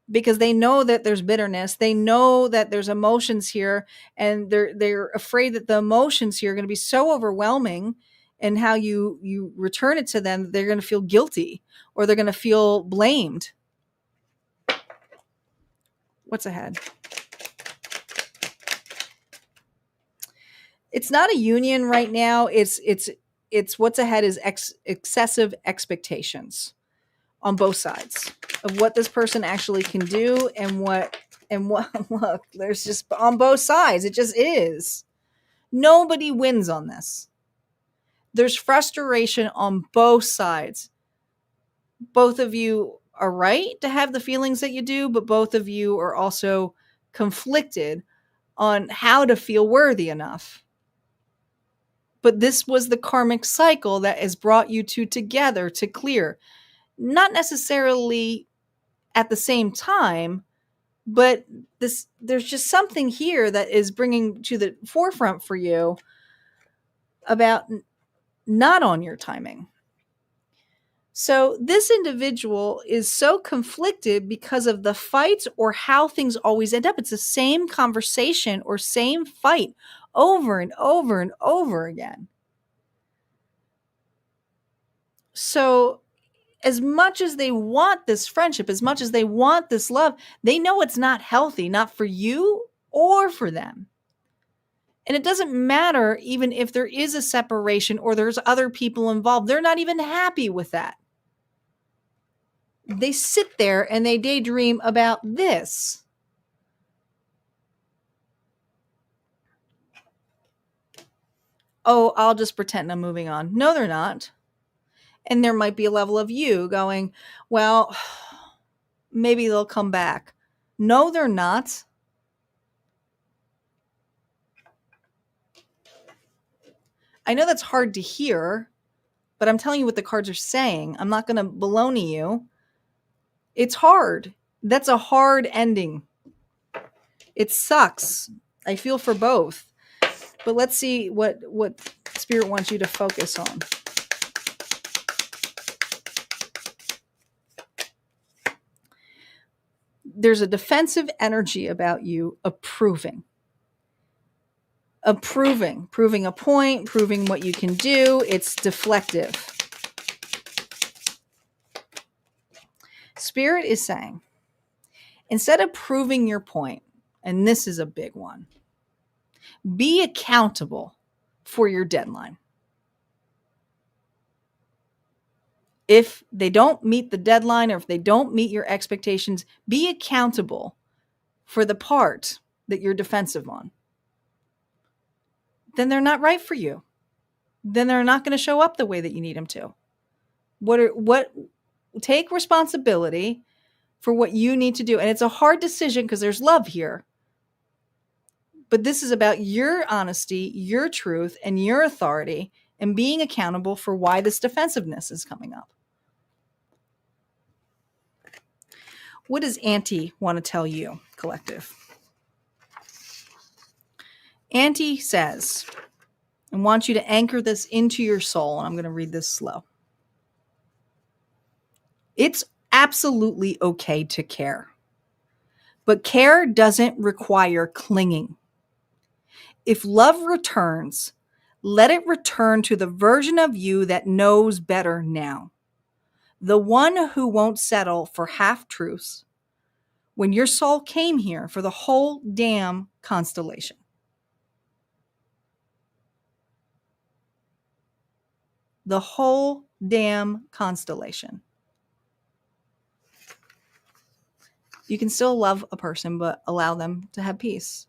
Speaker 1: because they know that there's bitterness. They know that there's emotions here, and they're afraid that the emotions here are going to be so overwhelming, and how you return it to them, they're going to feel guilty or they're going to feel blamed. What's ahead? It's not a union right now. It's what's ahead is excessive expectations on both sides of what this person actually can do and what look, there's just on both sides. It just is. Nobody wins on this. There's frustration on both sides. Both of you are right to have the feelings that you do, but both of you are also conflicted on how to feel worthy enough. But this was the karmic cycle that has brought you two together to clear. Not necessarily at the same time, but there's just something here that is bringing to the forefront for you about not on your timing. So this individual is so conflicted because of the fights or how things always end up. It's the same conversation or same fight over and over and over again. So as much as they want this friendship, as much as they want this love, they know it's not healthy, not for you or for them. And it doesn't matter even if there is a separation or there's other people involved. They're not even happy with that. They sit there and they daydream about this. Oh, I'll just pretend I'm moving on. No, they're not. And there might be a level of you going, well, maybe they'll come back. No, they're not. I know that's hard to hear, but I'm telling you what the cards are saying. I'm not going to baloney you. It's hard. That's a hard ending. It sucks. I feel for both. But let's see what Spirit wants you to focus on. There's a defensive energy about you proving a point, proving what you can do. It's deflective. Spirit is saying, instead of proving your point, and this is a big one, be accountable for your deadline. If they don't meet the deadline or if they don't meet your expectations, be accountable for the part that you're defensive on. Then they're not right for you. Then they're not going to show up the way that you need them to. Take responsibility for what you need to do. And it's a hard decision because there's love here. But this is about your honesty, your truth, and your authority, and being accountable for why this defensiveness is coming up. What does Auntie want to tell you, collective? Auntie says, and wants you to anchor this into your soul, and I'm going to read this slow. It's absolutely okay to care, but care doesn't require clinging. If love returns, let it return to the version of you that knows better now. The one who won't settle for half-truths when your soul came here for the whole damn constellation. The whole damn constellation. You can still love a person, but allow them to have peace.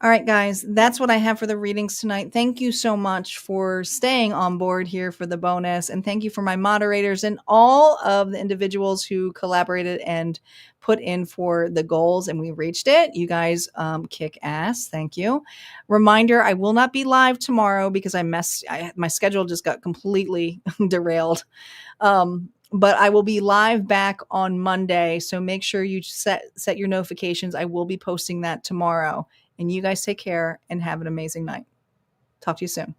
Speaker 1: All right, guys, that's what I have for the readings tonight. Thank you so much for staying on board here for the bonus. And thank you for my moderators and all of the individuals who collaborated and put in for the goals. And we reached it. You guys kick ass. Thank you. Reminder, I will not be live tomorrow because my schedule just got completely derailed. But I will be live back on Monday. So make sure you set your notifications. I will be posting that tomorrow. And you guys take care and have an amazing night. Talk to you soon.